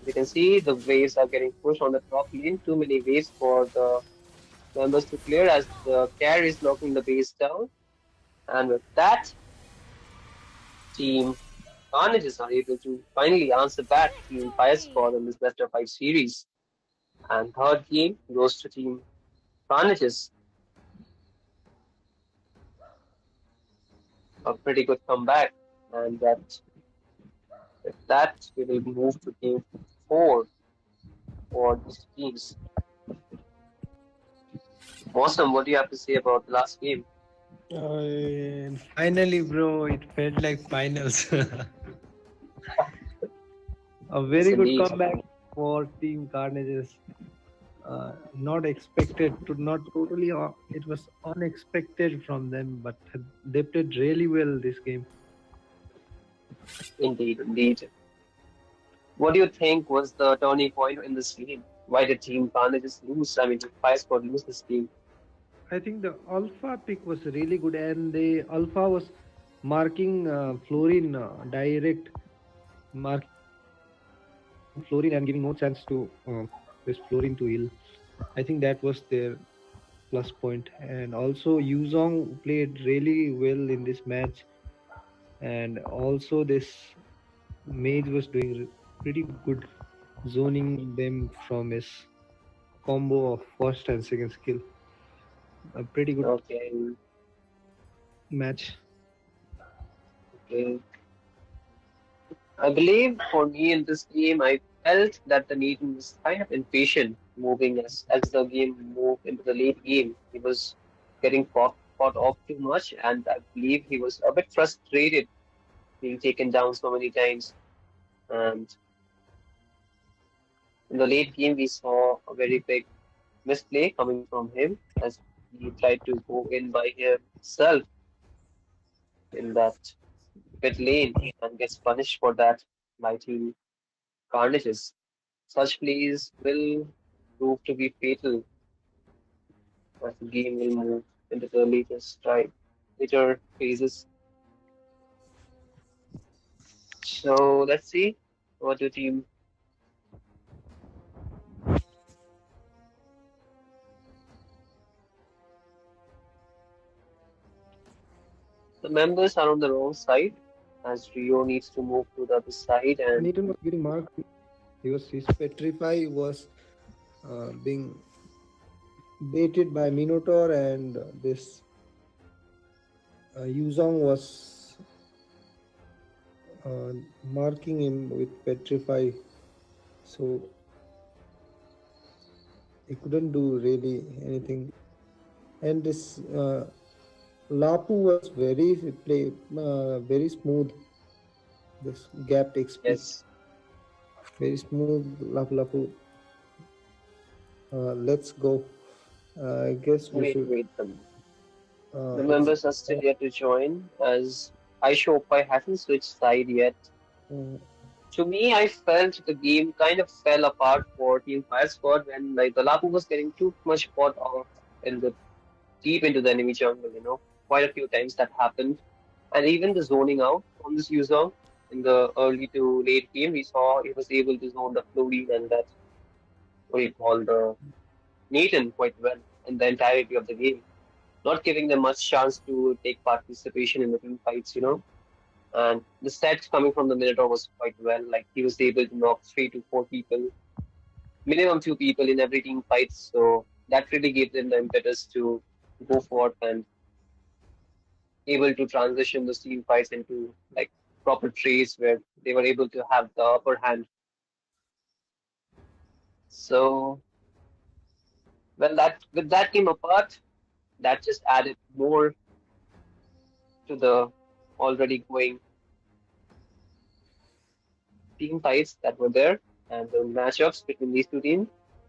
You can see the waves are getting pushed on the top lane. Too many waves for the members to clear as the carry is locking the base down. And with that, Team Carnages are able to finally answer back Team Fire Squad in this best of 5 series. And third game goes to Team Carnages. A pretty good comeback. And with that, we will move to game 4 for these teams. Awesome. What do you have to say about the last game? Finally, bro, it felt like finals. A very Yes, good indeed. comeback for Team Carnages. Not expected, not totally. It was unexpected from them, but they played really well this game. Indeed, indeed. What do you think was the turning point in this game? Why did Team Carnages lose? I mean, did Fire Squad lose this game? I think the Alpha pick was really good, and the Alpha was marking Florin direct, marking Florin and giving no chance to this Florin to heal. I think that was their plus point, and also Yuzong played really well in this match, and also this Mage was doing pretty good, zoning them from his combo of first and second skill. A pretty good. Okay. match. Okay. I believe for me in this game, I felt that the Nathan was kind of impatient moving as the game moved into the late game. He was getting caught off too much, and I believe he was a bit frustrated being taken down so many times. And in the late game, we saw a very big misplay coming from him as he tried to go in by himself in that pit lane and gets punished for that by team Carnages. Such plays will prove to be fatal as the game will move into the later phases. So let's see what the team the members are on the wrong side as Rio needs to move to the other side and Nathan was getting marked. His petrify was being baited by Minotaur, and this Yuzong was uh, marking him with petrify, so he couldn't do really anything. And this Lapu was very smooth. This gapped XP, yes, very smooth. Lapu. Let's go. I guess we should. wait. The It's members are still yet to join as Aishopai hasn't switched side yet. uh, To me, I felt the game kind of fell apart for Team Fire Squad when like the Lapu was getting too much caught off in the deep into the enemy jungle, Quite a few times that happened. And even the zoning out from this user in the early to late game, we saw he was able to zone the Flurry and that what do you call the Nathan quite well in the entirety of the game, not giving them much chance to take participation in the team fights. And the stats coming from the Minotaur was quite well. Like he was able to knock 3 to 4 people, minimum 2 people in every team fight. So that really gave them the impetus to go forth and able to transition the team fights into like proper trades where they were able to have the upper hand. So when that with that came apart, that just added more to the already going team fights that were there and the matchups between these two teams.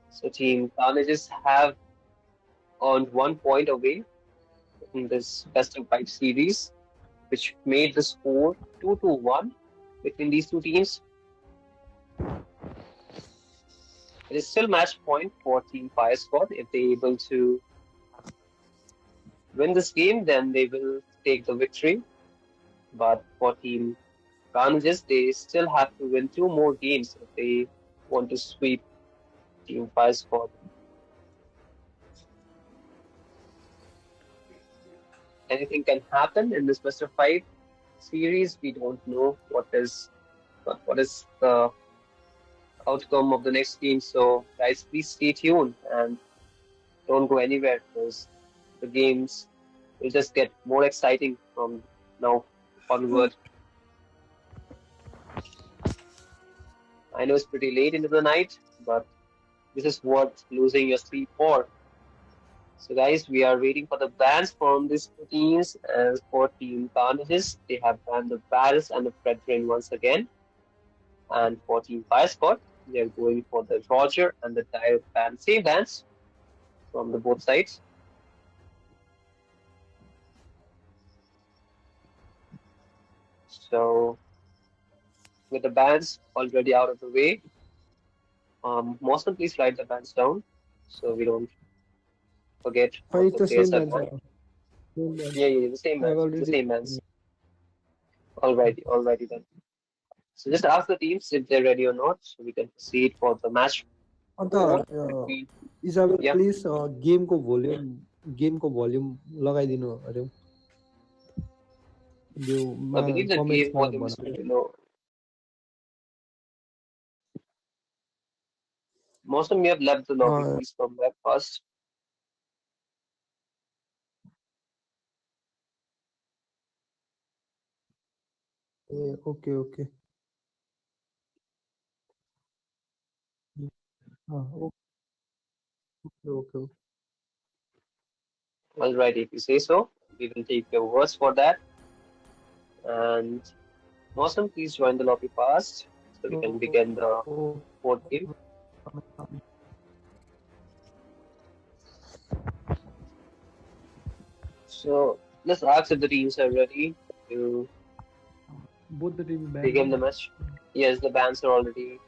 So Team Carnages have earned 1 point away in this best of five series, which made the score 2-1 between these two teams. It is still match point for Team Fire Squad. If they're able to win this game, then they will take the victory. But for Team Carnages, they still have to win 2 more games if they want to sweep Team Fire Squad. Anything can happen in this best of five series. We don't know what is the outcome of the next game. So guys, please stay tuned and don't go anywhere because the games will just get more exciting from now onward. I know it's pretty late into the night, but this is worth losing your sleep for. So guys, we are waiting for the bans from these two teams. As for Team Carnages, they have banned the Barrels and the Fredrin once again. And for Team Fire Squad, they are going for the Roger and the Dire ban. Same bans from the both sides. So with the bans already out of the way, Mosman, please write the bans down so we don't forget what it's the the players same have answer. got. Same Yeah, answer. yeah, the same I've bans, the already. same bans. Alrighty then. So just ask the teams if they're ready or not, so we can proceed for the match अन्त four between. Isabel Yeah, please गेमको volume लगाइदिनु अरे यो I believe the game कमेन्ट्समा volume is भन्नु pretty low. Most of you have left the lobby. Please come back fast. Okay, okay. Yeah. Okay, okay, okay. All right, if you say so, we will take your words for that. And Awesome, please join the lobby fast so we can begin the Okay. fourth game. So let's ask if the teams are ready to Both the team begin banned. the match. Yes, the bans are already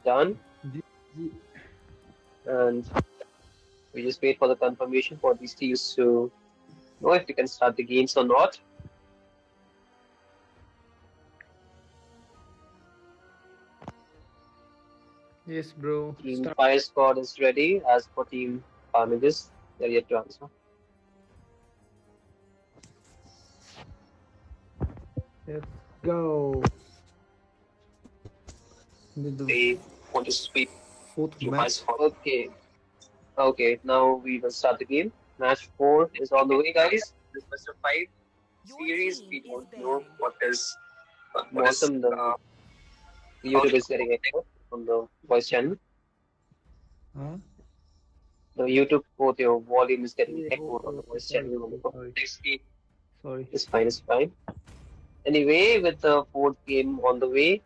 done, GG. and we just wait for the confirmation for these teams to know if we can start the games or not. Yes, bro. Team Start. Fire Squad is ready. As for Team Carnages, they're yet to answer. Let's go. With the They want to speak fourth Team Fire match. Squad. Okay, okay. Now we will start the game. Match 4 is on the way, guys. This best of 5 Your series. team We is don't know banning. what is awesome. The YouTube is getting echo from the voice channel. Huh? The YouTube both your volume is getting echoed Okay, on the okay. voice Sorry, channel on sorry, the sorry. next game. Sorry. It's fine, it's fine. Anyway, with the fourth game on the way,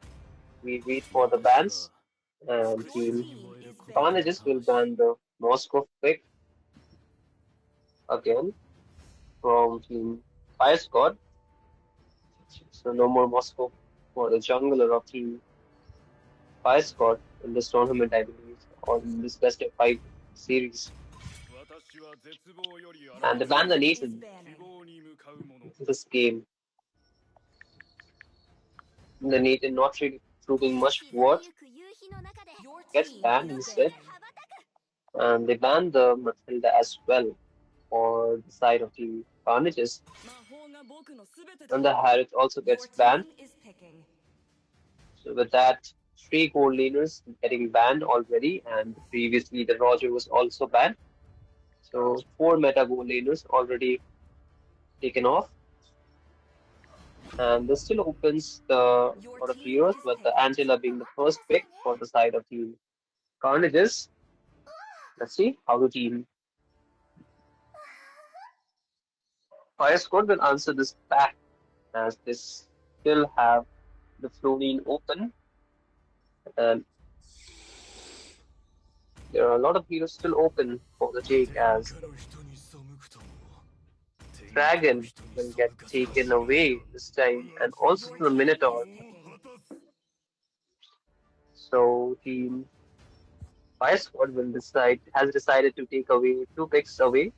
we wait for the bans and Your Team team is banning. Carnages will ban the Moscow pick again from Team Fire Squad. So no more Moscow for the jungler of Team Fire Squad in this tournament, I believe, or in this best of 5 series. And they Your ban the team is Nathan banning. in this game. The Nathan not really proving much worth, Your gets team banned is instead. banning. And they banned the Matilda as well for the side of the Carnages. And the Harriet also Your gets banned. team is picking. So with that, 3 gold laners getting banned already, and previously the Roger was also banned. So 4 meta gold laners already taken off. And this still opens the Your lot of team heroes, is with the picking. Angela being the first pick for the side of the Carnages. Let's see how the team Fire Squad will answer this back, as they still have the Florine open, and there are a lot of heroes still open for the take, as the Dragon will get taken away this time, and also Your the team is Minotaur. picking. So Team Fire Squad has decided to take away 2 picks away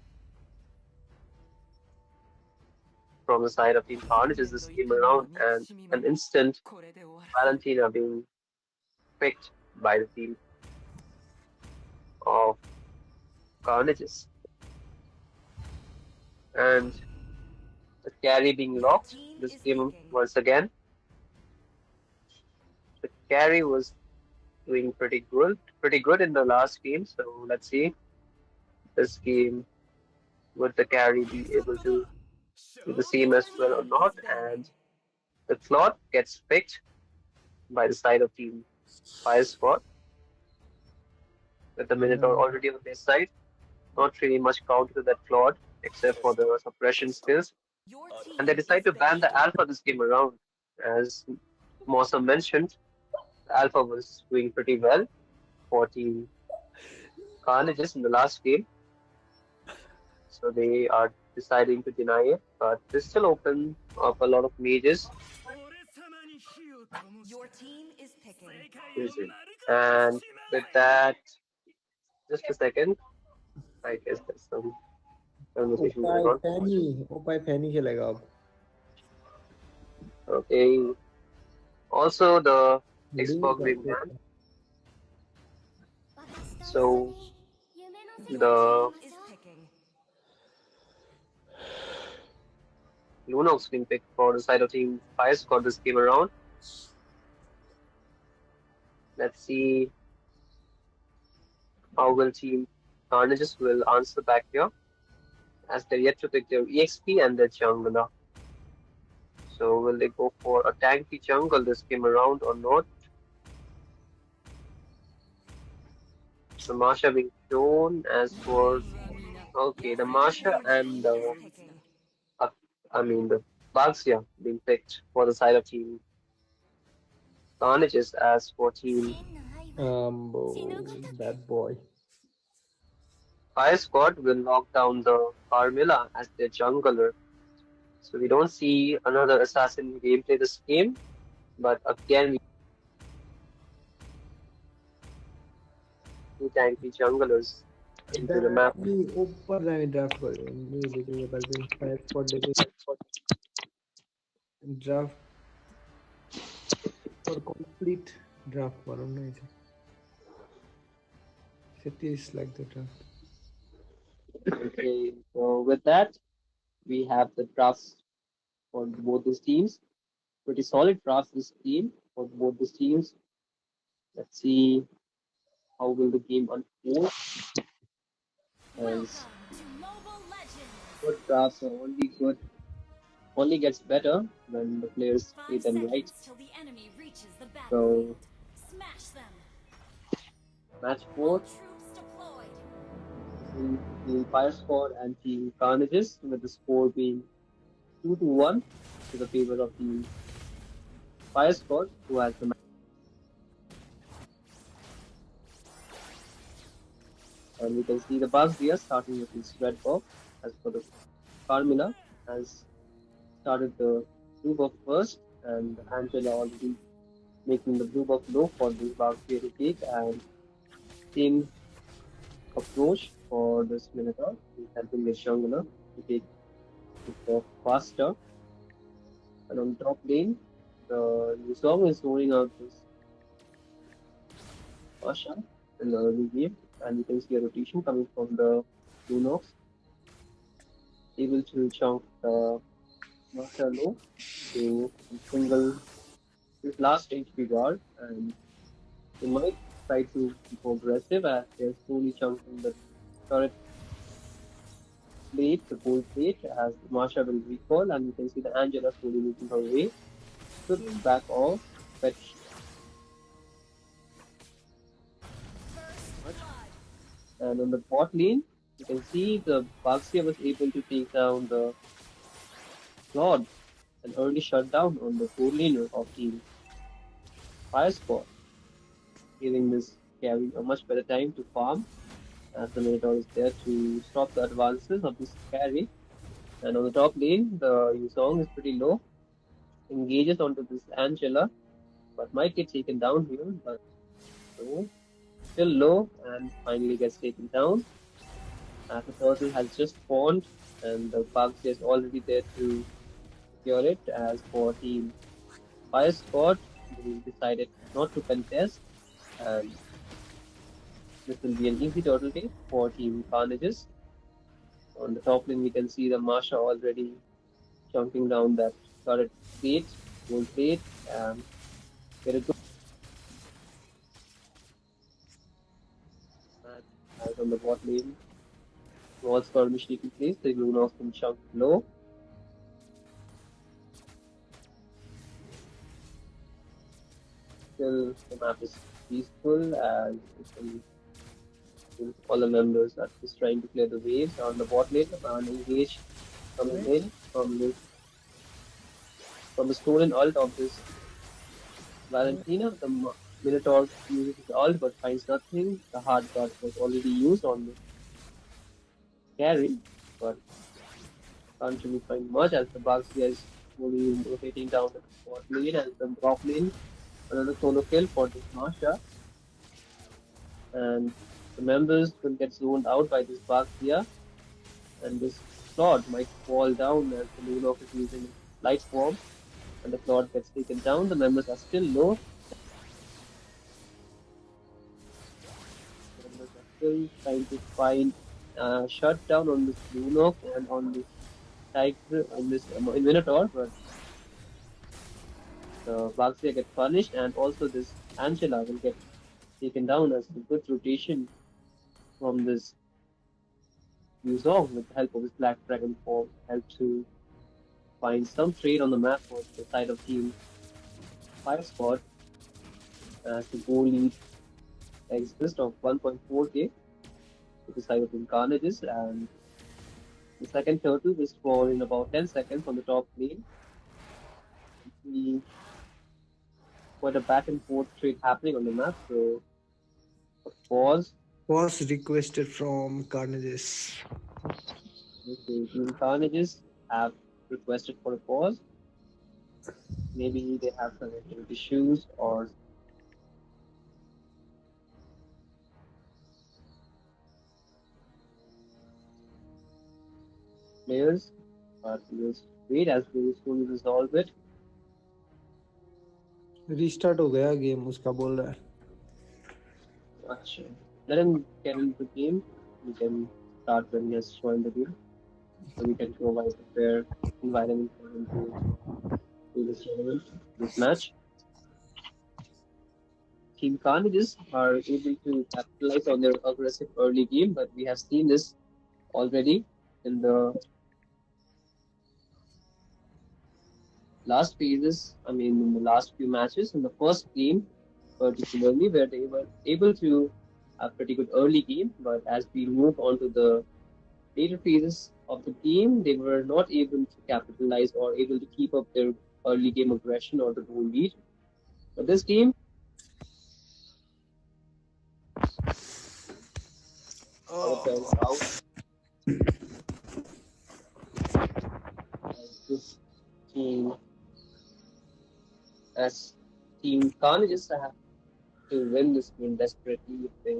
from the side of Team Carnages this game around, and an instant Valentina being picked by the team of Carnages. And the carry being Your locked team this is game picking. once again. The carry was doing pretty good in the last game. So let's see this game, would the carry be able to do the same Your as well or team is not? banning. And the Claude gets picked by the side of Team Fire Squad, with the Minotaur Yeah. already on their side. Not really much counter to that Claude except for the suppression skills. Your And they team decide is to ban the banning. Alpha this game around. As Mossa mentioned, the Alpha was doing pretty well for Team Carnages in the last game, so they are deciding to deny it, but they still open up a lot of mages. Your team is picking. And with that, just a second, I guess there's some conversation going उपाय on. फैनी उपाय फैनी खेलेगा अब Okay. Also, the reading नहीं Xbox being करते banned. So Your the team is picking. Lunox being picked for the side of Team Fire Squad this game around. Let's see how will Team Carnages will answer back here, as they're yet to pick their EXP and their jungler. So will they go for a tanky jungle this game around or not? The Masha being shown as for okay, the Masha and the uh, I mean the Baxia being picked for the side of team Carnages as for team That boy. Fire Squad will lock down the Carmilla as their jungler. So we don't see another assassin gameplay this game, but again we see tanky junglers into the map. मी ऊपर जाने draft करें नहीं देखेंगे बल्कि fire spot देखेंगे draft और complete draft करो नहीं है city is like the draft Okay, so with that, we have the drafts for both these teams. Pretty solid drafts this team for both these teams. Let's see how will the game unfold. As good drafts are only good, only gets better when the players play them right. So match 4 between Team Fire Squad and Team Carnages, with the score being 2-1 to the favor of Team Fire Squad, who has the match. And we can see the bugs here starting with his red buff. As for the Carmilla has started the blue buff first, and Angela already making the blue buff low for this bugs here to take, and same approach for this Minotaur. He's helping the jungler to take it buff faster. And on top lane, the Yusong is rolling out this Asha in the early game, and you can see a rotation coming from the Lunox, able to chunk the Masha low to single his last HP guard, and they might try to be more aggressive as they're slowly chunking the turret plate, the gold plate, as Masha will recall, and you can see the Angela slowly making her way. Should back off, fetch. And on the bot lane, you can see the Baxia was able to take down the Lord, an early shutdown on the core laner of Team Fire Squad, giving this carry a much better time to farm, as the Minotaur is there to stop the advances of this carry. And on the top lane, the Yusong is pretty low, engages onto this Angela, but might get taken down here, but no, still low, and finally gets taken down. As the turtle has just spawned, and the Bugs is already there to secure it. As for Team Fire Squad, they decided not to contest, and this will be an easy turtle take for Team Carnages. On the top lane, we can see the Masha already chunking down that turret plate, gold plate, and get a good match as on the bot lane. Small skirmish taking place, the Lunox can chunk low. Still, the map is peaceful as all the members are just trying to clear the waves on the bot lane and engage coming in from the stolen ult of this Valentina. The Minotaur uses his ult but finds nothing. The hard guard was already used on the carry, but can't really find much as the Baxia is slowly rotating down the bot lane and the top lane. Another solo kill for this Masha, and the members will get zoned out by this Baxia, and this Claude might fall down as the Lunox is using light swarm, and the Claude gets taken down. The members are still low. The members are still trying to find shutdown on this Lunox and on this Tiger, on this Minotaur, but the Baxia get punished, and also this Angela will get taken down as a good rotation from this Yuzong with the help of his Black Dragon form help to find some trade on the map for the side of Team Fire Squad as the goal lead exists of 1.4k to the side of Team Carnages, and the second turtle will spawn in about 10 seconds on the top lane. See quite a back and forth trade happening on the map. So a pause. Was requested from Carnages. Okay, Team Carnages have requested for a pause. Maybe they have some network issues or players, but we'll wait as we slowly resolve it. Restart हो गया game उसका बोल रहा है. Acha. Let him get into the game. We can start when he has joined the game. So we can provide a fair environment for him to do this tournament, this match. Team Carnages are able to capitalize on their aggressive early game, but we have seen this already in the last phases. I mean, in the last few matches, in the first game particularly, where they were able to have pretty good early game, but as we move on to the later phases of the game, they were not able to capitalize or able to keep up their early game aggression or the goal lead. But this game, our turns out as this team, as Team Carnages have to win this game desperately if they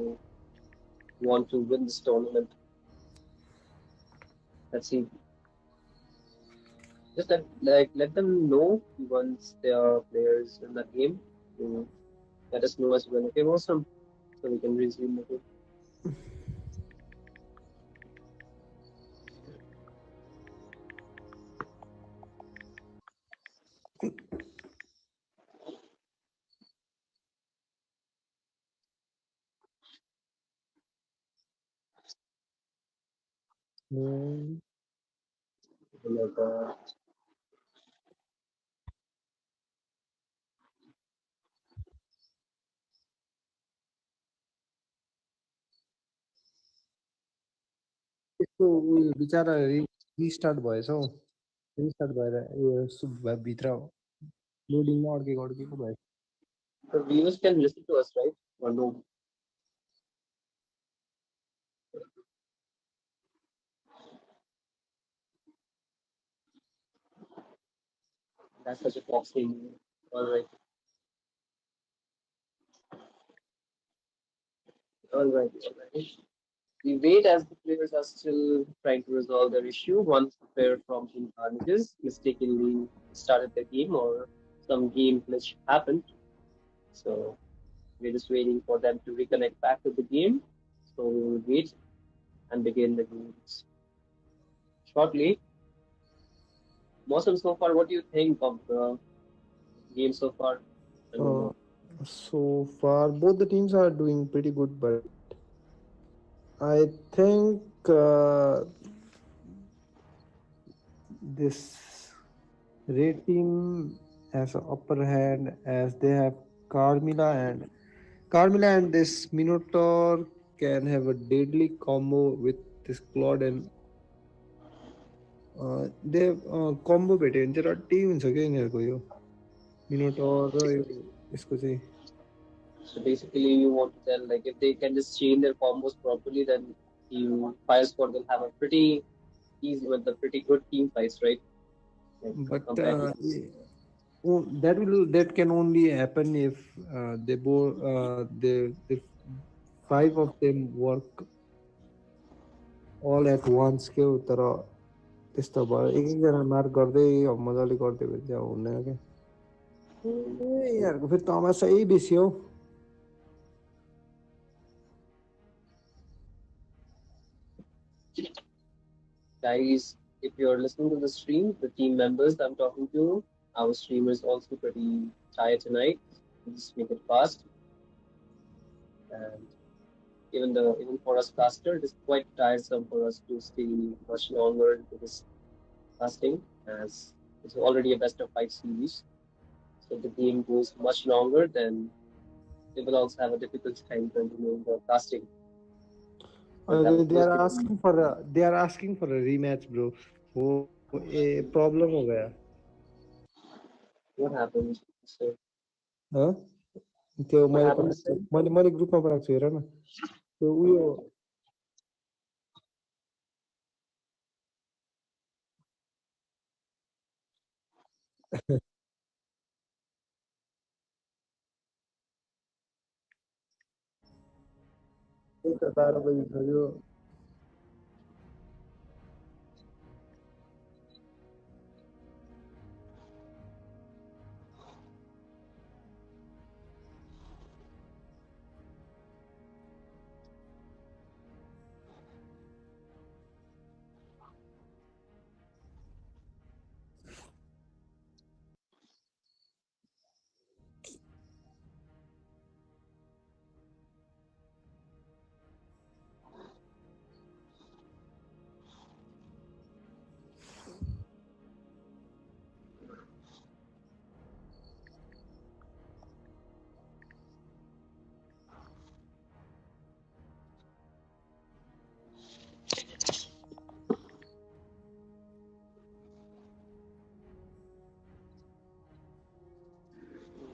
want to win this tournament. Let's see. Just let them know once there are players in the game to let us know as well. Okay, awesome. So we can resume the game. Like, इसको उयो बिचारा restart भएछ हौ. Restart भएर उयो भित्र लोडिङमा अड्केको अड्केको भयो. the viewers can listen to us, right? Or no? That's such a fox thing. All right. All right. All right. We wait as the players are still trying to resolve their issue. One player from Team Carnages mistakenly started the game or some game glitch happened. So we're just waiting for them to reconnect back to the game. So we'll wait and begin the games shortly. Mosam, so far, what do you think of the game so far? So far, both the teams are doing pretty good, but I think this Red team has an upper hand as they have Carmilla and this Minotaur can have a deadly combo with this Claude and they combo भेट्यो भने चाहिँ रड्डी हुन्छ क्या यिनीहरूको यो मिनोटोर र यसको चाहिँ. So basically, you want to tell like if they can just chain their combos properly, then you Fire Squad will have a pretty easy with the pretty good team fights, right? Like, But that can only happen if they both the five of them work all at once के हो. तर त्यस्तो भयो एक एकजना mark गर्दै अब मजाले गरिदियो भने चाहिँ हुँदैन क्या. यिनीहरूको फेरि तमासै बेसी हौ. guys, if you're listening to the stream, the team members I'm talking to, our streamer is also pretty tired tonight. Just make it fast. And even for us caster, it is quite tiresome for us to stay much longer into this casting as It's already a best of five series, so the game goes much longer. Then they will also have a difficult time continuing broadcasting. But that they was are the asking for a rematch, bro. वो a problem हो गया. what happened. So हाँ? त्यो what मैले happened, पठाएको छु. sir? मैले ग्रुपमा पठाएको छु, हेर न. त्यो उयो एक 12 बजी थियो.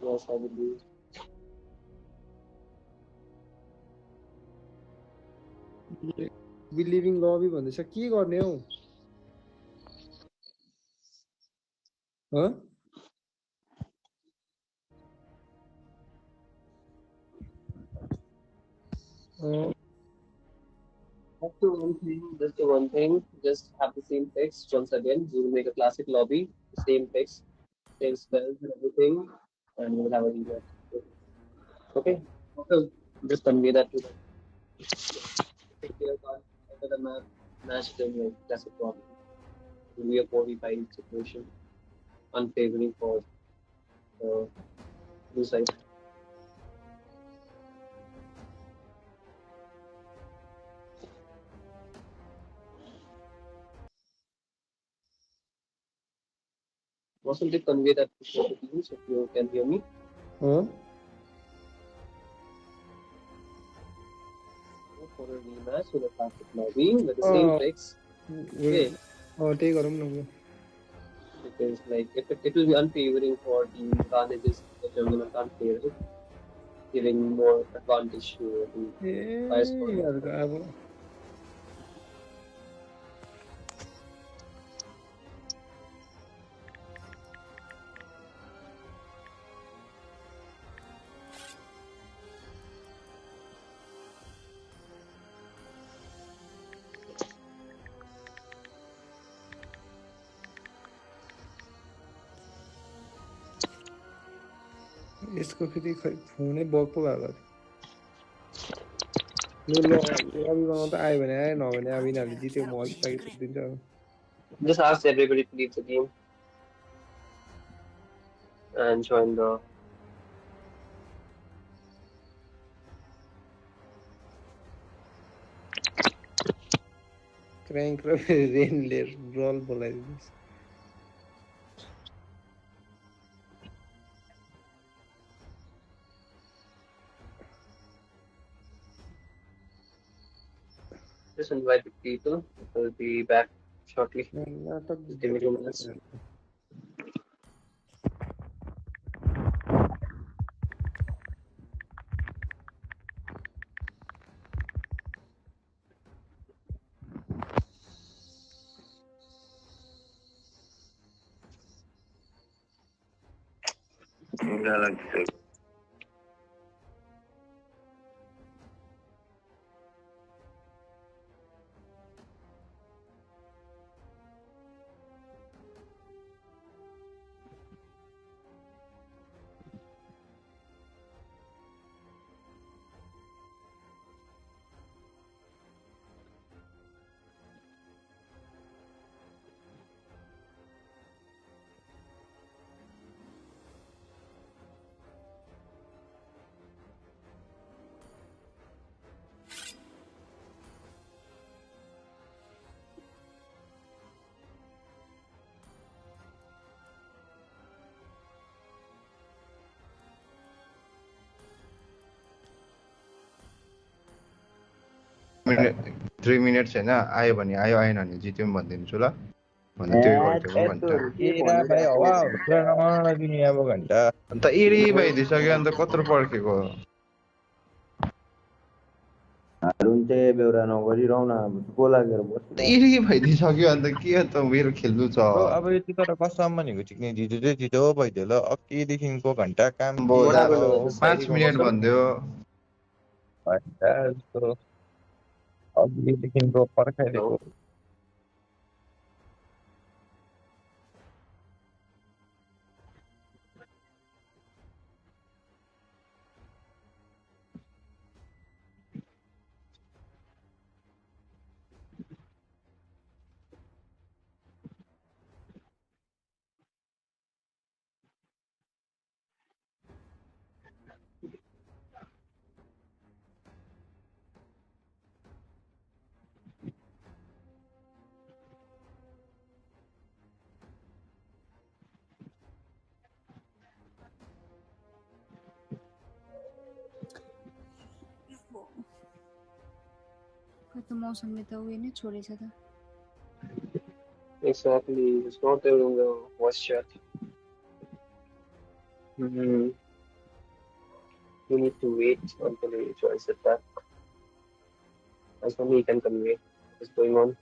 Yes, I believe. बिलिभिङ लबी भन्दैछ. के गर्ने हौ? ह? Just the one thing, just have the same picks once again. We will make a classic lobby, the same picks, same spells and everything, and we will have a rematch. Okay? So just convey that to them. Take care, guys. After the match, then like classic lobby. It will be a 45 situation, unfavoring for the blue side. Also, to convey that to the teams, if you can hear me. ह? For a rematch with a classic lobby with the same picks. Okay. त्यही गरौँ न. Because like if it will be unfavoring for team Carnages, the tournament can't play, right? Giving more advantage to the fire squad. यिनीहरूको अब यसको फेरि खै फोनै bug पो भएको थियो. लु लबीमा मात्रै आयो भने आयो, नभने अब यिनीहरूले जित्यो म अलिक लागि सोधिदिन्छु अब. Just ask everybody to leave the game and join the. क्र्याङ्क र रेनले रल बोलाइदिनुहोस्. Just invite the people. We'll be back shortly. नाटक Just give me 2 minutes. 3 minute छैन आयो भने आयो आएन भने जित्यो पनि भनिदिन्छु ल भन्दा त्यही गरिदिउँ घन्टा तेरा भाइ हवा पुरा नगर्न दिने अब घन्टा अन्त इरी भइदिइसक्यो अन्त कत्रो पर्खेको हारुन चाहिँ बेहोरा नगरिरहन अब को लागेर बस्छ इरी भइदिइसक्यो अन्त के त मेरो खेल्नु छ ब्रो अब यति तर कसम भनेको चिक्ने जितो चाहिँ जितो भइदियो ल अघिदेखिको घन्टा काम अब के What अब happened with the 5 side minute also? भनिदियो घन्टा जस्तो अघिदेखिको पर्खाइदिएको No. कस्तो मौसमले त उयो नै छोडेछ त Exactly. It's not even the voice chat. You need to wait until he joins it back. As only he can convey what is going on.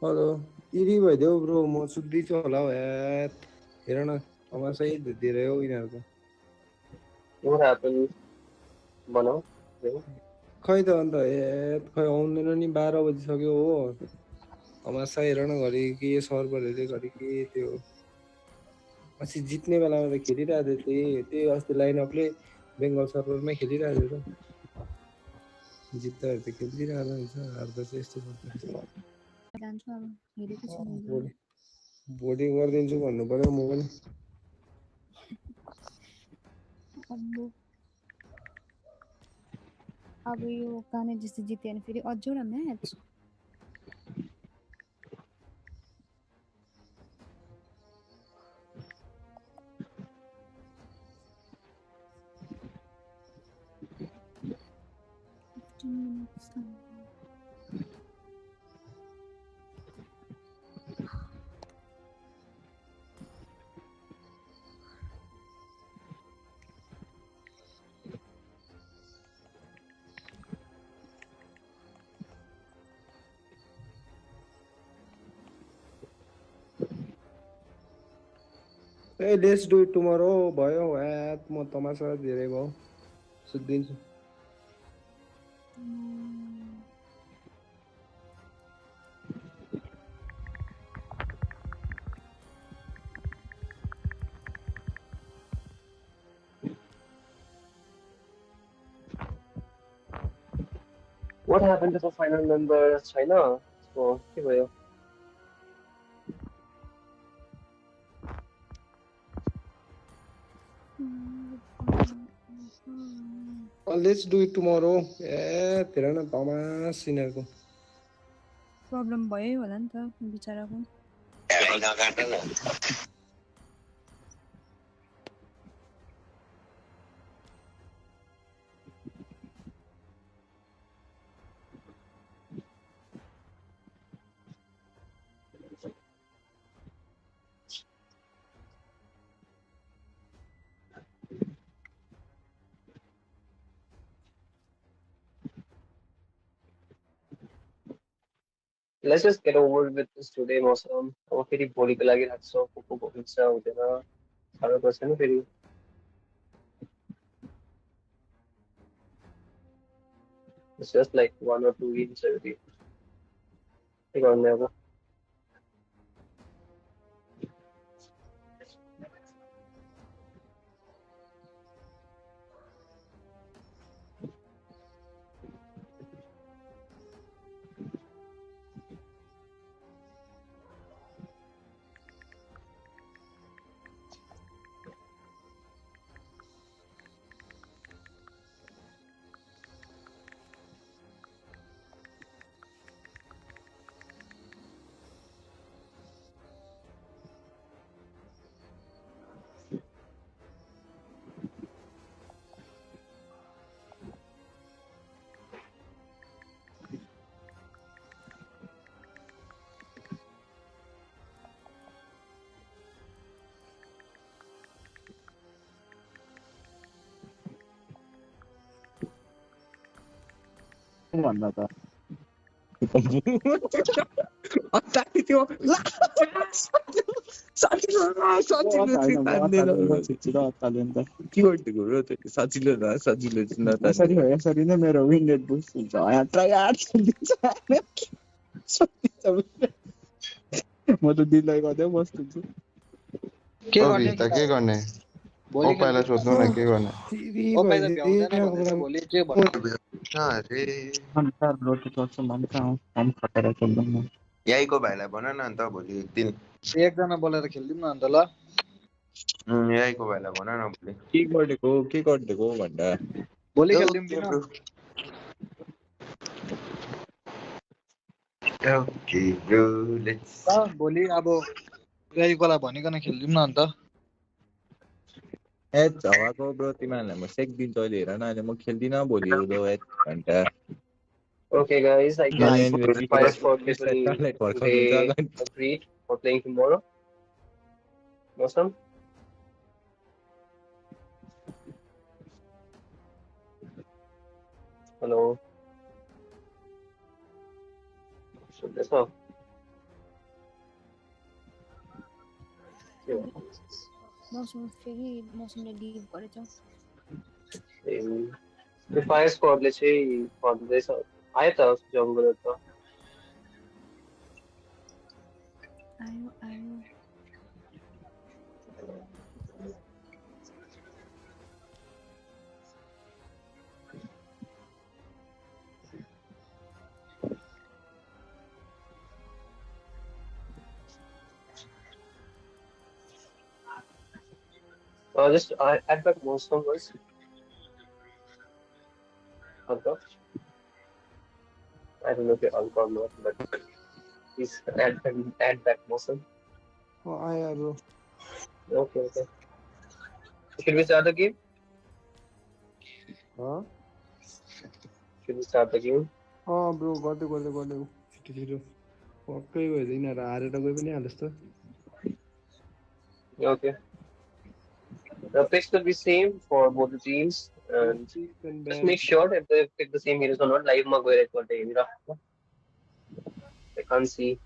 Hello eri भइदियो bro म सुत्दैछु होला हौ यार हेर न तमासै धेरै हो यिनीहरूको What happened? Mano? खै त अन्त खै आउँदैन नि 12 बजिसक्यो हो तमासा हेर न घरि के सर्भरहरूले घरि के त्यो अस्ति जित्ने बेलामा त खेलिरहेको थियो त्यही अस्ति लाइनअपले बेङ्गल सर्भरमै खेलिरहेको थियो त जित्दाहरू त खेलिदिइरहेको हुन्छ हार्दा चाहिँ यस्तो गर्दो रहेछ जान्छु अब हेरेको छु भोलि गरिदिन्छु भन्नु पर्यो म पनि अब यो कार्नेजेस जित्यो भने फेरि अझ एउटा match A let's do it tomorrow भयो ह्याट म तमासा धेरै भयो सुत्दिन्छु What happened to the final member China? So, के भयो? Let's do it tomorrow. ए तेरा ना तमास सिनेरको प्रब्लम भयो होला नि त बिचाराको Let's just get over with this today, मौसम. अब फेरि भोलिको लागि राख्छौँ. को हुन्छ हुँदैन. साह्रो पर्छ नि फेरि. It's just like 1 or 2 weeks already. के गर्ने अब? भन्दा त अताकि त्यो सजिलो यसरी नै मेरो विन्डेड बुस्ट हुन्छ म त दिलै गर्दै बस्छु के गर्ने भोलि पहिला सोध्नु न के गर्ने यहीको भाइलाई भन न अन्त भोलि एक दिन एकजना बोलेर खेल्दिउँ न अन्त ल यहीको भाइलाई भन न भोलि के गरिदिएको भन्दा भोलि खेल्दिउँ किन Okay, bro, let's. भोलि अब यहीकोलाई भनिकन खेल्दिउँ न अन्त ए झवाको ब्रो तिमीहरूलाई म सेक दिन्छु अहिले हेर न अहिले म खेल्दिनँ भोलि उदो 1 घन्टा Okay, guys, I guess five for people today agreed for playing tomorrow. Awesome. Hello. So that's all. मौसमले लिभ गरेछ त्यो फायर स्क्वाडले चाहिँ भन्दैछ आयो त जङ्गल त आयो just add back most numbers. I don't know if you're or not, but please add back motion. Oh, आयो bro. Okay. Should we start the game? Huh? Should we start the game? Bro, गर्दै छिटो पक्कै भयो यिनीहरू हारेर गए पनि हालोस् त Okay. The picks will be same for both the teams, and just make sure if they pick the same heroes or not. Live ma goera ekpalta हेरिरा I can't see.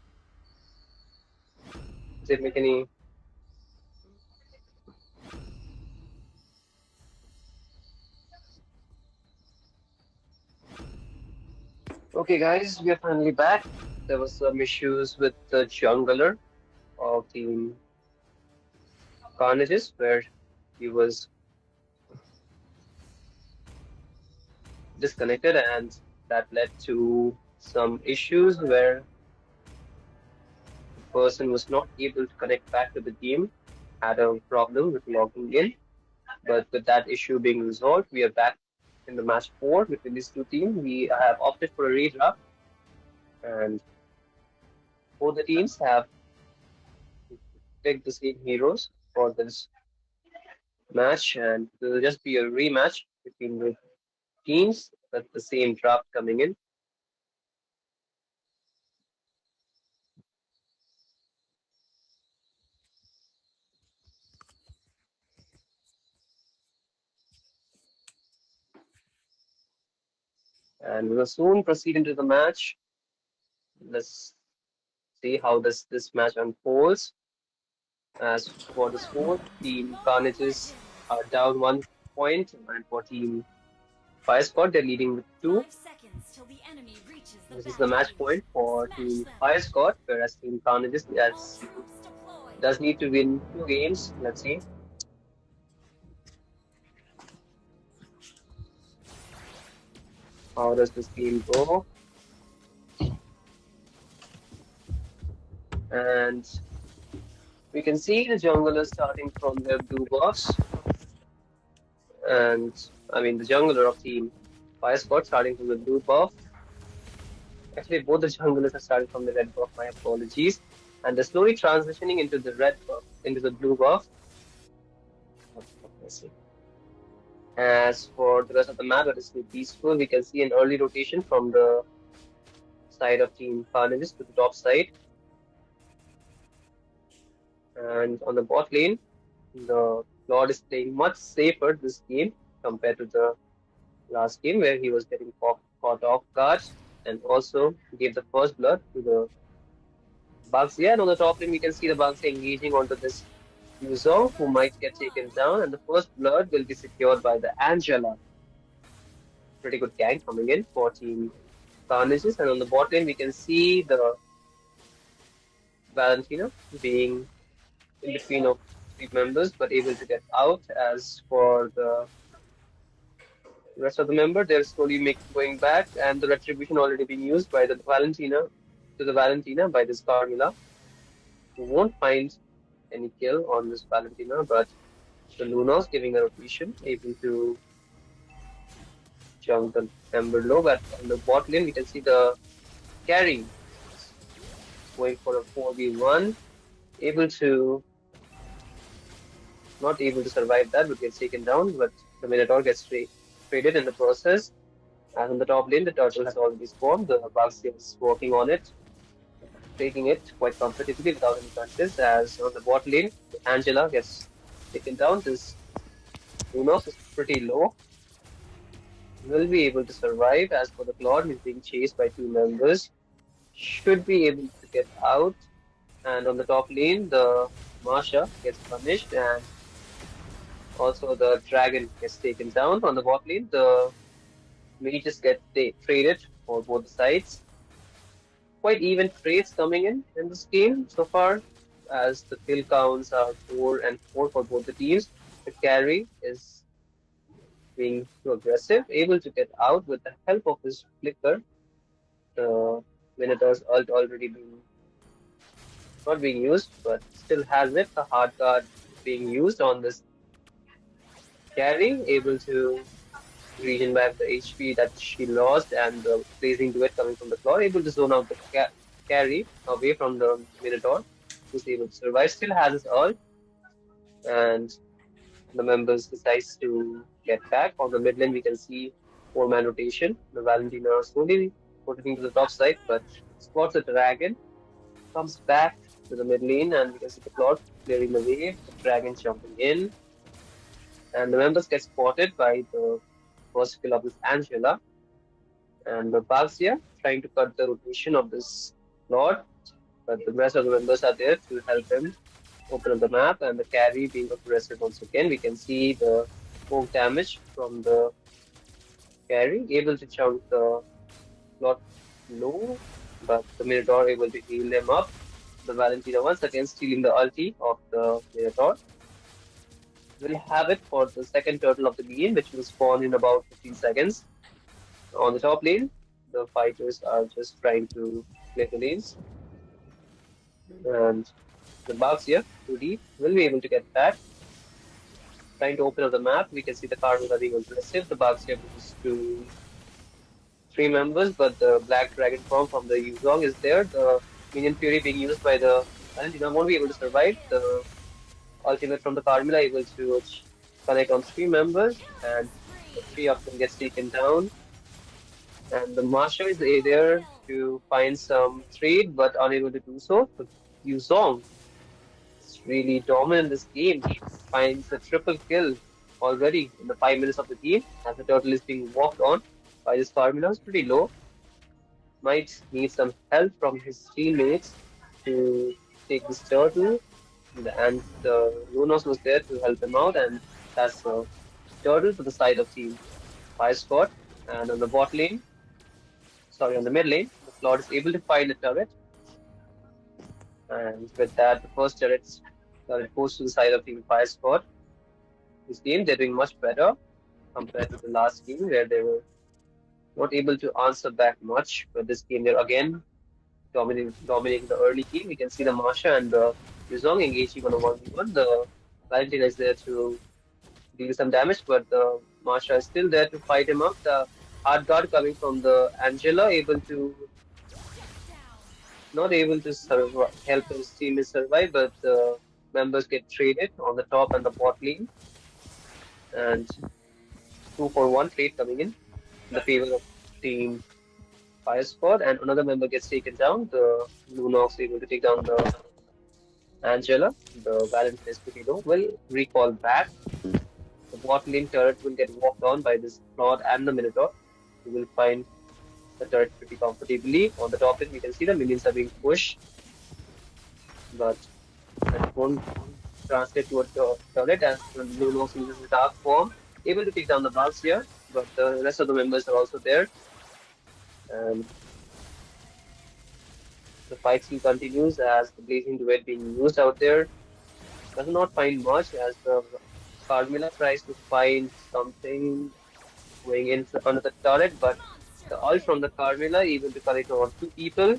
Does it make any? Okay, guys, we are finally back. There was some issues with the jungler of team Carnages, where he was disconnected, and that led to some issues where the person was not able to connect back to the game, had a problem with logging in. But with that issue being resolved, we are back in the match 4 between these two teams. We have opted for a redraft, and both the teams have picked the same heroes for this match, and it will just be a rematch between the teams with the same draft coming in. And we will soon proceed into the match. Let's see how this match unfolds. As for the score, Team Carnages are down 1 point, and for Team Fire Squad, they're leading with 2. This is the match point for Team Fire Squad, whereas Team Carnages does need to win 2 games. Let's see. How does this game go? And we can see the jungler starting from their blue box. And I mean the jungler of Team Fire Squad starting from the blue buff. Actually, both the junglers are starting from the red buff. My apologies. And they're slowly transitioning into the red buff, into the blue buff. Let's see. As for the rest of the map, that is still peaceful. We can see an early rotation from the side of Team Carnages to the top side. And on the bot lane, the Lord is playing much safer this game compared to the last game where he was getting caught off guard and also gave the first blood to the Bugs. Yeah, and on the top lane, we can see the Bugs engaging onto this user who might get taken down, and the first blood will be secured by the Angela. Pretty good gang coming in for Team Carnages, and on the bot lane, we can see the Valentina being in between of 3 members, but able to get out. As for the rest of the member, they're slowly going back, and the retribution already being used by the Valentina by this Carmilla. We won't find any kill on this Valentina, but the Luna's giving a rotation, able to jump the member low. But on the bot lane, we can see the carry going for a 4v1, not able to survive that, but gets taken down. But the Minotaur gets traded in the process. As on the top lane, the turtle has already spawned. The Baxia is working on it, taking it quite comfortably without any punches. As on the bot lane, Angela gets taken down. This Unos is pretty low. Will be able to survive. As for the Claude, he's being chased by 2 members. Should be able to get out. And on the top lane, the Marsha gets punished, and also the Dragon gets taken down. On the bot lane, the mages get traded for both sides. Quite even trades coming in this game so far, as the kill counts are 4 and 4 for both the teams. The carry is being too aggressive, able to get out with the help of his flicker. The Minotaur's ult already not being used, but still has it. The hard guard being used on this carry, able to regen back the HP that she lost, and the blazing duet coming from the claw, able to zone out the carry away from the Minotaur, who's able to survive. Still has his ult, and the members decides to get back. On the mid lane, we can see 4-man rotation. The Valentina slowly rotating to the top side, but spots the dragon, comes back to the mid lane, and we can see the Claude clearing the way, the dragon jumping in, and the members get spotted by the first kill of this Angela, and the Baxia trying to cut the rotation of this Claude, but the rest of the members are there to help him open up the map, and the carry being aggressive once again. We can see the poke damage from the carry, able to chunk the Claude low, but the Minotaur able to heal them up. The Valentina once again stealing the ulti of the Minotaur. We'll have it for the second turtle of the game, which will spawn in about 15 seconds. On the top lane, the fighters are just trying to clear the lanes. And the bugs here, too deep, will be able to get that. Trying to open up the map, we can see the Cardinals are being aggressive. The bugs here goes to 3 members, but the Black Dragon form from the Yuzong is there. The Minion Fury being used by the Valentina won't be able to survive. The ultimate from the Carmilla able to connect on 3 members, and the 3 of them gets taken down. And the Master is there to find some trade, but unable to do so. The Yuzong is really dominant in this game. Finds a triple kill already in the 5 minutes of the game, as the turtle is being walked on by this Carmilla. It's pretty low. Might need some help from his teammates to take this turtle. And the Lunos was there to help him out, and that's a turtle to the side of team Fire Squad. And on the bot lane, sorry, on the mid lane, the Lord is able to find the turret. And with that, the first turret goes to the side of team Fire Squad. This game, they're doing much better compared to the last game, where they were not able to answer back much. But this game, they're again dominating the early game. We can see the Marsha and the Yuzong engaging on a 1v1. The Valentina is there to deal some damage, but the Marsha is still there to fight him up. The hard guard coming from the Angela, not able to help his team survive, but the members get traded on the top and the bot lane. And 2-for-1 trade coming in the favor of team Fire Squad, and another member gets taken down. The Lunox able to take down the Angela. The balance is pretty low. Will recall back. The bot lane turret will get walked on by this Lord and the Minotaur. You will find the turret pretty comfortably. On the top lane, we can see the minions are being pushed, but that won't translate to a turret, as the Lunox uses the dark form, able to take down the bugs here. But the rest of the members are also there. And the fight scene continues as the blazing duet being used out there. Does not find much as the Carmilla tries to find something going in under the turret, but the ult from the Carmilla able to connect on 2 people,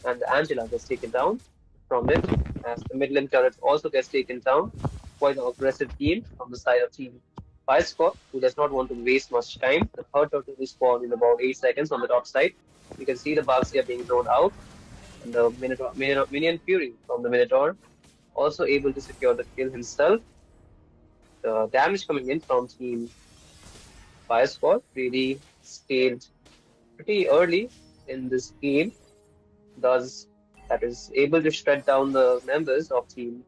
and the Angela gets taken down from it, as the mid lane turret also gets taken down. Quite an aggressive team from the side of team Fire Squad, who does not want to waste much time. The third turtle will spawn in about 8 seconds on the top side. You can see the bugs here being thrown out. And the Minion Fury from the Minotaur also able to secure the kill himself. The damage coming in from team Fire Squad really scaled pretty early in this game. Thus, that is able to shred down the members of team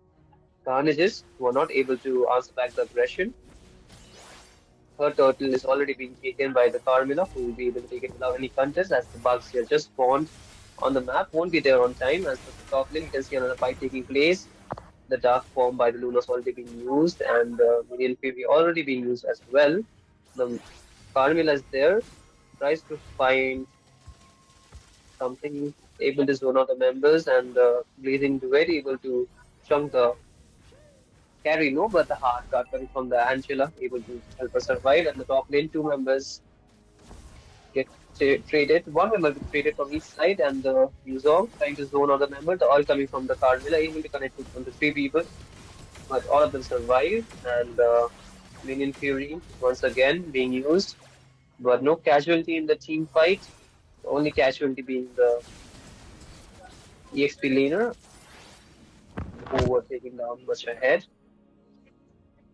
Carnages, who are not able to answer back the aggression. Her turtle is already being taken by the Carmilla, who will be able to take it without any contest, as the bugs here just spawned on the map, won't be there on time. As the top lane, you can see another fight taking place. The dark form by the Lunas already being used, and the Minion Fury already being used as well. The Carmilla is there, tries to find something, able to zone out the members, and the blazing duet able to chunk the carry, no, but the hard guard coming from the Angela able to help her survive. And the top lane, 2 members get traded. 1 member gets traded from each side, and the Yuzong trying to zone out the member. The all coming from the Carmilla, able to connect with the 3 people, but all of them survive. And Minion Fury once again being used, but no casualty in the team fight. The only casualty being the EXP laner, who were taking down much ahead.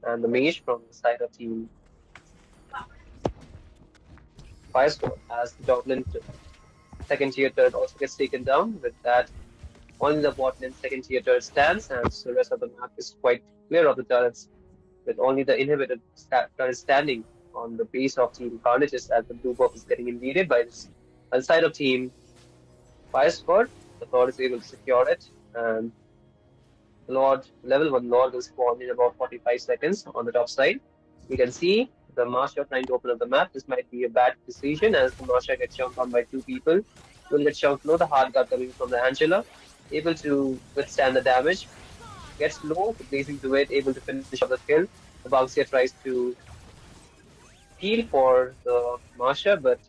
And the mage from the side of team Fire Squad, as the top lane second tier turret also gets taken down. With that, only the bot lane second tier turret stands, and so the rest of the map is quite clear of the turrets, with only the inhibited turret standing on the base of team Carnages, as the blue buff is getting invaded by this side of team Fire Squad. The Lord is able to secure it, and Lord, level 1 Lord will spawn in about 45 seconds on the top side. You can see the Marsha trying to open up the map. This might be a bad decision, as the Marsha gets jumped on by 2 people. Will get jumped low, the hard guard coming from the Angela, able to withstand the damage. Gets low, the blazing duet able to finish off the kill. The Bouncer tries to heal for the Marsha, but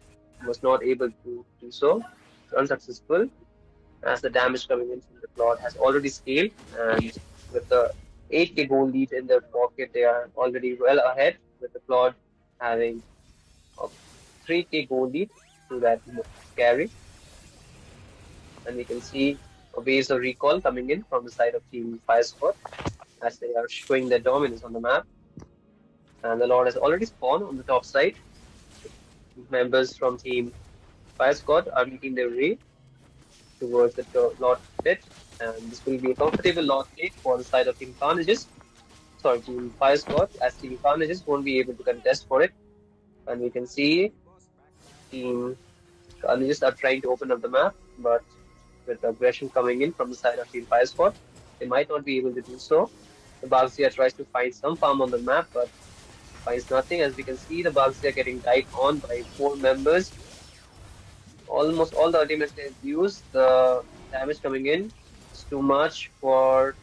was not able to do so. It's unsuccessful, as the damage coming in from the Claude has already scaled, and with the 8k gold lead in their pocket, they are already well ahead, with the Claude having a 3k gold lead through that carry. And we can see waves of recall coming in from the side of Team Fire Squad as they are showing their dominance on the map. And the Lord has already spawned on the top side. Members from Team Fire Squad are making their way towards the Lord pit, and this will be a comfortable Lord plate for the side of Team Carnages. Sorry, Team Fire Squad, as Team Carnages won't be able to contest for it. And we can see Team Carnages are trying to open up the map, but with aggression coming in from the side of Team Fire Squad, they might not be able to do so. The Bagzia tries to find some farm on the map, but finds nothing. As we can see, the Bagzia getting died on by 4 members. Almost all the ultimates they've used, the damage coming in is too much for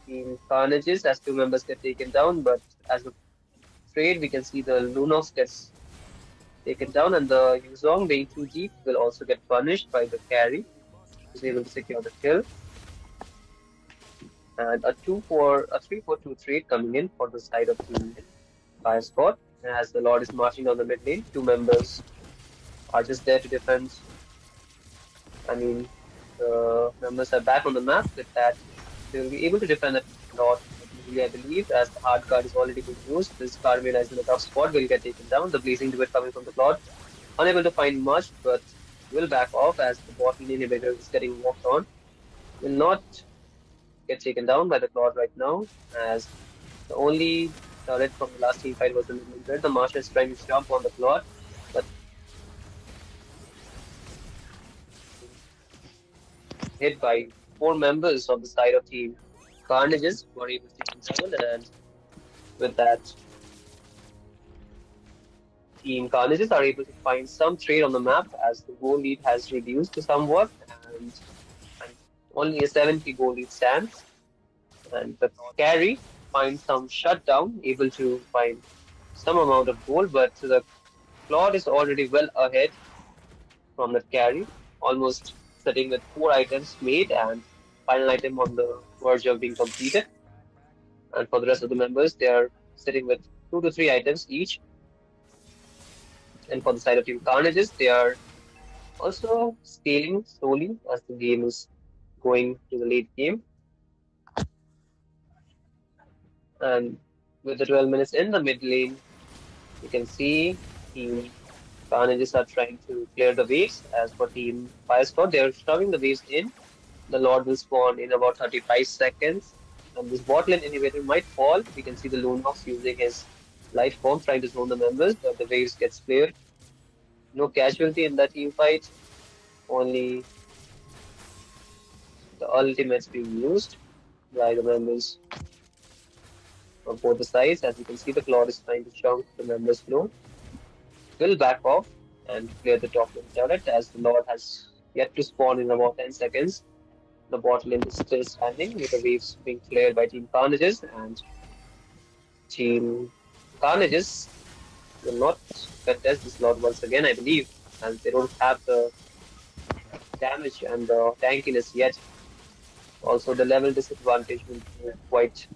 Team Carnages as 2 members get taken down, but as a trade, we can see the Lunox gets taken down, and the Yuzong being too deep will also get punished by the carry, who's able to secure the kill. And a 3-4-2 trade coming in for the side of Team Fire Squad, as the Lord is marching down the mid lane. 2 members are just there to defend. I mean, the members are back on the map. With that, they will be able to defend the Lord easily, I believe, as the hard card is already being used. This Carmela is in the tough spot, will get taken down. The Blazing Duet coming from the Lord, unable to find much, but will back off as the bot lane inhibitor is getting walked on. Will not get taken down by the Claude right now, as the only turret from the last team fight was the mid lane. The Marsha is trying to jump on the Claude, but hit by 4 members of the side of Team Carnages, who are able to take him down, and with that, Team Carnages are able to find some trade on the map as the goal lead has reduced somewhat, and only a 70 goal lead stands. And the carry finds some shutdown, able to find some amount of gold, but the Claude is already well ahead from that carry, almost sitting with 4 items made and final item on the verge of being completed. And for the rest of the members, they are sitting with 2 to 3 items each. And for the side of Team Carnages, they are also scaling slowly as the game is going to the late game. And with the 12 minutes in the mid lane, you can see Team Carnages are trying to clear the waves. As for Team Fire Squad, they are shoving the waves in. The Lord will spawn in about 35 seconds. And this bot lane inhibitor might fall. We can see the Lunox using his life form trying to zone the members, but the waves gets cleared. No casualty in that team fight. Only the ultimates being used by the members on both the sides. As you can see, the Claude is trying to chunk the members low. Will back off and clear the top lane turret, as the Lord has yet to spawn in about 10 seconds. The bot lane is still standing with the waves being cleared by Team Carnages, and Team Carnages will not contest this Lord once again, I believe, as they don't have the damage and the tankiness yet. Also, the level disadvantage will be quite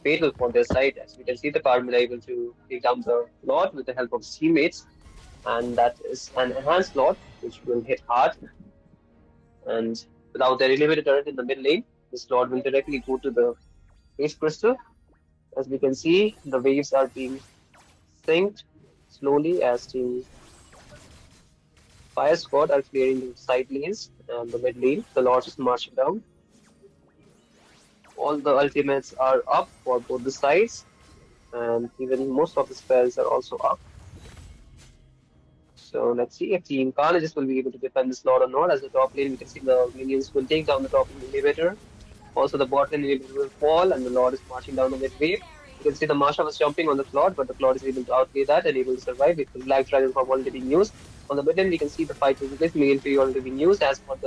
fatal for their side. As we can see, the Carmela able to take down the Lord with the help of his teammates, and that is an enhanced Lord which will hit hard. And without their elevated turret in the mid lane, this Lord will directly go to the Wave Crystal. As we can see, the waves are being synced slowly as Team Fire Squad are clearing the side lanes and the mid lane. The Lord is marching down. All the ultimates are up for both the sides, and even most of the spells are also up. So let's see if Team Carnages will be able to defend this Lord or not. As the top lane, we can see the minions will take down the top lane inhibitor. Also, the bot lane inhibitor will fall, and the Lord is marching down the mid wave. You can see the Marsha was jumping on the Claude, but the Claude is able to outplay that and able to survive with the Black Dragon form already being used. On the mid lane, we can see the fight with this Million Fury already being used. As for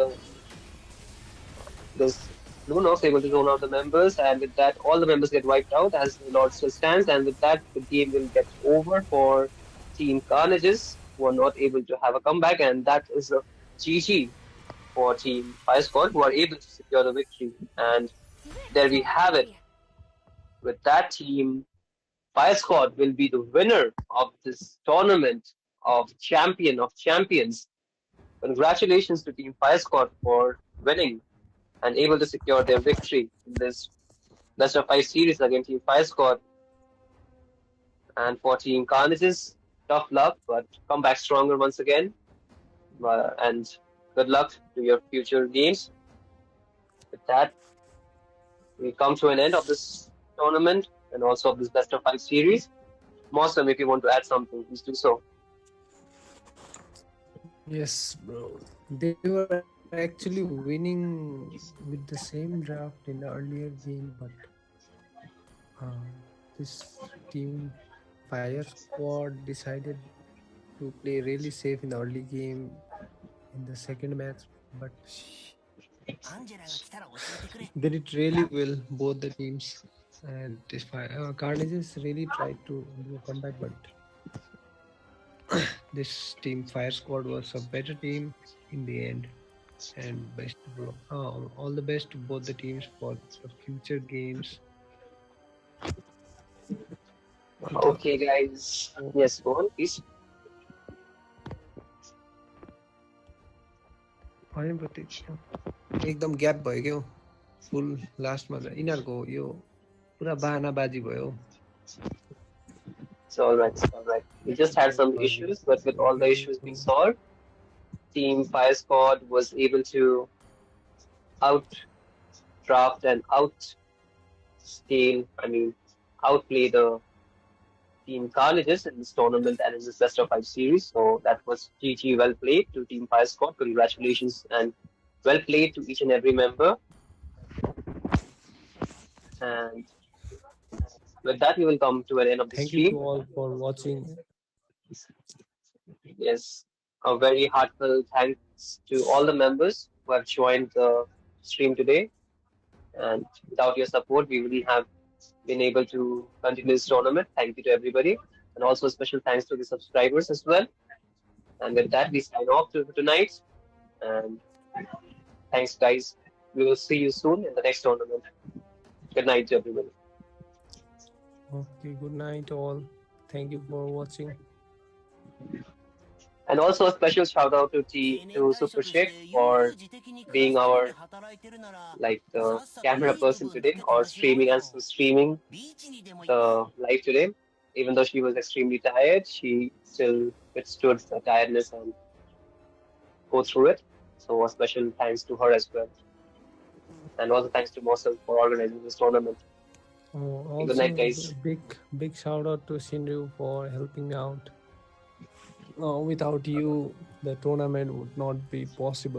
this Lunox able to zone out the members, and with that, all the members get wiped out as the Lord still stands. And with that, the game will get over for Team Carnages. were not able to have a comeback, and that is a GG for Team Fire Squad, who are able to secure the victory. And there we have it. With that, Team Fire Squad will be the winner of this tournament of Champion of Champions. Congratulations to Team Fire Squad for winning and able to secure their victory in this best of 5 series against Team Fire Squad. And for Team Carnages, tough luck, but come back stronger once again. And good luck to your future games. With that, we come to an end of this tournament and also of this best of 5 series. Mosam, if you want to add something, please do so. Yes, bro. They were actually winning with the same draft in the earlier game, but this team Fire Squad decided to play really safe in the early game in the second match, but they did really well, both the teams. And this Carnages really tried to do a comeback, but this team Fire Squad was a better team in the end. And all the best to both the teams for the future games. Okay, guys. Yes, go on, please. एकदम gap भयो क्या full लास्टमा यिनीहरूको यो पुरा बाहानाबाजी भयो. It's all right. It's all right. We just had some issues, but with all the issues being solved, Team Fire Squad was able to outdraft and outplay the Team Carnages in this tournament and in this best of 5 series. So that was GG, well played to Team Fire Squad. Congratulations and well played to each and every member. And with that, we will come to an end of the stream. Thank you to all for watching. Yes, a very heartfelt thanks to all the members who have joined the stream today. And without your support, we wouldn't have been able to continue this tournament. Thank you to everybody. And also a special thanks to the subscribers as well. And with that, we sign off tonight. And thanks, guys. We will see you soon in the next tournament. Good night to everybody. Okay, good night all. Thank you for watching. And also a special shout out to Super Sheikh for being our camera person today, or streaming the live today. Even though she was extremely tired, she still withstood the tiredness and go through it. So a special thanks to her as well. And also thanks to Mosel for organizing this tournament. Also, good night, guys. Big shout out to Shinryu for helping me out. Without you, the tournament would not be possible.